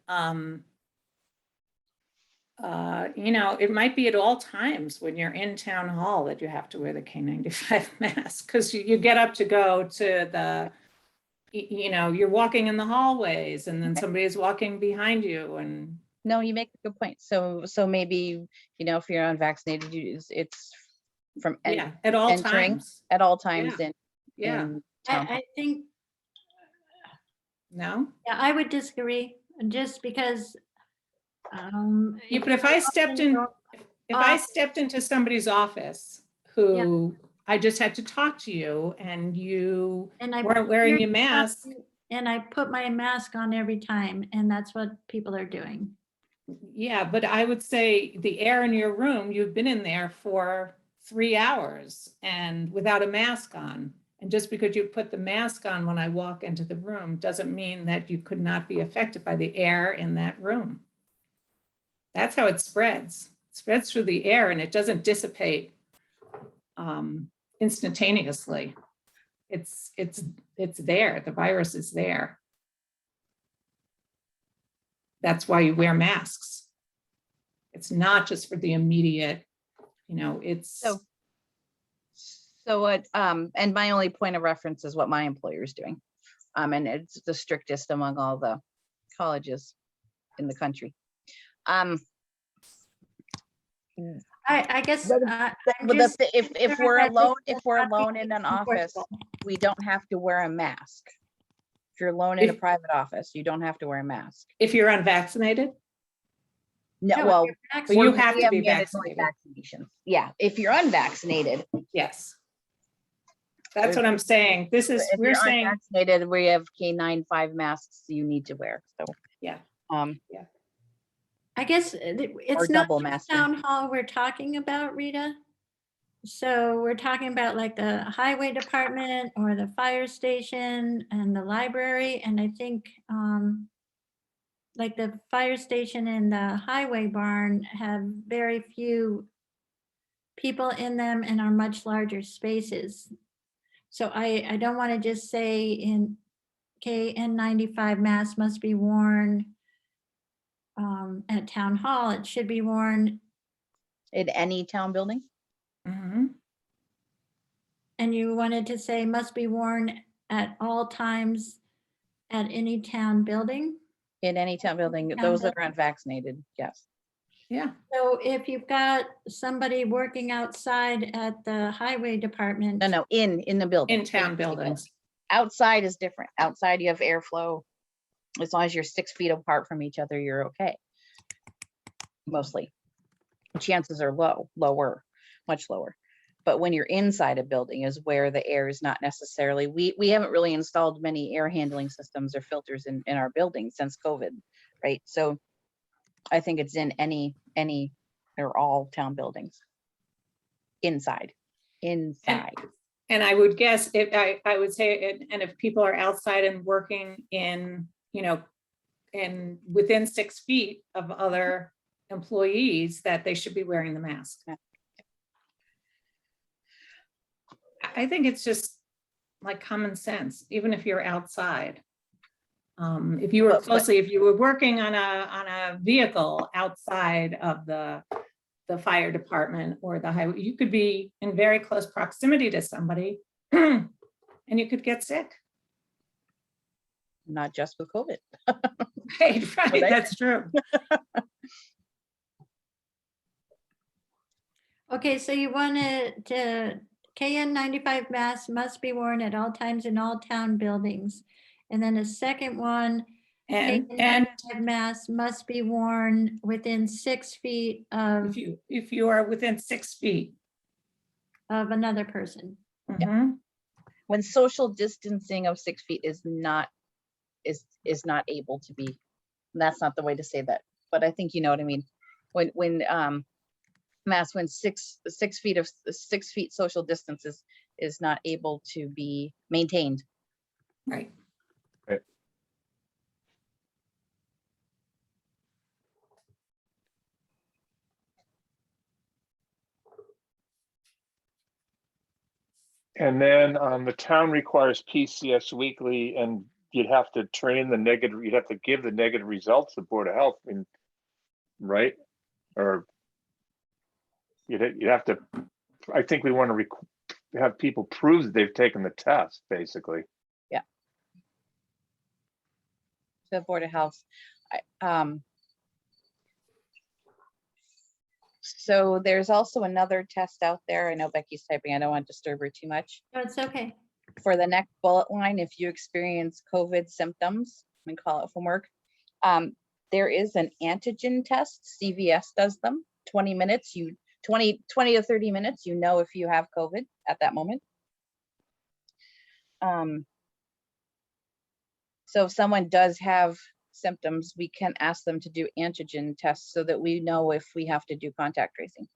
it might be at all times when you're in town hall that you have to wear the K95 mask, because you get up to go to the, you're walking in the hallways and then somebody is walking behind you. And no, you make a good point. So maybe, if you're unvaccinated, it's from at all times. At all times in I think No? Yeah, I would disagree, just because. Yeah, but if I stepped in, if I stepped into somebody's office who I just had to talk to you and you And I weren't wearing your mask. And I put my mask on every time, and that's what people are doing. Yeah, but I would say the air in your room, you've been in there for 3 hours and without a mask on. And just because you put the mask on when I walk into the room doesn't mean that you could not be affected by the air in that room. That's how it spreads. It spreads through the air and it doesn't dissipate instantaneously. It's there. The virus is there. That's why you wear masks. It's not just for the immediate, it's. So what, and my only point of reference is what my employer is doing. And it's the strictest among all the colleges in the country. I guess. If we're alone in an office, we don't have to wear a mask. If you're alone in a private office, you don't have to wear a mask. If you're unvaccinated? No, well, you have to be mandatory vaccinated. vaccinations. Yeah, if you're unvaccinated. Yes. That's what I'm saying. This is, If we're you're saying. unvaccinated, we have K95 masks you need to wear. So yeah. Yeah. I guess it's not just town hall we're talking about, Rita. So we're talking about like the highway department or the fire station and the library. And I think like the fire station and the highway barn have very few people in them and are much larger spaces. So I don't want to just say in KN95 masks must be worn at town hall. It should be worn in any town building. Mm-hmm. And you wanted to say must be worn at all times at any town building? In any town building, those that are unvaccinated, yes. Yeah. So if you've got somebody working outside at the highway department. No, in the building. In town buildings. Outside is different. Outside you have airflow. As long as you're 6 feet apart from each other, you're okay. Mostly. Chances are lower, much lower. But when you're inside a building is where the air is not necessarily, we haven't really installed many air handling systems or filters in our buildings since COVID, right? So I think it's in any or all town buildings. Inside. And I would guess I would say, and if people are outside and working in, and within 6 feet of other employees, that they should be wearing the mask. I think it's just like common sense, even if you're outside. If you were working on a vehicle outside of the fire department or the highway, you could be in very close proximity to somebody and you could get sick. Not just with COVID. Right, that's true. Okay, so you wanted to KN95 masks must be worn at all times in all town buildings. And then a second one, KN95 masks must be worn within 6 feet of. If you are within 6 feet. Of another person. Mm-hmm. When social distancing of 6 feet is not able to be, that's not the way to say that, but I think you know what I mean. When mass when 6 feet of 6 feet social distance is not able to be maintained. Right. Right. And then the town requires PCS weekly, and you'd have to train you'd have to give the negative results to the Board of Health, right? Or you'd have to, I think we want to have people prove that they've taken the test, basically. Yeah. The Board of Health. So there's also another test out there. I know Becky's typing. I don't want to disturb her too much. No, it's okay. For the next bullet line, if you experience COVID symptoms, we call it from work, there is an antigen test. CVS does them. 20 minutes, 20 to 30 minutes, you know if you have COVID at that moment. So if someone does have symptoms, we can ask them to do antigen tests so that we know if we have to do contact tracing.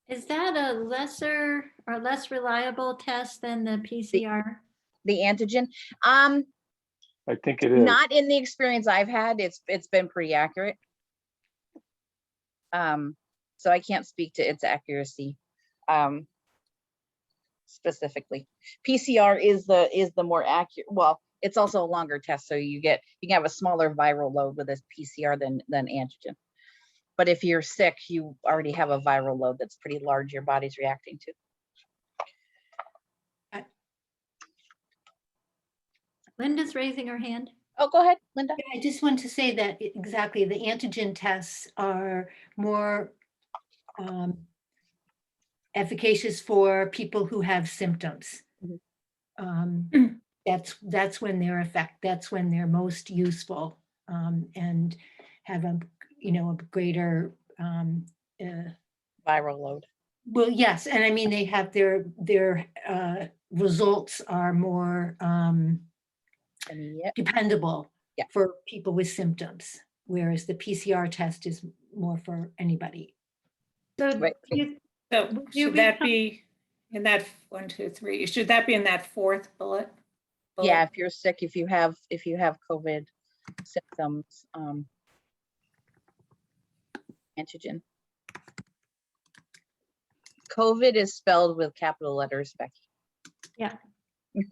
Is that a lesser or less reliable test than the PCR? The antigen, I think it is. not in the experience I've had. It's been pretty accurate. So I can't speak to its accuracy specifically. PCR is the more accurate. Well, it's also a longer test, so you can have a smaller viral load with this PCR than antigen. But if you're sick, you already have a viral load that's pretty large your body's reacting to. Linda's raising her hand. Oh, go ahead, Linda. I just want to say that exactly, the antigen tests are more efficacious for people who have symptoms. That's when that's when they're most useful, and have a greater viral load. Well, yes, and I mean they have their results are more dependable for people with symptoms, whereas the PCR test is more for anybody. So, Should that be in that 1, 2, 3? Should that be in that fourth bullet? Yeah, if you're sick, if you have COVID symptoms, antigen. COVID is spelled with capital letters, Becky. Yeah.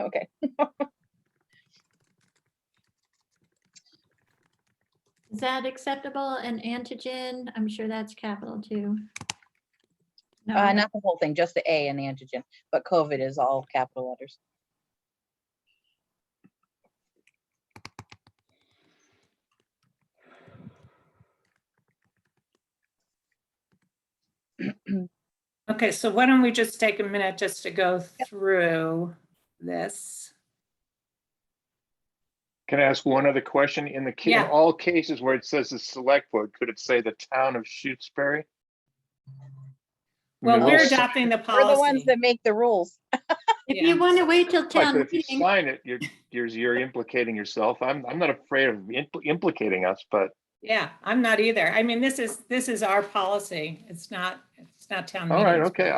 Okay. Is that acceptable? An antigen? I'm sure that's capital too. No. Not the whole thing, just the A and antigen, but COVID is all capital letters. Okay, so why don't we just take a minute just to go through this? Can I ask one other question? In all cases where it says the select board, could it say the town of Shutesbury? Well, we're adopting the policy. We're the ones that make the rules. If you want to wait till Right, town but if you meeting, sign it, you're implicating yourself. I'm not afraid of implicating us, but Yeah, I'm not either. I mean, this is our policy. It's not town meeting. all right, okay.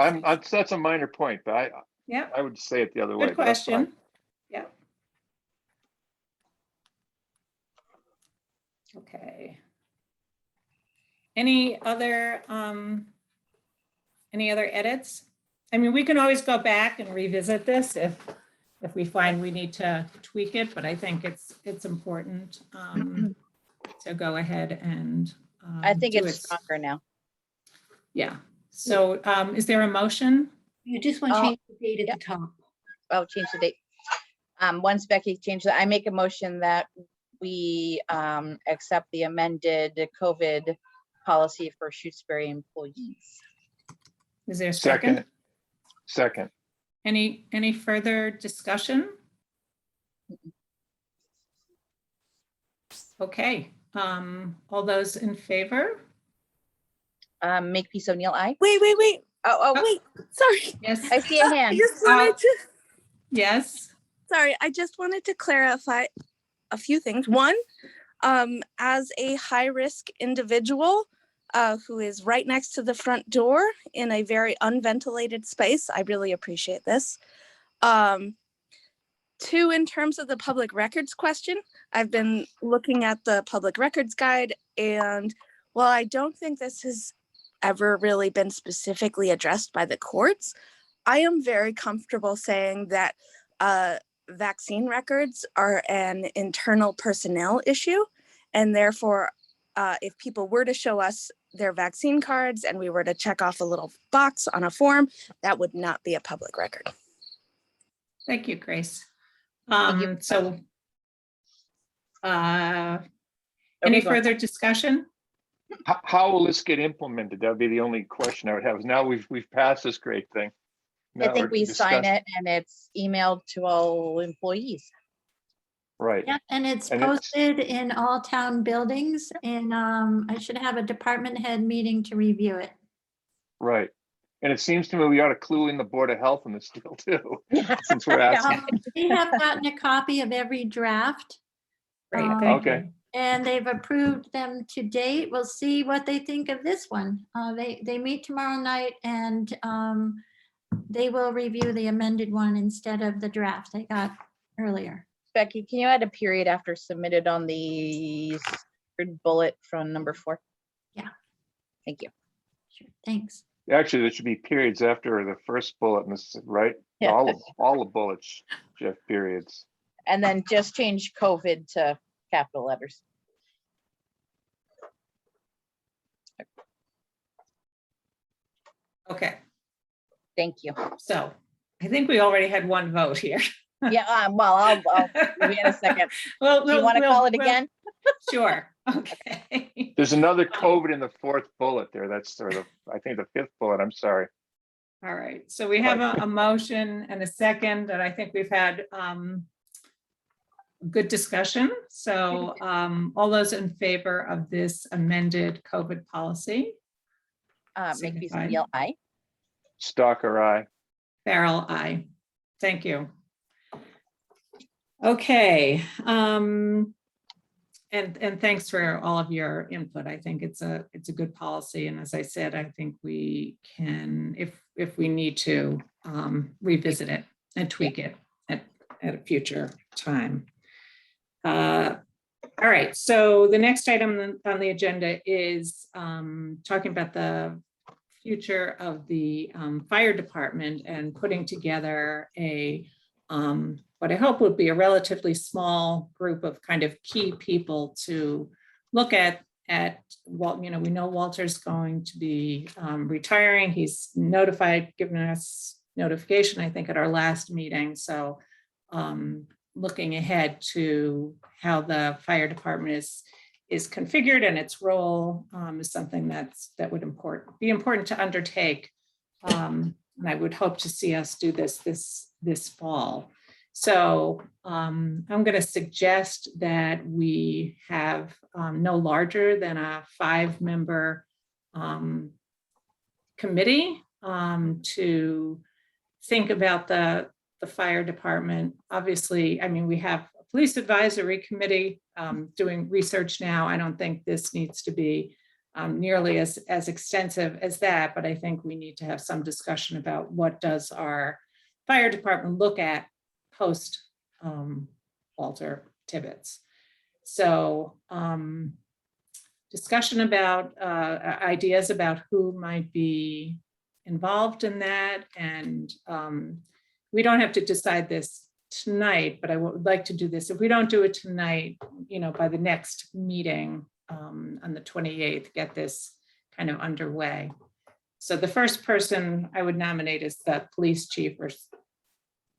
That's a minor point, but I would say it the other way. Good but that's fine. question. Yeah. Okay. Any other edits? I mean, we can always go back and revisit this if we find we need to tweak it, but I think it's important to go ahead and I think do it's it. stronger now. Yeah. So is there a motion? You just want to change the date at the top. Oh, change the date. Once Becky changed that, I make a motion that we accept the amended COVID policy for Shutesbury employees. Is there a second? Second. Any further discussion? Okay. All those in favor? Makepeace O'Neill, aye. Wait. Wait. Sorry. Yes. I see a hand. I just wanted to. Yes. Sorry, I just wanted to clarify a few things. One, as a high-risk individual who is right next to the front door in a very unventilated space, I really appreciate this. Two, in terms of the public records question, I've been looking at the public records guide, and while I don't think this has ever really been specifically addressed by the courts, I am very comfortable saying that vaccine records are an internal personnel issue, and therefore if people were to show us their vaccine cards and we were to check off a little box on a form, that would not be a public record. Thank you, Grace. you. So any further discussion? How will this get implemented? That would be the only question I would have. Now we've passed this great thing. I think or we sign discussed. it and it's emailed to all employees. Right. Yep, and it's And it's- posted in all town buildings, and I should have a department head meeting to review it. Right. And it seems to me we ought to clue in the Board of Health in this deal too, since we're asking. We have gotten a copy of every draft. Great, um, thank Okay. you. And they've approved them to date. We'll see what they think of this one. They meet tomorrow night, and they will review the amended one instead of the draft they got earlier. Becky, can you add a period after submitted on the third bullet from number 4? Yeah. Thank you. Sure, thanks. Actually, there should be periods after the first bullet, in this, right? Yeah. All the bullets should have periods. And then just change COVID to capital letters. Okay, Thank you. so I think we already had one vote here. Yeah, well, I'll give you in a second. Well, Do you want to call it again? Sure, okay. There's another COVID in the 4th bullet there. That's sort of, I think, the 5th bullet. I'm sorry. All right, so we have a motion and a second, and I think we've had good discussion. So all those in favor of this amended COVID policy? Make Signify. Steele, aye. Stalker eye. Farrell, aye. Thank you. Okay, and thanks for all of your input. I think it's a good policy, and as I said, I think we can, if we need to, revisit it and tweak it at a future time. All right, so the next item on the agenda is talking about the future of the fire department and putting together a what I hope would be a relatively small group of kind of key people to look at well, you know, we know Walter's going to be retiring. He's notified, given us notification, I think, at our last meeting. So looking ahead to how the fire department is configured and its role is something that would be important to undertake. And I would hope to see us do this fall. So I'm going to suggest that we have no larger than a 5-member committee to think about the fire department. Obviously, I mean, we have a police advisory committee doing research now. I don't think this needs to be nearly as extensive as that, but I think we need to have some discussion about what does our fire department look at post Walter Tibbetts. So discussion about ideas about who might be involved in that. And we don't have to decide this tonight, but I would like to do this. If we don't do it tonight, you know, by the next meeting on the 28th, get this kind of underway. So the first person I would nominate is the police chief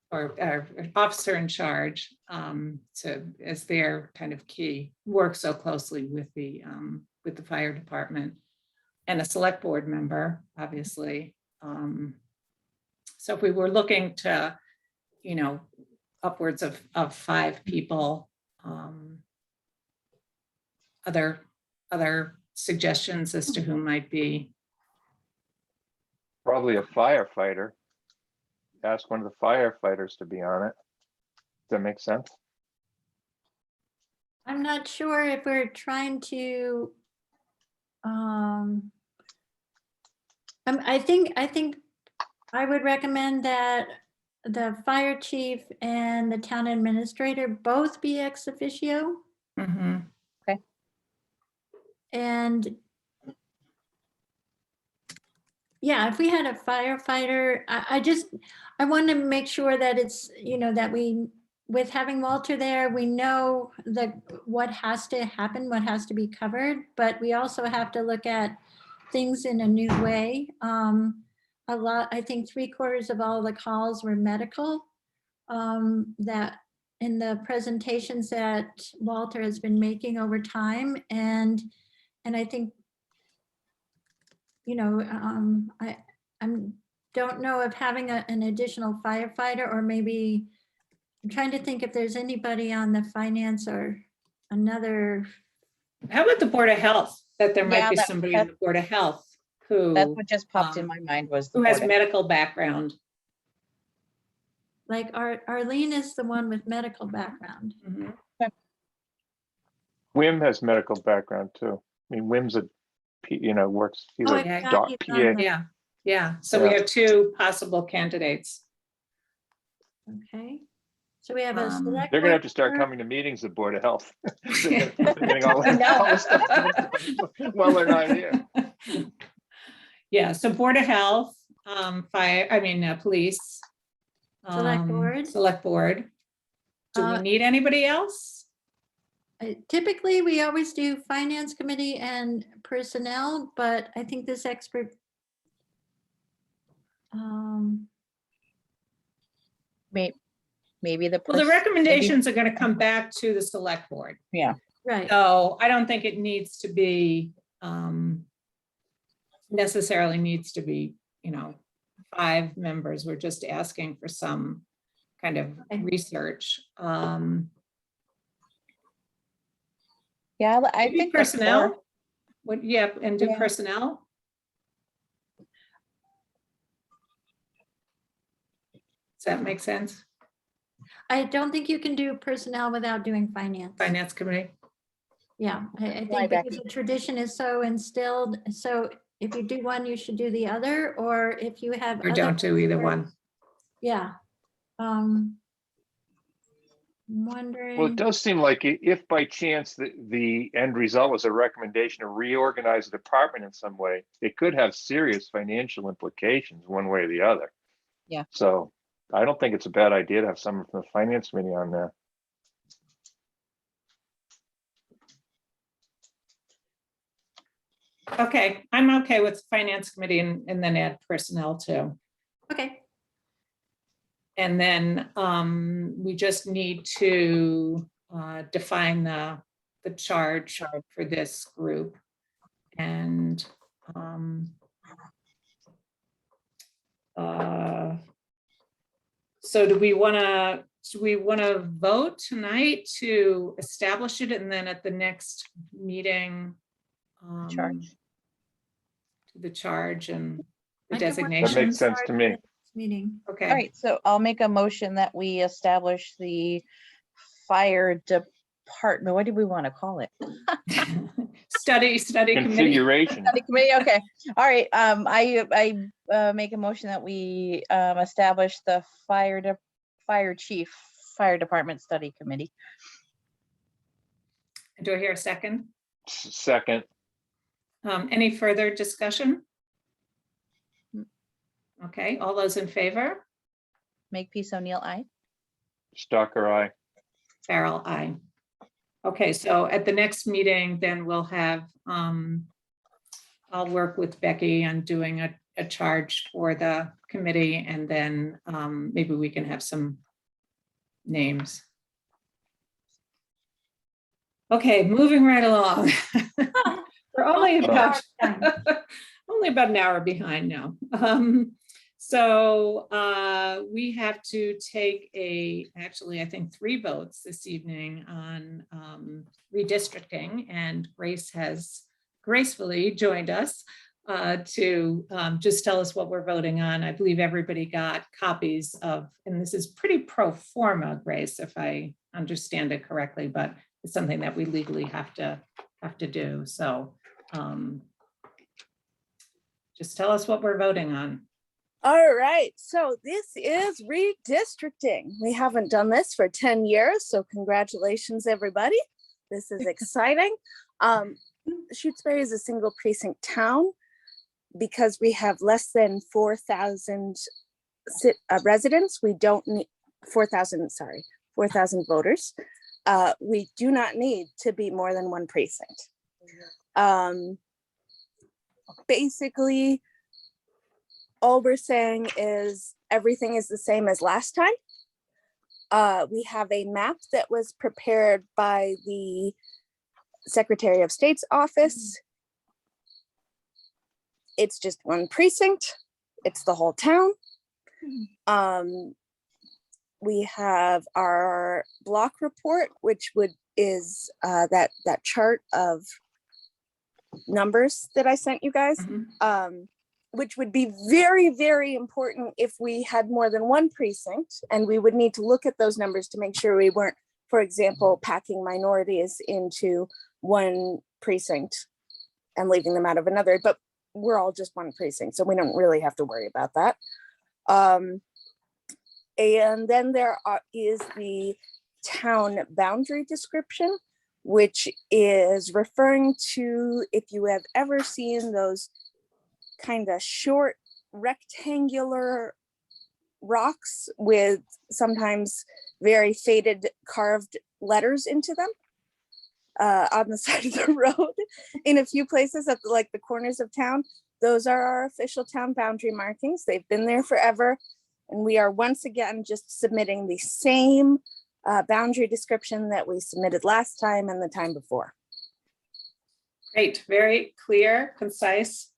or officer in charge as their kind of key, work so closely with the fire department, and a select board member, obviously. So if we were looking to, you know, upwards of 5 people, other suggestions as to who might be? Probably a firefighter. Ask one of the firefighters to be on it. Does that make sense? I'm not sure if we're trying to, I think I would recommend that the fire chief and the town administrator both be ex officio. Mm-hmm. Okay. And yeah, if we had a firefighter, I want to make sure that it's, you know, that with having Walter there, we know what has to happen, what has to be covered, but we also have to look at things in a new way. I think 3/4 of all the calls were medical, that in the presentations that Walter has been making over time. And I think, you know, I'm don't know of having an additional firefighter, or maybe, I'm trying to think if there's anybody on the finance or another. How about the Board of Health? That there might Yeah, be that- somebody in the Board of Health who. That's what just popped in um, my mind was the Who has Board of- medical background. Like Arlene is the one with medical background. Wim has medical background too. I mean, Wim's works, he's Oh, a I forgot doc, he's PA. on the- Yeah, yeah. So we Yeah. have two possible candidates. Okay, so we have a Um, select. They're gonna have board to start member. coming to meetings at Board of Health. They're getting all this stuff done while they're not here. Yeah, so Board of Health, police. Select board. Select Board. Do we Uh, need anybody else? Typically, we always do finance committee and personnel, but I think this expert. Maybe the. Well, the pers- recommendations are gonna come back to the Select Board. Yeah. Right. So I don't think it needs to be, necessarily needs to be, 5 members. We're just asking for some kind of research. Yeah, I Maybe think that's personnel. fair. What, yeah, and do Yeah. personnel. Does that make sense? I don't think you can do personnel without doing finance. Finance committee. Yeah, I Why, think because Becky? the tradition is so instilled, so if you do one, you should do the other, or if you have. Or other don't do either experts- one. Yeah. I'm Well, wondering. it does seem like if by chance the end result was a recommendation to reorganize the department in some way, it could have serious financial implications one way or the other. Yeah. So I don't think it's a bad idea to have someone from the finance committee on there. Okay, I'm okay with finance committee and then add personnel too. Okay, And then we just need to define the charge for this group. And so do we want to vote tonight to establish it, and then at the next meeting Charge. the charge and the I can work designations? That makes sense to me. meeting. Okay. All right, so I'll make a motion that we establish the fire department. What do we want to call it? Study committee. Configuration. Study committee, okay. All right, I make a motion that we establish the fire department study committee. Do I hear a second? Second, Any further discussion? Okay, all those in favor? Makepeace O'Neill, aye. Stalker, aye. Farrell, aye. Okay, so at the next meeting, then we'll have, I'll work with Becky on doing a charge for the committee, and then maybe we can have some names. Okay, moving right along. We're only about an hour behind now. So we have to take actually, I think 3 votes this evening on redistricting, and Grace has gracefully joined us to just tell us what we're voting on. I believe everybody got copies of, and this is pretty pro forma, Grace, if I understand it correctly, but it's something that we legally have to do. So just tell us what we're voting on. All right, so this is redistricting. We haven't done this for 10 years, so congratulations, everybody. This is exciting. Shutesbury is a single precinct town. Because we have less than 4,000 residents, we don't need 4,000 voters. We do not need to be more than 1 precinct. Basically, all we're saying is everything is the same as last time. We have a map that was prepared by the Secretary of State's office. It's just 1 precinct. it's the whole town. We have our block report, which is that chart of numbers that I sent you guys, which would be very, very important if we had more than one precinct, and we would need to look at those numbers to make sure we weren't, for example, packing minorities into one precinct and leaving them out of another, but we're all just one precinct, so we don't really have to worry about that. And then there is the town boundary description, which is referring to, if you have ever seen those kind of short rectangular rocks with sometimes very faded carved letters into them on the side of the road in a few places at the corners of town. Those are our official town boundary markings. They've been there forever. And we are once again just submitting the same boundary description that we submitted last time and the time before. Great, very clear, concise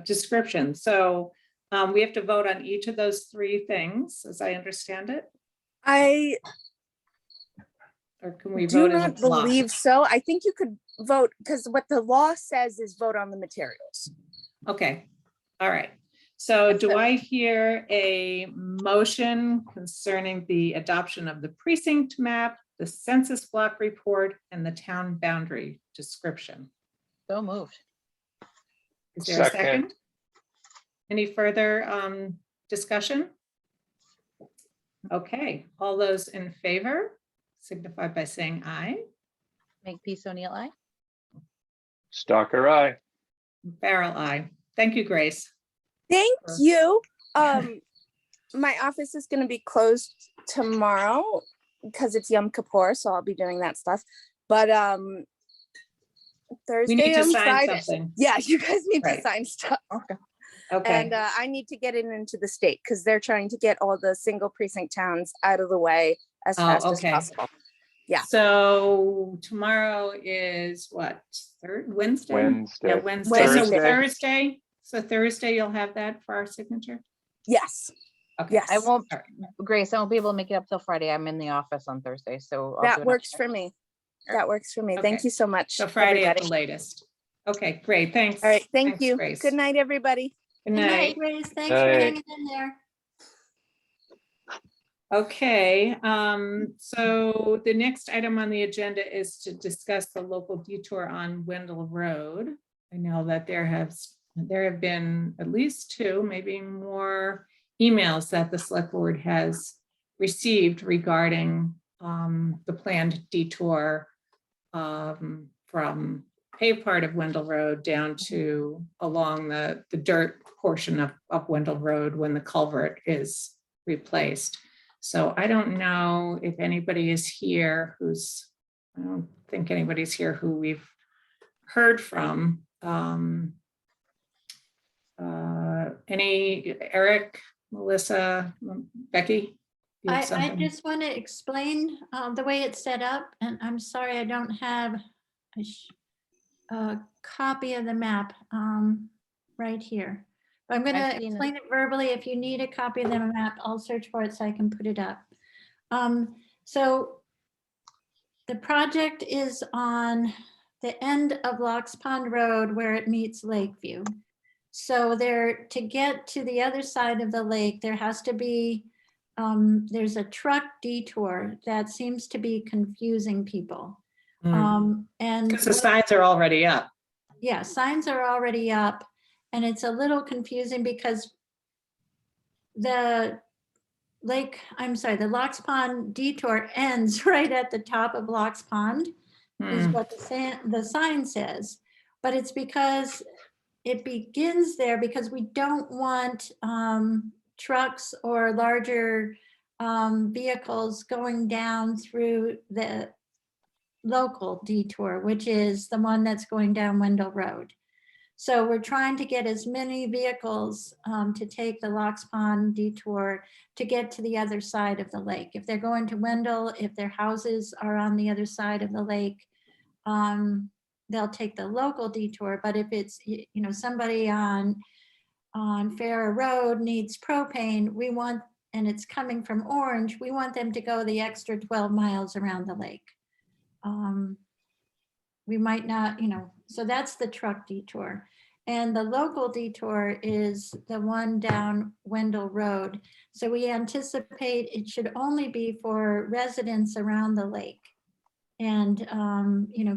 description. So we have to vote on each of those three things, as I understand it. Or can we do vote in a not block? believe so. I think you could vote, because what the law says is vote on the materials. Okay, all right. So do I hear a motion concerning the adoption of the precinct map, the census block report, and the town boundary description? So moved. Is there a second? Any further discussion? Okay, all those in favor signify by saying aye. Makepeace O'Neill, aye. Stalker, aye. Farrell, aye. Thank you, Grace. Thank you. My office is going to be closed tomorrow because it's Yom Kippur, so I'll be doing that stuff. But Thursday We need to and sign Friday. something. Yeah, you guys need to Right. sign stuff. Okay. And I need to get it into the state because they're trying to get all the single precinct towns out of the way as fast as okay. possible. Yeah. So tomorrow is what? Wednesday? Wednesday. Yeah, Wednesday. So Thursday. Thursday. So Thursday, you'll have that for our signature? Yes. Okay. Yes. I won't, Grace, I won't be able to make it up till Friday. I'm in the office on Thursday, so. I'll do That it works on for me. That works for me. Thank Okay. you so much. So Friday at the everybody. latest. Okay, great. Thanks. All right. Thank Thanks, you. Grace. Good night, everybody. Good Good night. night, Grace. Thanks for Night. hanging in there. Okay, so the next item on the agenda is to discuss the local detour on Wendell Road. I know that there have been at least two, maybe more emails that the select board has received regarding the planned detour from paved part of Wendell Road down to along the dirt portion of Wendell Road when the culvert is replaced. So I don't know if anybody is here I don't think anybody's here who we've heard from. Eric, Melissa, Becky? You have I something? just want to explain the way it's set up, and I'm sorry I don't have a copy of the map right here. I'm going I've to seen it. explain it verbally. If you need a copy of the map, I'll search for it so I can put it up. So the project is on the end of Locks Pond Road where it meets Lakeview. So to get to the other side of the lake, there has to be, there's a truck detour that seems to be confusing people. And Because the signs are already up. yeah, signs are already up, and it's a little confusing because the Locks Pond detour ends right at the top of Locks Pond, is what the sign says. But it's because it begins there because we don't want trucks or larger vehicles going down through the local detour, which is the one that's going down Wendell Road. So we're trying to get as many vehicles to take the Locks Pond detour to get to the other side of the lake. If they're going to Wendell, if their houses are on the other side of the lake, they'll take the local detour. But if it's somebody on on Farrer Road needs propane, we want, and it's coming from Orange, we want them to go the extra 12 miles around the lake. We might not, so that's the truck detour. And the local detour is the one down Wendell Road. So we anticipate it should only be for residents around the lake and,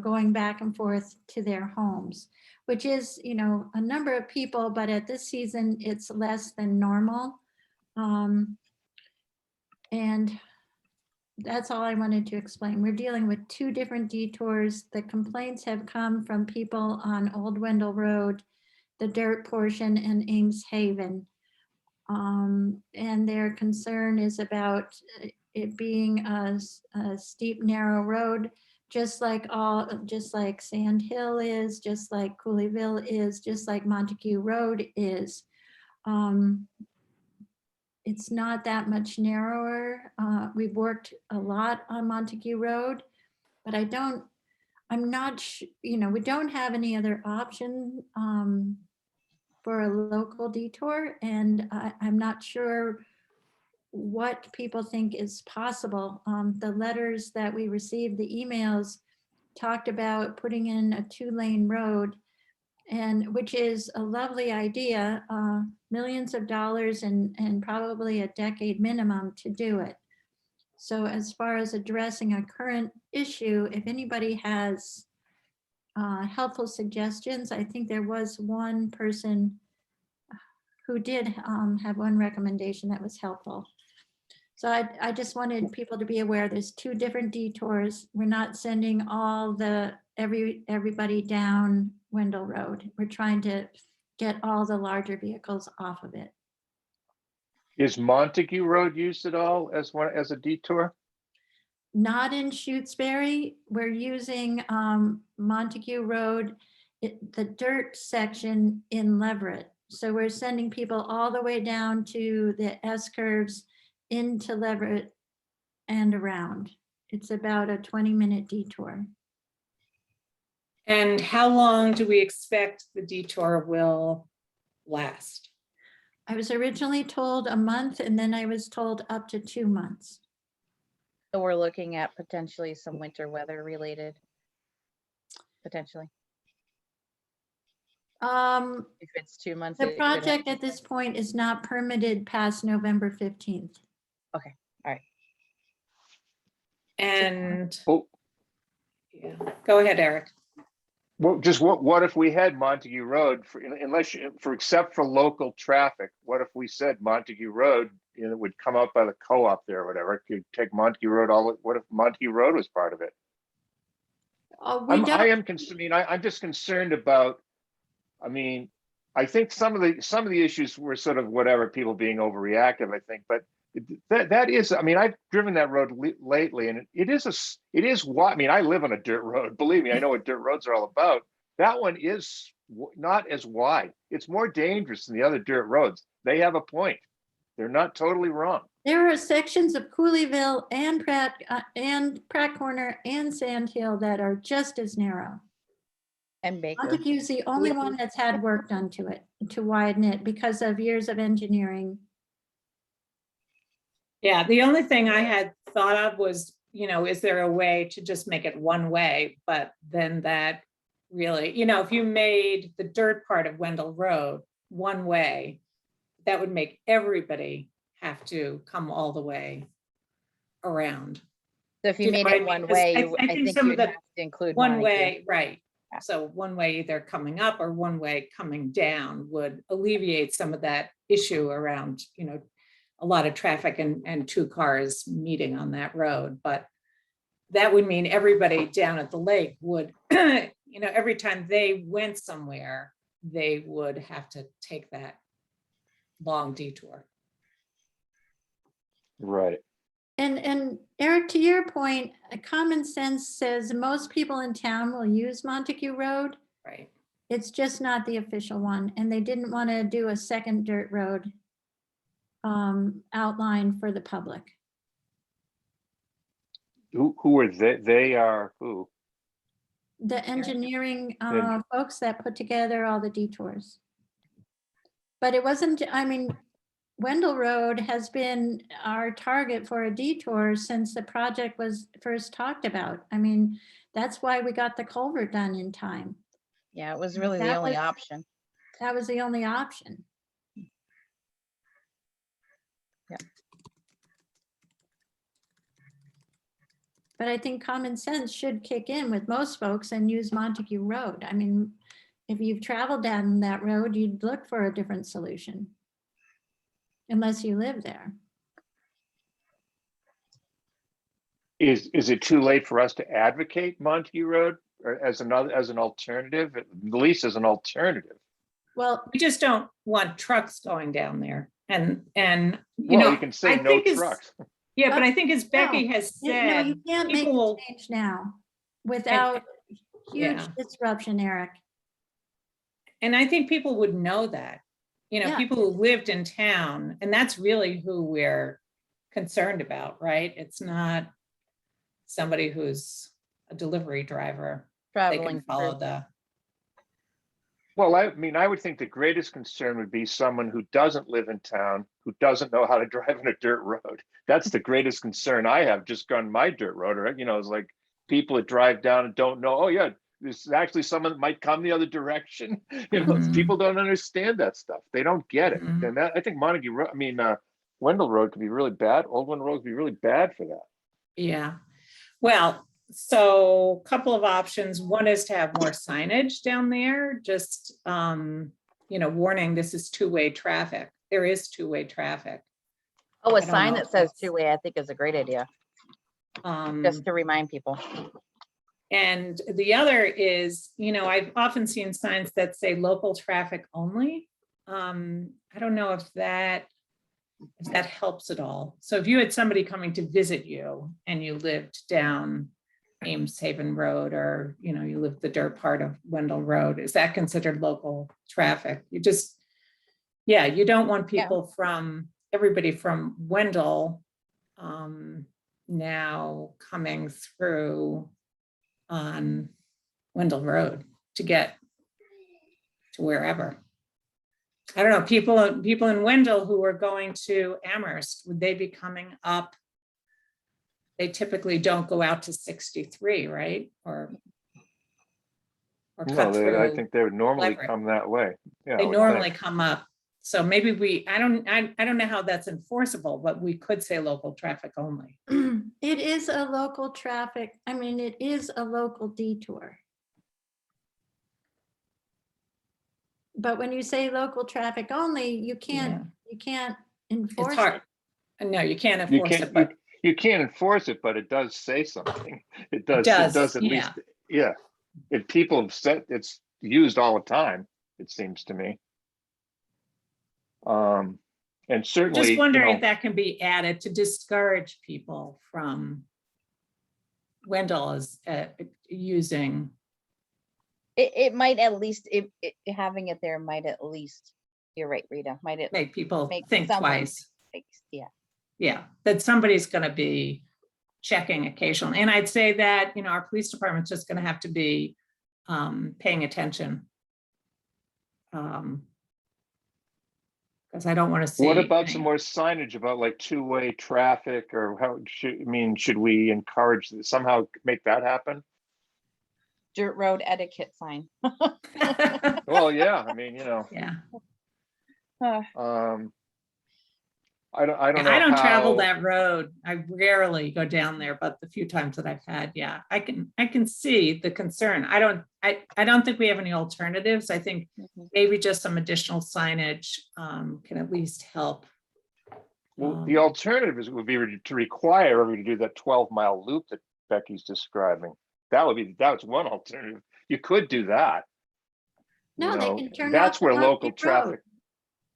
going back and forth to their homes, which is, a number of people, but at this season, it's less than normal. And that's all I wanted to explain. We're dealing with two different detours. The complaints have come from people on Old Wendell Road, the dirt portion, and Ames Haven. And their concern is about it being a steep, narrow road, just like Sand Hill is, just like Cooleyville is, just like Montague Road is. It's not that much narrower. We've worked a lot on Montague Road, but we don't have any other option for a local detour. And I'm not sure what people think is possible. The letters that we received, the emails talked about putting in a 2-lane road, and which is a lovely idea, millions of dollars and probably a decade minimum to do it. So as far as addressing a current issue, if anybody has helpful suggestions, I think there was one person who did have one recommendation that was helpful. So I just wanted people to be aware there's two different detours. We're not sending everybody down Wendell Road. We're trying to get all the larger vehicles off of it. Is Montague Road used at all as a detour? Not in Shutesbury. We're using Montague Road, the dirt section in Leverett. So we're sending people all the way down to the S curves into Leverett and around. It's about a 20-minute detour. And how long do we expect the detour will last? I was originally told a month, and then I was told up to 2 months. So we're looking at potentially some winter weather related, potentially. If it's 2 months. The project at this point is not permitted past November 15th. Okay, all right. And yeah, go ahead, Eric. Well, just what if we had Montague Road except for local traffic? What if we said Montague Road, would come out by the co-op there or whatever? It could take Montague Road what if Montague Road was part of it? I'm just concerned about. I think some of the issues were sort of whatever, people being overreactive, I think, but that is, I've driven that road lately, and it is wide. I live on a dirt road. Believe me, I know what dirt roads are all about. That one is not as wide. It's more dangerous than the other dirt roads. They have a point. They're not totally wrong. There are sections of Cooleyville and Pratt Corner and Sand Hill that are just as narrow. And Baker. Montague's the only one that's had work done to it to widen it because of years of engineering. Yeah, the only thing I had thought of was, is there a way to just make it one way? But then that really, if you made the dirt part of Wendell Road one way, that would make everybody have to come all the way around. So if you made it one way, I think you would have to include one way, right? So one way either coming up or one way coming down would alleviate some of that issue around, a lot of traffic and two cars meeting on that road. But that would mean everybody down at the lake would, every time they went somewhere, they would have to take that long detour. Right. And Eric, to your point, common sense says most people in town will use Montague Road. Right. It's just not the official one, and they didn't want to do a second dirt road outline for the public. Who are they? They are who? The engineering folks that put together all the detours. But it wasn't, I mean, Wendell Road has been our target for a detour since the project was first talked about. I mean, that's why we got the culvert done in time. Yeah, it was really the That only was- option. That was the only option. Yeah. But I think common sense should kick in with most folks and use Montague Road. I mean, if you've traveled down that road, you'd look for a different solution. Unless you live there. Is it too late for us to advocate Montague Road or as an alternative, at least as an alternative? Well, We just don't want trucks going down there. And you Well, know, you can say I no think trucks. Yeah, but I think as Becky No, has No, said, you can't make people the will, change now without huge yeah. disruption, Eric. and I think people would know that, you know, Yeah. people who lived in town, and that's really who we're concerned about, right? It's not somebody who's a delivery driver. They Traveling can follow through. the, Well, I mean, I would think the greatest concern would be someone who doesn't live in town, who doesn't know how to drive on a dirt road. That's the greatest concern I have just on my dirt road, or, you know, it's like people that drive down and don't know, oh yeah, there's actually someone that might come the other direction. You know, Mhm. people don't understand that stuff. They don't get it. Mhm. And that, I think Montague Road, Wendell Road could be really bad. Old Wendell Road could be really bad for that. yeah. Well, so a couple of options. One is to have more signage down there, just, you know, warning, this is two-way traffic. There is two-way traffic. Oh, I a don't sign know that if says that's- two-way, I think is a great idea, just to remind people. And the other is, you know, I've often seen signs that say local traffic only. I don't know if that helps at all. So if you had somebody coming to visit you and you lived down Ames Haven Road, or, you know, you lived the dirt part of Wendell Road, is that considered local traffic? You just, yeah, you don't want people from, everybody from Wendell now coming through on Wendell Road to get to wherever. I don't know, people in Wendell who are going to Amherst, would they be coming up? They typically don't go out to 63, right? Or No, cut through. I think they would normally Leverett. come that way. Yeah, I They would normally think. come up. So maybe I don't know how that's enforceable, but we could say local traffic only. It is a local traffic, I mean, it is a local detour. But when you say local traffic only, you can't It's enforce hard. it. No, you can't You enforce can't, it, but you can't enforce it, but it does say something. It does at yeah. least, yeah. If people have said, it's used all the time, it seems to me. And certainly, Just wondering you if that can be added to discourage people from Wendell as using. It might at least, having it there might at least, you're right, Rita, might it Make people make think someone twice. think, yeah. Yeah, that somebody's gonna be checking occasionally. And I'd say that, you know, our police department's just gonna have to be paying attention. Because I don't want to see. what about some more signage about like two-way traffic, or how should we encourage somehow make that happen? Dirt road etiquette sign. Well, yeah, I mean, you know. Yeah. I don't know. I don't travel how- that road. I rarely go down there, but the few times that I've had, yeah, I can see the concern. I don't think we have any alternatives. I think maybe just some additional signage can at least help. Well, the alternative would be to require everybody to do that 12-mile loop that Becky's describing. That's one alternative. You could do that. No, You they know, can turn that's off where Montague local traffic. Road.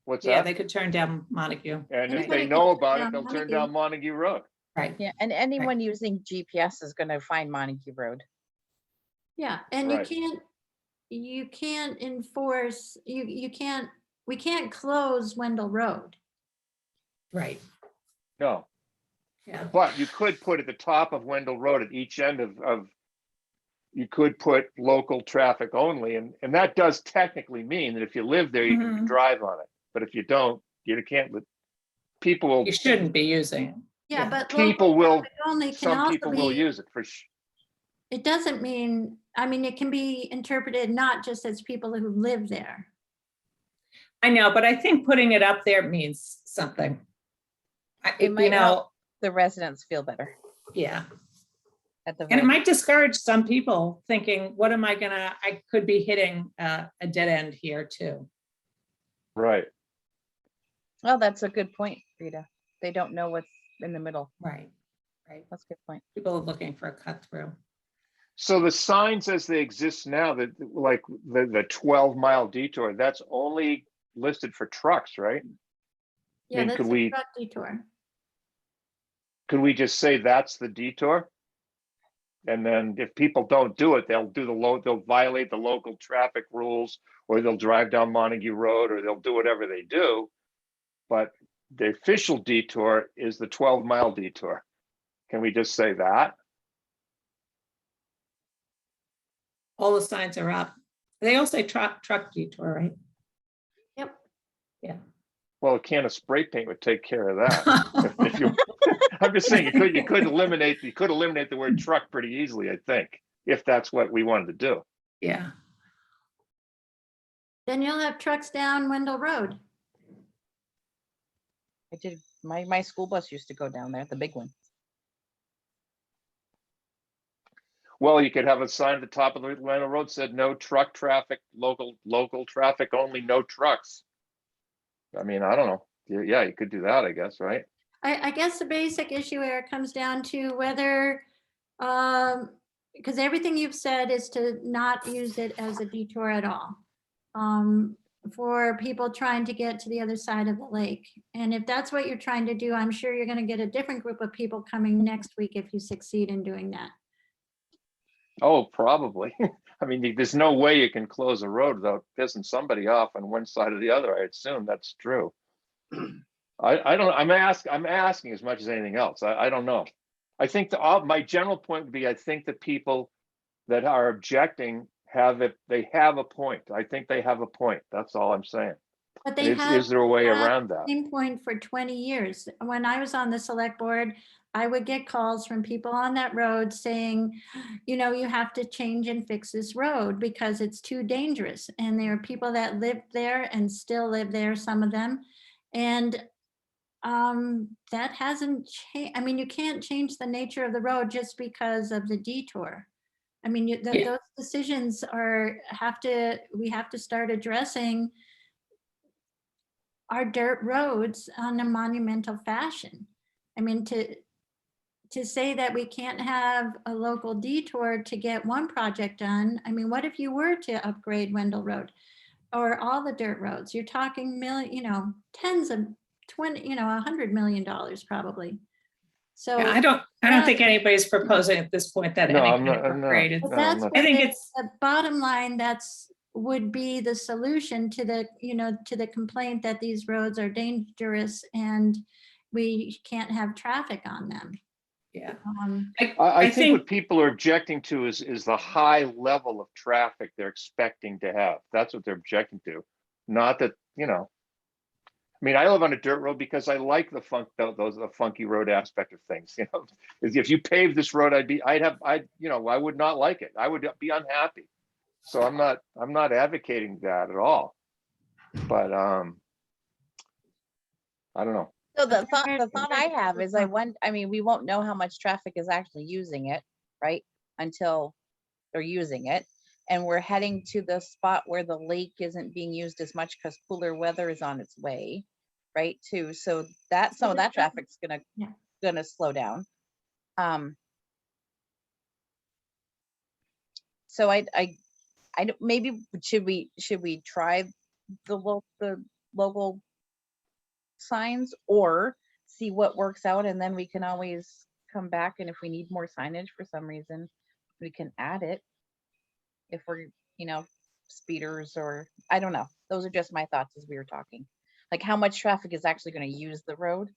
What's Yeah, that? they could turn down Montague. And if Anybody they can know turn about it, down they'll turn Montague. down Montague Road. Right. Yeah, and anyone using GPS is gonna find Montague Road. Yeah, and Right. you can't enforce, we can't close Wendell Road. Right. No. Yeah. But you could put at the top of Wendell Road at each end of you could put local traffic only, and that does technically mean that if you live there, you can Mhm. drive on it. but if you don't, you can't, people will, You shouldn't be using it. Yeah, but people local will, traffic only can some also people will be, use it for, it doesn't mean, I mean, it can be interpreted not just as people who live there. I know, but I think putting it up there means something. It You might help know, the residents feel better yeah. at the And it very. might discourage some people thinking, what am I gonna, I could be hitting a dead end here too. right. Well, that's a good point, Rita. They don't know what's in the middle. Right, right. That's a good point. People are looking for a cut through. So the signs as they exist now, that like the 12-mile detour, that's only listed for trucks, right? Yeah, mean, that's could a we- truck detour. Could we just say that's the detour? And then if people don't do it, they'll violate the local traffic rules, or they'll drive down Montague Road, or they'll do whatever they do. But the official detour is the 12-mile detour. Can we just say that? All the signs are up. They all say truck detour, right? Yep. Yeah. Well, a can of spray paint would take care of that. If you, I'm just saying, you could eliminate the word truck pretty easily, I think, if that's what we wanted to do. Yeah. Then you'll have trucks down Wendell Road. I did, my school bus used to go down there, the big one. Well, you could have a sign at the top of the Atlanta road said no truck traffic, local traffic only, no trucks. I mean, I don't know. Yeah, you could do that, I guess, right? I guess the basic issue here comes down to whether, because everything you've said is to not use it as a detour at all. For people trying to get to the other side of the lake. And if that's what you're trying to do, I'm sure you're going to get a different group of people coming next week if you succeed in doing that. Oh, probably. I mean, there's no way you can close a road without pissing somebody off on one side or the other. I assume that's true. I don't, I'm asking as much as anything else. I don't know. I think my general point would be, I think the people that are objecting they have a point. I think they have a point. That's all I'm saying. But they have Is there a way had around the that? same point for 20 years. When I was on the select board, I would get calls from people on that road saying, you know, you have to change and fix this road because it's too dangerous. And there are people that live there and still live there, some of them. And that hasn't changed. I mean, you can't change the nature of the road just because of the detour. I mean, those decisions we have to start addressing our dirt roads on a monumental fashion. I mean, to say that we can't have a local detour to get one project done. I mean, what if you were to upgrade Wendell Road or all the dirt roads? You're talking tens of 20, $100 million probably. So Yeah, I don't think anybody's proposing at this point that No, any I'm kind of not. upgrade. But that's I where think it's the bottom line, would be the solution to the complaint that these roads are dangerous and we can't have traffic on them. Yeah. I think what people are objecting to is the high level of traffic they're expecting to have. That's what they're objecting to. Not that, I mean, I live on a dirt road because I like the funky road aspect of things. If you paved this road, I would not like it. I would be unhappy. So I'm not advocating that at all. But I don't know. So the thought I have is I mean, we won't know how much traffic is actually using it, right? Until they're using it. And we're heading to the spot where the lake isn't being used as much because cooler weather is on its way, right? Too. So that some of that traffic's gonna slow down. So I don't, maybe should we try the local signs or see what works out, and then we can always come back, and if we need more signage for some reason, we can add it if we're speeders, or I don't know. Those are just my thoughts as we were talking. Like how much traffic is actually going to use the road,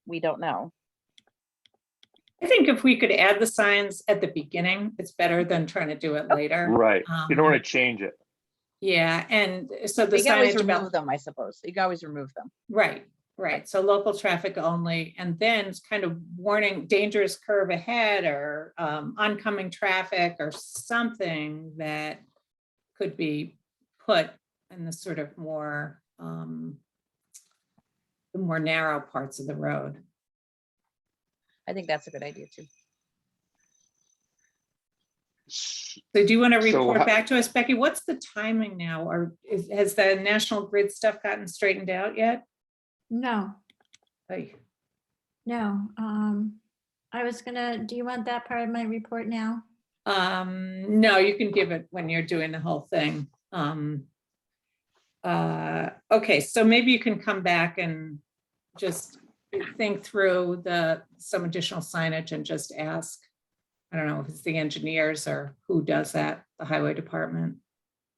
we don't know. I think if we could add the signs at the beginning, it's better than trying to do it later. Right. You don't want to change it. Yeah, and so the You can always signage about, remove them, I suppose. You can always remove them. right, right. So local traffic only, and then it's kind of warning dangerous curve ahead or oncoming traffic or something that could be put in the sort of more, the more narrow parts of the road. I think that's a good idea too. So do you want to So report how- back to us, Becky? What's the timing now? Or has the National Grid stuff gotten straightened out yet? No, Like, no. I was gonna, do you want that part of my report now? no, you can give it when you're doing the whole thing. Okay, so maybe you can come back and just think through some additional signage and just ask. I don't know if it's the engineers or who does that, the highway department.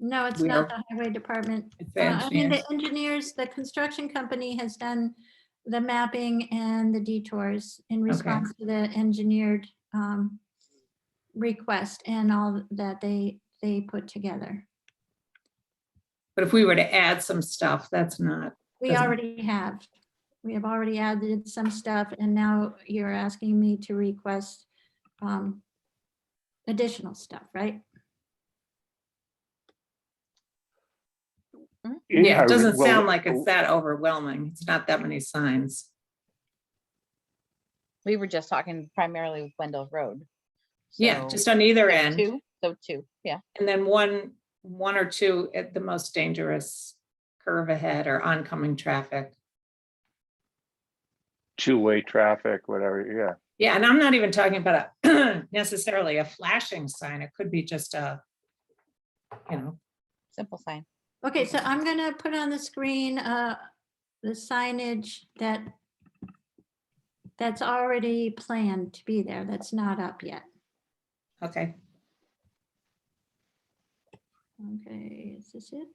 No, it's We not are- the highway department. It's the I mean, the engineers. engineers, the construction company has done the mapping and the detours in response to the engineered request and all that they put together. But if we were to add some stuff, that's not. We doesn't- already have. We have already added some stuff and now you're asking me to request additional stuff, right? Yeah, it doesn't well, sound like it's that overwhelming. It's not that many signs. We were just talking primarily with Wendell Road. Yeah, So just on either there's end. two, so two, yeah. And then one or two at the most dangerous curve ahead or oncoming traffic. Two-way traffic, whatever, yeah. Yeah, and I'm not even talking about a necessarily a flashing sign. It could be just a, Simple sign. Okay, so I'm gonna put on the screen the signage that's already planned to be there, that's not up yet. Okay. Okay, is this it?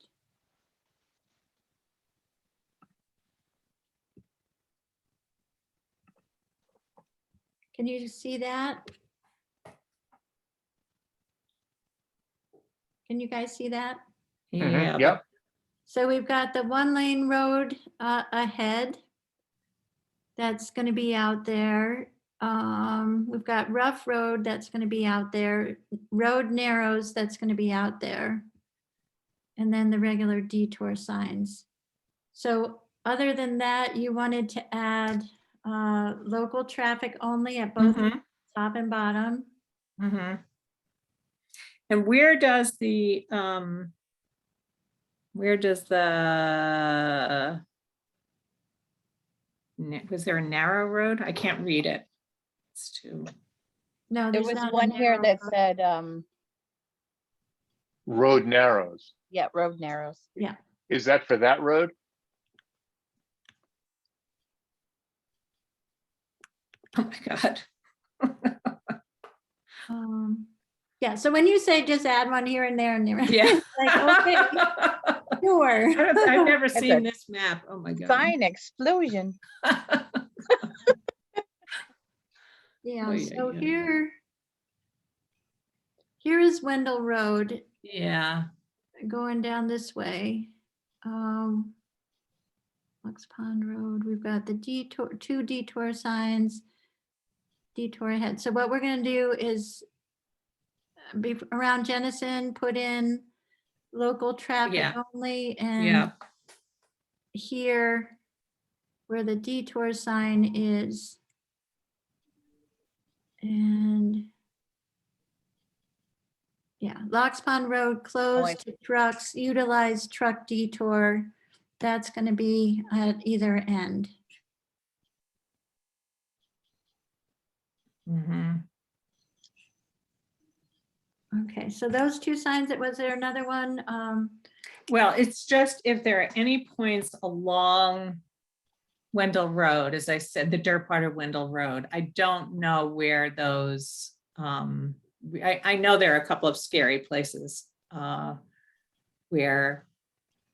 Can you see that? Can you guys see that? Yeah. Yep. So we've got the one lane road ahead. That's going to be out there. We've got rough road that's going to be out there. Road narrows that's going to be out there. And then the regular detour signs. So other than that, you wanted to add local traffic only at both top and bottom. Mm-hmm. And where does the was there a narrow road? I can't read it. It's too. No, There there's was not a one here narrow that road. said, Road narrows. yeah, road narrows. Yeah. Is that for that road? Oh my God. Yeah, so when you say just add one here and there and there, Yeah. like, okay, sure. I've never That's seen a this map. Oh my God. Sign explosion. Yeah, Oh, yeah, so yeah, here is Wendell Road Yeah. going down this way. Fox Pond Road, we've got the detour, 2 detour signs, detour ahead. So what we're gonna do is be around Jennison, put in local traffic Yeah. only, and Yeah. here where the detour sign is. And yeah, Locks Pond Road closed to trucks, utilize truck detour. That's going to be at either end. Mm-hmm. Okay, so those 2 signs, was there another one? Well, it's just if there are any points along Wendell Road, as I said, the dirt part of Wendell Road, I don't know where those, I know there are a couple of scary places where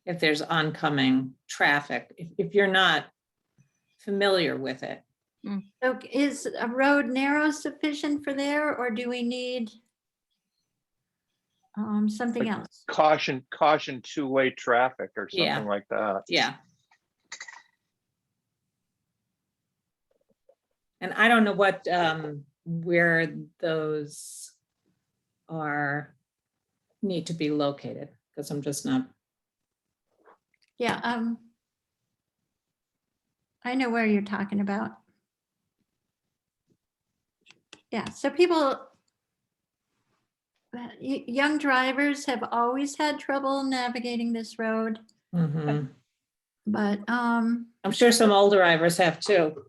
if there's oncoming traffic, if you're not familiar with it. So is a road narrow sufficient for there, or do we need? something else. Caution two-way traffic or Yeah. something like that. Yeah. And I don't know what, where those need to be located, because I'm just not. Yeah, I know where you're talking about. Yeah, so people, young drivers have always had trouble navigating this road, Mhm. but I'm sure some old drivers have too.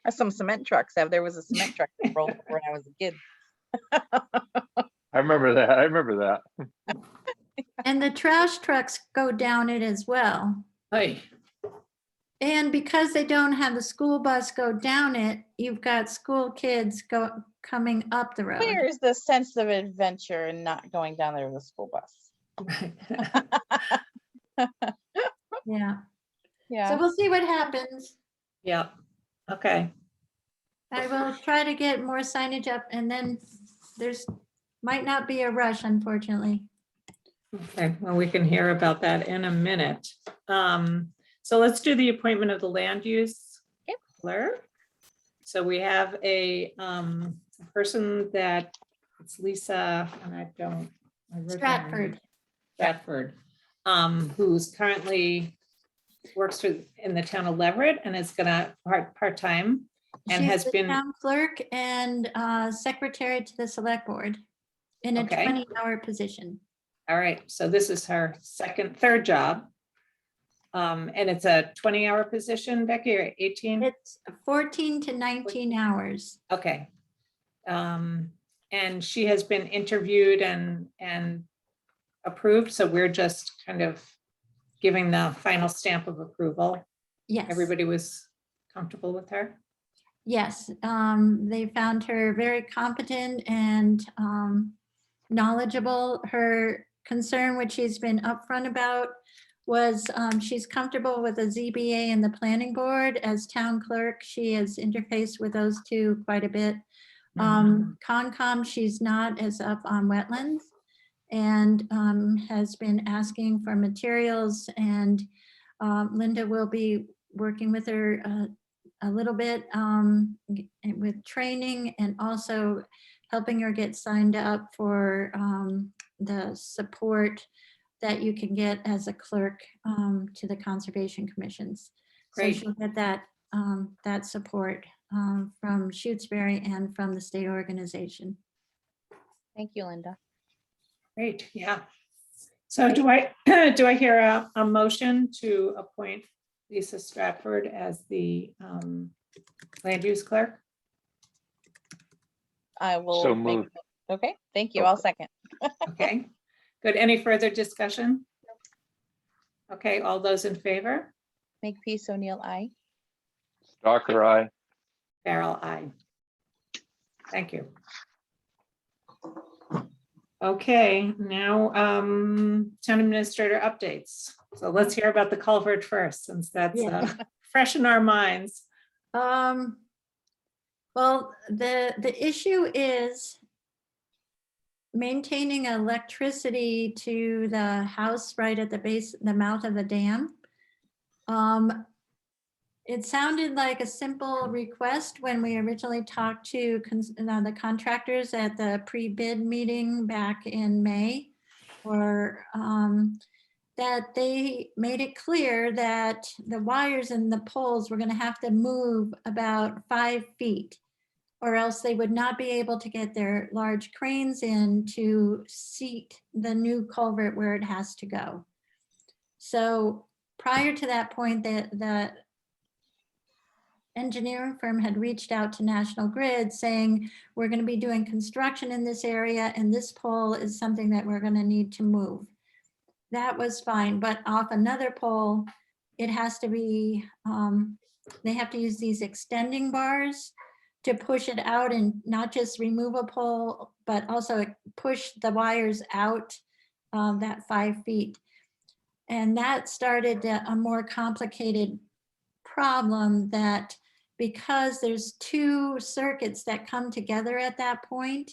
Or some cement trucks have. There was a cement truck that rolled over when I was a kid. I remember that. and the trash trucks go down it as well. Hey. And because they don't have the school bus go down it, you've got school kids coming up the road. Where is the sense of adventure and not going down there with a school bus? Yeah. Yeah. So we'll see what happens. Yeah. Okay. I will try to get more signage up, and then might not be a rush, unfortunately. Okay, well, we can hear about that in a minute. So let's do the appointment of the land use clerk. So we have a person that it's Lisa, and I wrote down her name. Stratford, who's currently works in the town of Leverett and is gonna part-time and She's has the been town clerk and secretary to the select board in a Okay. 20-hour position. All right, so this is her third job. And it's a 20-hour position, Becky, or 18? It's 14 to 19 hours. Okay. And she has been interviewed and approved, so we're just kind of giving the final stamp of approval. Yes. Everybody was comfortable with her? Yes, they found her very competent and knowledgeable. Her concern, which she's been upfront about, was she's comfortable with the ZBA and the planning board. As town clerk, she has interfaced with those two quite a bit. Concom, she's not as up on wetlands and has been asking for materials, and Linda will be working with her a little bit with training and also helping her get signed up for the support that you can get as a clerk to the conservation commissions. Great. So she'll get that support from Shutesbury and from the state organization. Thank you, Linda. Great, yeah. So do I hear a motion to appoint Lisa Stratford as the land use clerk? I will. So moved. Okay, thank you. I'll second. Okay, good. Any further discussion? Okay, all those in favor? Makepeace O'Neill, aye. Stalker eye. Farrell, aye. Thank you. Okay, now town administrator updates. So let's hear about the culvert first, since that's fresh in our minds. Well, the issue is maintaining electricity to the house right at the base, the mouth of the dam. It sounded like a simple request when we originally talked to the contractors at the pre-bid meeting back in May, or that they made it clear that the wires and the poles were going to have to move about 5 feet, or else they would not be able to get their large cranes in to seat the new culvert where it has to go. So prior to that point, the engineering firm had reached out to National Grid saying, we're going to be doing construction in this area and this pole is something that we're going to need to move. That was fine, but off another pole, it has to be, they have to use these extending bars to push it out and not just remove a pole, but also push the wires out that 5 feet. And that started a more complicated problem that because there's two circuits that come together at that point,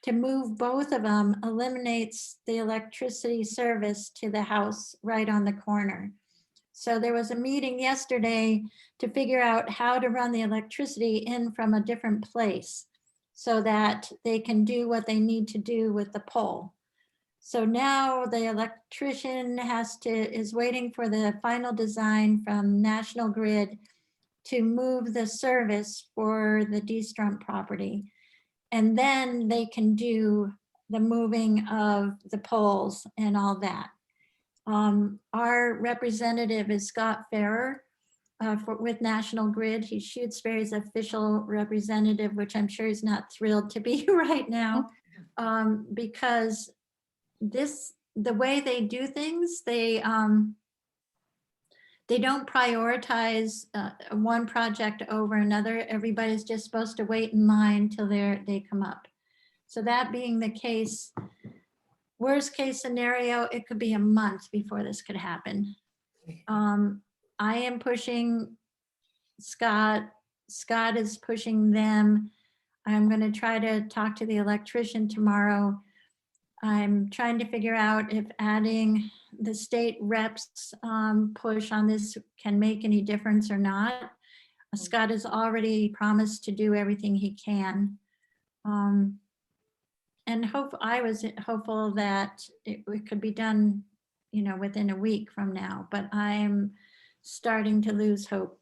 to move both of them eliminates the electricity service to the house right on the corner. So there was a meeting yesterday to figure out how to run the electricity in from a different place so that they can do what they need to do with the pole. So now the electrician is waiting for the final design from National Grid to move the service for the D-Strump property. And then they can do the moving of the poles and all that. Our representative is Scott Farrer with National Grid. He's Shutesbury's official representative, which I'm sure he's not thrilled to be right now, because the way they do things, they don't prioritize one project over another. Everybody's just supposed to wait in line till they come up. So that being the case, worst case scenario, it could be a month before this could happen. I am pushing Scott. Scott is pushing them. I'm going to try to talk to the electrician tomorrow. I'm trying to figure out if adding the state reps push on this can make any difference or not. Scott has already promised to do everything he can. And I was hopeful that it could be done, within a week from now, but I'm starting to lose hope.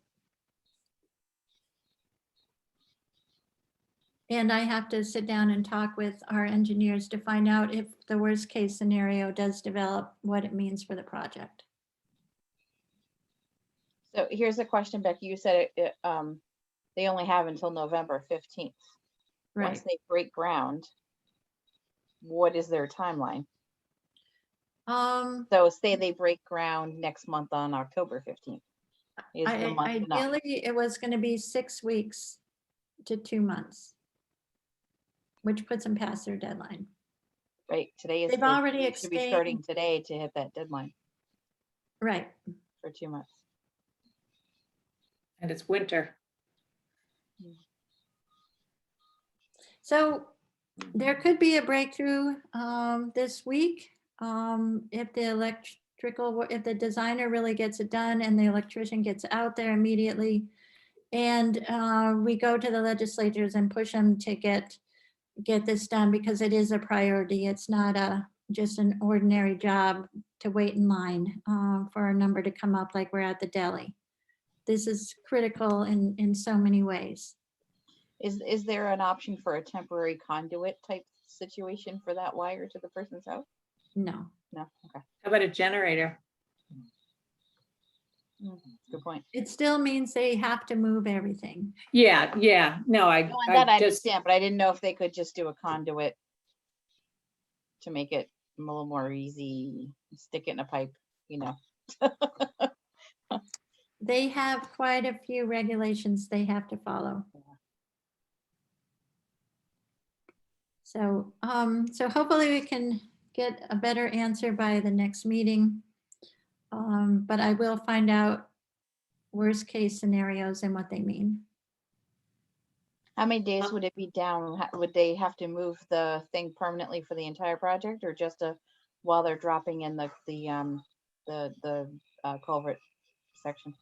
And I have to sit down and talk with our engineers to find out if the worst case scenario does develop, what it means for the project. So here's a question, Becky. You said they only have until November 15th. Right. Once they break ground, what is their timeline? So say they break ground next month on October 15th. Is the month enough? Ideally, it was going to be 6 weeks to 2 months, which puts them past their deadline. Right. Today is. They've already should be starting today to hit that deadline. Right. For 2 months. And it's winter. So there could be a breakthrough this week if the designer really gets it done and the electrician gets out there immediately, and we go to the legislators and push them to get this done, because it is a priority. It's not just an ordinary job to wait in line for a number to come up like we're at the deli. This is critical in so many ways. Is there an option for a temporary conduit type situation for that wire to the person's house? No. No. Okay. How about a generator? Good point. It still means they have to move everything. Yeah. No, That I understand, but I didn't know if they could just do a conduit to make it a little more easy, stick it in a pipe, They have quite a few regulations they have to follow. So, so hopefully we can get a better answer by the next meeting. But I will find out worst case scenarios and what they mean. How many days would it be down? Would they have to move the thing permanently for the entire project, or just while they're dropping in the culvert section?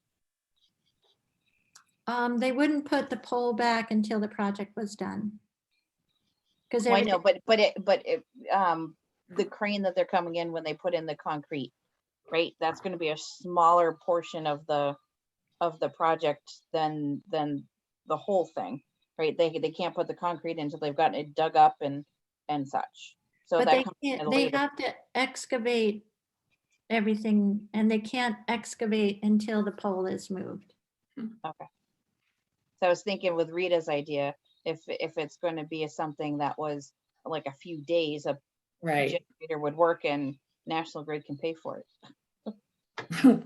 They wouldn't put the pole back until the project was done. Because I know, but the crane that they're coming in when they put in the concrete, right? That's going to be a smaller portion of the project than the whole thing, right? They can't put the concrete until they've gotten it dug up and such. So but that they have to excavate everything, and they can't excavate until the pole is moved. Okay. So I was thinking with Rita's idea, if it's going to be something that was like a few days, a generator would work and National Grid can pay for it. If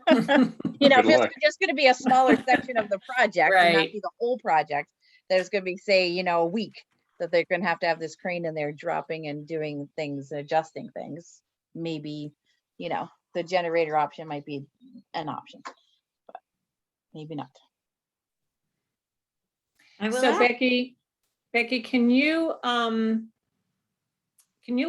it's just going to be a smaller section of the project, and not be the whole project, there's going to be, say, a week that they're going to have this crane in there dropping and doing things, adjusting things. Maybe, the generator option might be an option, but maybe not. I will So ask. Becky, can you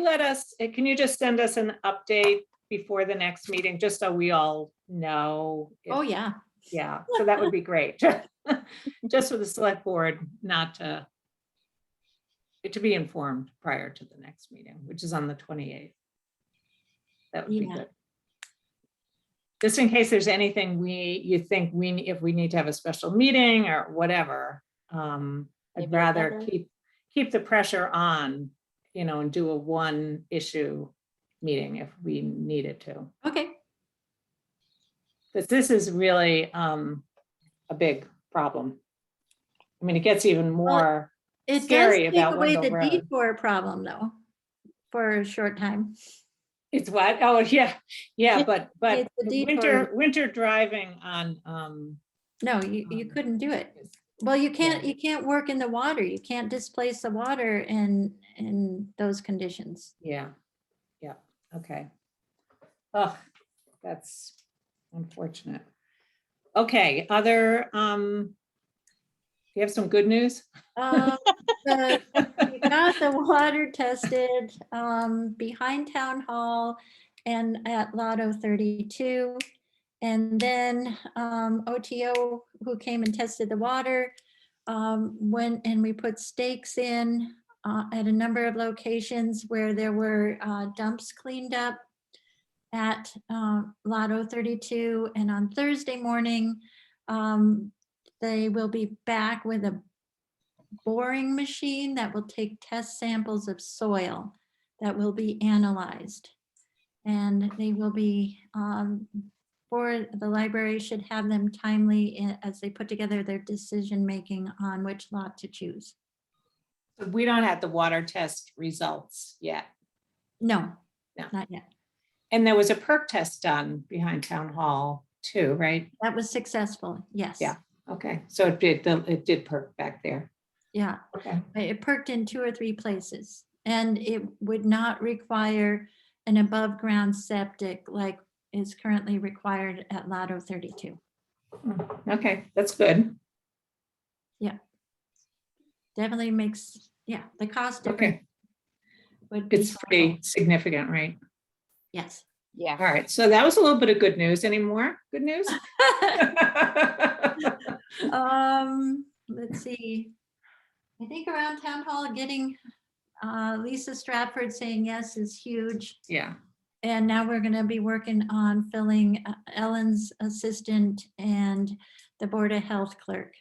let us, can you just send us an update before the next meeting, just so we all know? Oh, yeah. Yeah, so that would be great. Just for the select board, not to be informed prior to the next meeting, which is on the 28th. That would be Yeah. good. Just in case there's anything you think if we need to have a special meeting or whatever, I'd Maybe rather better. keep the pressure on, and do a one issue meeting if we needed to. Okay. Because this is really a big problem. I mean, it gets even more It does scary take about away Wendell the Road. detour problem though, for a short time. It's what? Oh, yeah, but It's a detour. winter driving on No, you couldn't do it. Well, you can't work in the water. You can't displace the water in those conditions. Yeah, okay. Oh, that's unfortunate. Okay, you have some good news? We got the water tested behind Town Hall and at Lotto 32. And then OTO, who came and tested the water, went and we put stakes in at a number of locations where there were dumps cleaned up at Lotto 32. And on Thursday morning, they will be back with a boring machine that will take test samples of soil that will be analyzed. And they will be, or the library should have them timely as they put together their decision-making on which lot to choose. We don't have the water test results yet. No, No. not yet. And there was a perk test done behind Town Hall too, right? That was successful, yes. Yeah, okay, so it did perk back there. Yeah, Okay. it perked in 2 or 3 places, and it would not require an above ground septic like is currently required at Lotto 32. Okay, that's good. Yeah. Definitely makes, the cost Okay. difference would be It's pretty significant, right? Yes. Yeah. All right, so that was a little bit of good news. Any more good news? Let's see. I think around Town Hall, getting Lisa Stratford saying yes is huge. Yeah. And now we're going to be working on filling Ellen's assistant and the Board of Health clerk.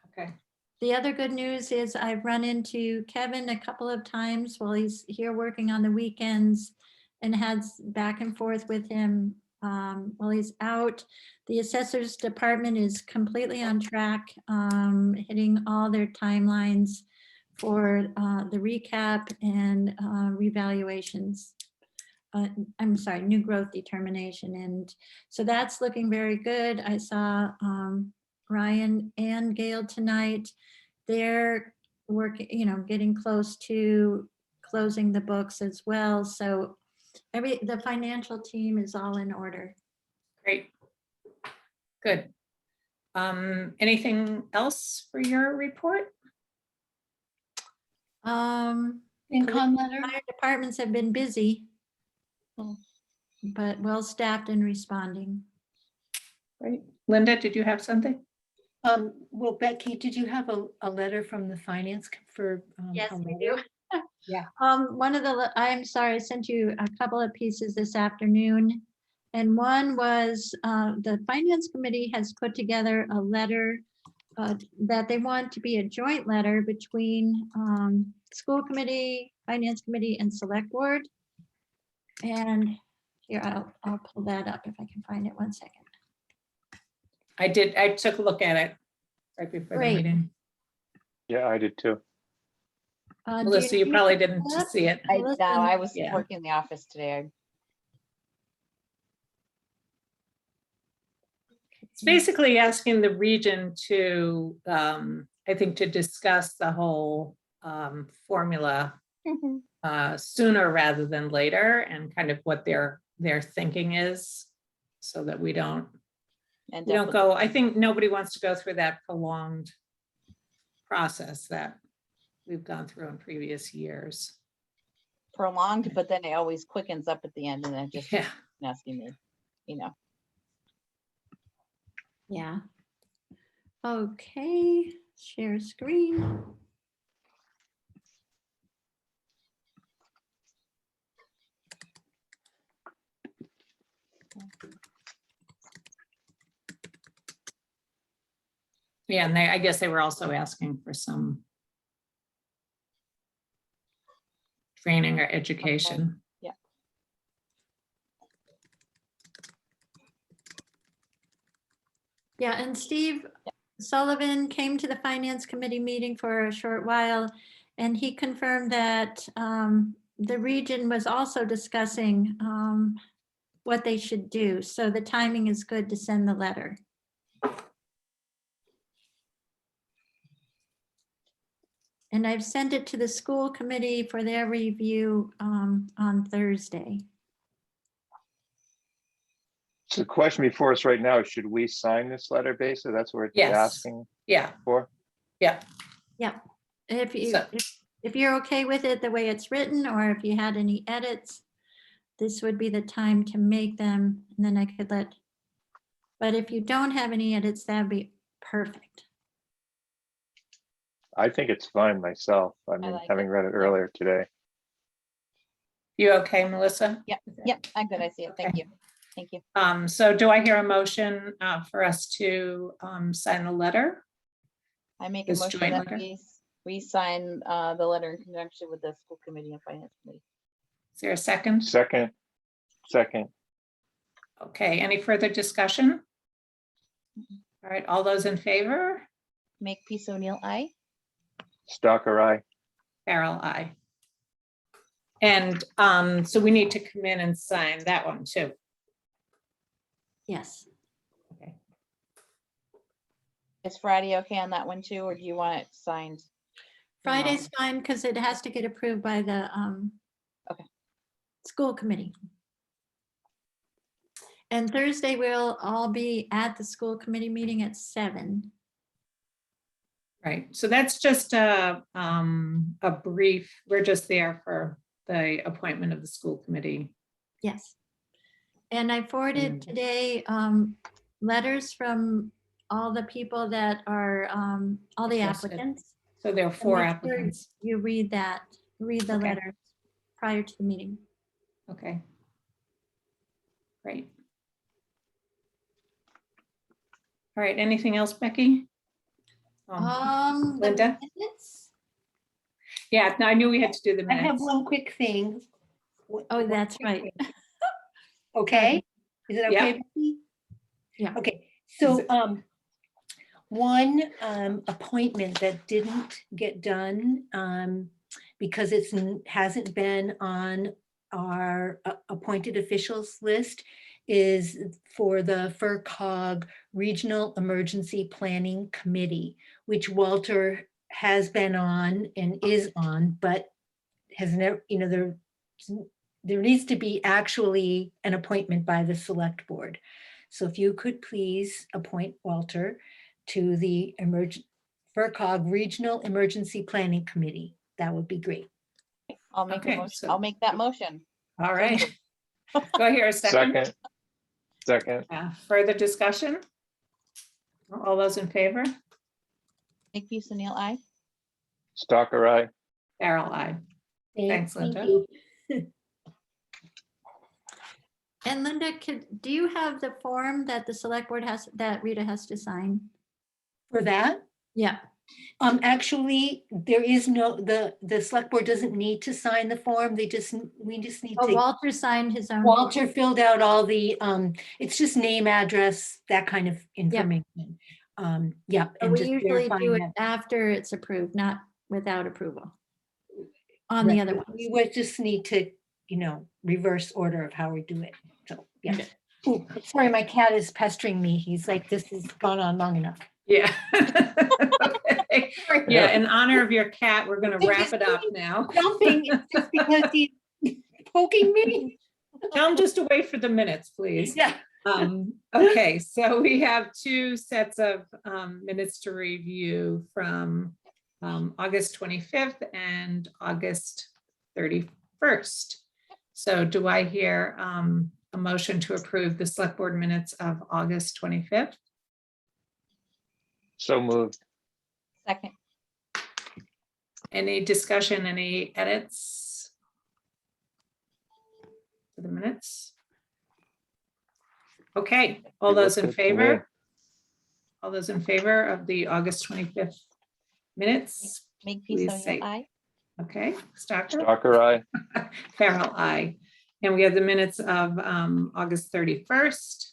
Okay. The other good news is I've run into Kevin a couple of times while he's here working on the weekends and had back and forth with him while he's out. The assessors department is completely on track, hitting all their timelines for the recap and revaluations. I'm sorry, new growth determination. And so that's looking very good. I saw Ryan and Gail tonight. They're working, getting close to closing the books as well. So the financial team is all in order. Great. Good. Anything else for your report? FinCom letter. Fire departments have been busy, but well-staffed and responding. Great. Linda, did you have something? Well, Becky, did you have a letter from the finance for? Yes, we Palmetto? do. Yeah. I'm sorry, I sent you a couple of pieces this afternoon. And one was the finance committee has put together a letter that they want to be a joint letter between school committee, finance committee, and select board. And here, I'll pull that up if I can find it. 1 second. I did. I took a look at it right before the meeting. Yeah, I did too. Melissa, you probably didn't see it. I was Yeah. working in the office today. It's basically asking the region to, I think, to discuss the whole formula sooner rather than later, and kind of what their thinking is, so that we don't go. I think nobody wants to go through that prolonged process that we've gone through in previous years. Prolonged, but then it always quickens up at the end and then just Yeah. nasty me, you know. Yeah. Okay, share screen. Yeah, and I guess they were also asking for some training or education. Yeah. Yeah, and Steve Sullivan came to the Finance Committee meeting for a short while, and he confirmed that the region was also discussing what they should do. So the timing is good to send the letter. And I've sent it to the school committee for their review on Thursday. So the question before us right now is, should we sign this letter basically? That's what it's Yes. asking Yeah. for? Yeah. Yeah, if you So- if you're okay with it the way it's written, or if you had any edits, this would be the time to make them, and then I could let. But if you don't have any edits, that'd be perfect. I think it's fine myself. I mean, like having it. read it earlier today. You okay, Melissa? Yep, I'm good. I see it. Thank you. Thank you. So do I hear a motion for us to sign the letter? I make a This motion joint that letter? we sign the letter in conjunction with the school committee and finance committee. Is there a second? Second. Okay, any further discussion? All right, all those in favor? Make peace O'Neill, aye. Stalker eye. Carol, aye. And so we need to come in and sign that one too. Yes. Okay. Is Friday okay on that one too, or do you want it signed? Friday's fine because it has to get approved by the school committee. And Thursday we'll all be at the school committee meeting at 7. Right, so that's just a brief, we're just there for the appointment of the school committee. Yes. And I forwarded today letters from all the people that are, all the Interested. applicants. So there are And 4 make sure applicants. You read the Okay. letters prior to the meeting. Okay. Great. All right, anything else, Becky? The Linda? minutes? Yeah, no, I knew we had to do the I have minutes. one quick thing. Oh, that's right. Okay, is it Yeah. okay? Becky? Yeah. Okay, so one appointment that didn't get done because it hasn't been on our appointed officials list is for the FERCog Regional Emergency Planning Committee, which Walter has been on and is on, but has never, there needs to be actually an appointment by the select board. So if you could please appoint Walter to the FERCog Regional Emergency Planning Committee, that would be great. I'll make Okay, a motion. so- I'll make that motion. All right. Go here a second. Second. Further discussion? All those in favor? Make peace O'Neill, aye. Stalker eye. Carol, aye. Thanks, Thank Linda. you. And Linda, do you have the form that the select board has, that Rita has to sign? For that? Yeah. Actually, there is no, the select board doesn't need to sign the form. We just need Oh, to. Walter signed his own. Walter filled out all the, it's just name, address, that kind of information. Yeah. But and we just usually verifying do it that. after it's approved, not without approval. On the Right, other but ones. we would just need to, reverse order of how we do it. So, yeah. Okay. Ooh, sorry, my cat is pestering me. He's like, this has gone on long enough. Yeah. Okay. Yeah, in honor of your cat, we're going to wrap it up now. Jumping just because he's poking me. Tell him just to wait for the minutes, please. Yeah. Okay, so we have 2 sets of minutes to review from August 25th and August 31st. So do I hear a motion to approve the select board minutes of August 25th? So moved. Second. Any discussion, any edits to the minutes? Okay, all They those look in good to me. favor? All those in favor of the August 25th minutes? Make please peace say- on aye. Okay, Stocker? Stalker eye. Farrell, aye. And we have the minutes of August 31st.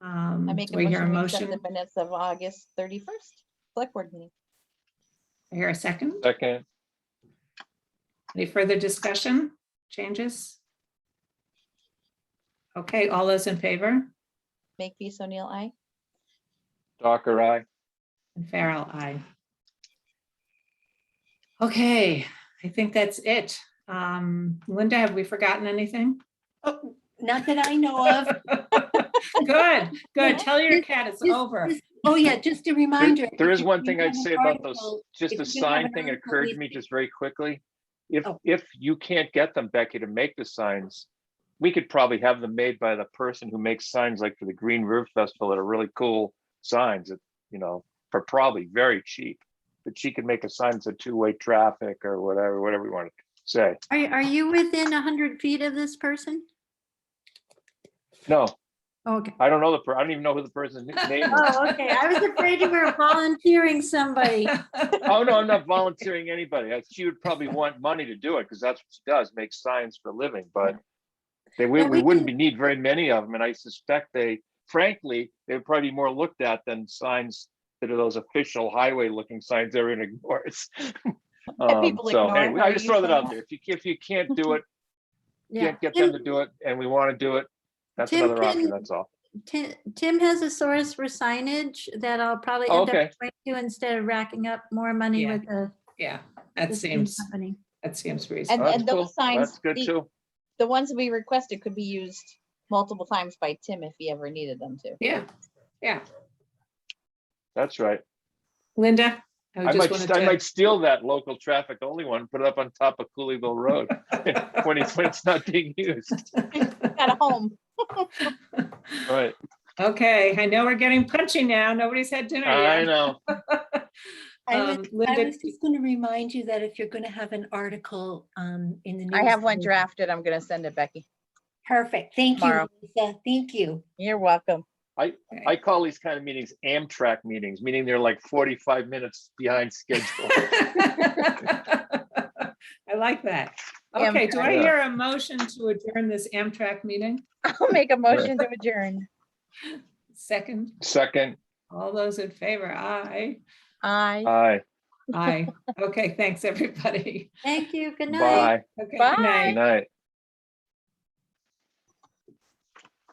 I make Do a we hear a motion, we accept motion? the minutes of August 31st, select board meeting. I hear a second? Second. Any further discussion, changes? Okay, all those in favor? Make peace O'Neill, aye. Stalker eye. And Farrell, aye. Okay, I think that's it. Linda, have we forgotten anything? Oh, not that I know of. Good, good. No, Tell your just- cat it's just- over. Oh, yeah, just a reminder. There if is you- one you thing have I'd an say about those, article- just if the you're gonna have sign an thing article, occurred to it- me just very quickly. Oh. If you can't get them, Becky, to make the signs, we could probably have them made by the person who makes signs like for the Green River Festival that are really cool signs that, you know, for probably very cheap. But she could make a sign that's a two-way traffic or whatever we want to say. Are you within 100 feet of this person? No, Okay. I don't know I don't even know who the person's name is. Oh, okay. I was afraid you were volunteering somebody. Oh, no, I'm not volunteering anybody. She would probably want money to do it because that's what she does, make signs for a living, but we wouldn't need very many of them. And I suspect frankly, they would probably be more looked at than signs that are those official highway looking signs everyone ignores. People So ignore it. anyway, Are I just you throw that saying out there. If you can't do it, Yeah. can't get them to do it and we want to do it, that's Tim another option, can- that's all. Tim has a source for signage that I'll probably Oh, end okay. up going to instead of racking up more money Yeah. with the Yeah, the that same seems company. reasonable. And That's cool. those signs, That's good too. the ones that we requested could be used multiple times by Tim if he ever needed them to. Yeah, yeah. That's right. Linda? I might steal that local traffic only one, put it up on top of Cooleyville Road when it's not being used. At home. Right. Okay, I know we're getting punchy now. Nobody's had dinner I yet. know. I Linda, was just going to remind you that if you're going to have an article in the news. I have one drafted. I'm gonna send it, Becky. Perfect. Thank Tomorrow. you, Lisa. Thank you. You're welcome. I call these kind of meetings Amtrak meetings, meaning they're like 45 minutes behind schedule. I like that. Okay, do I Amtrak. hear a motion to adjourn this Amtrak meeting? I'll make a motion to adjourn. Second, Second. all those in favor, aye. Aye. Aye. Aye. Okay, thanks, everybody. Thank you. Good night. Bye. Okay, Bye. good night. Good night.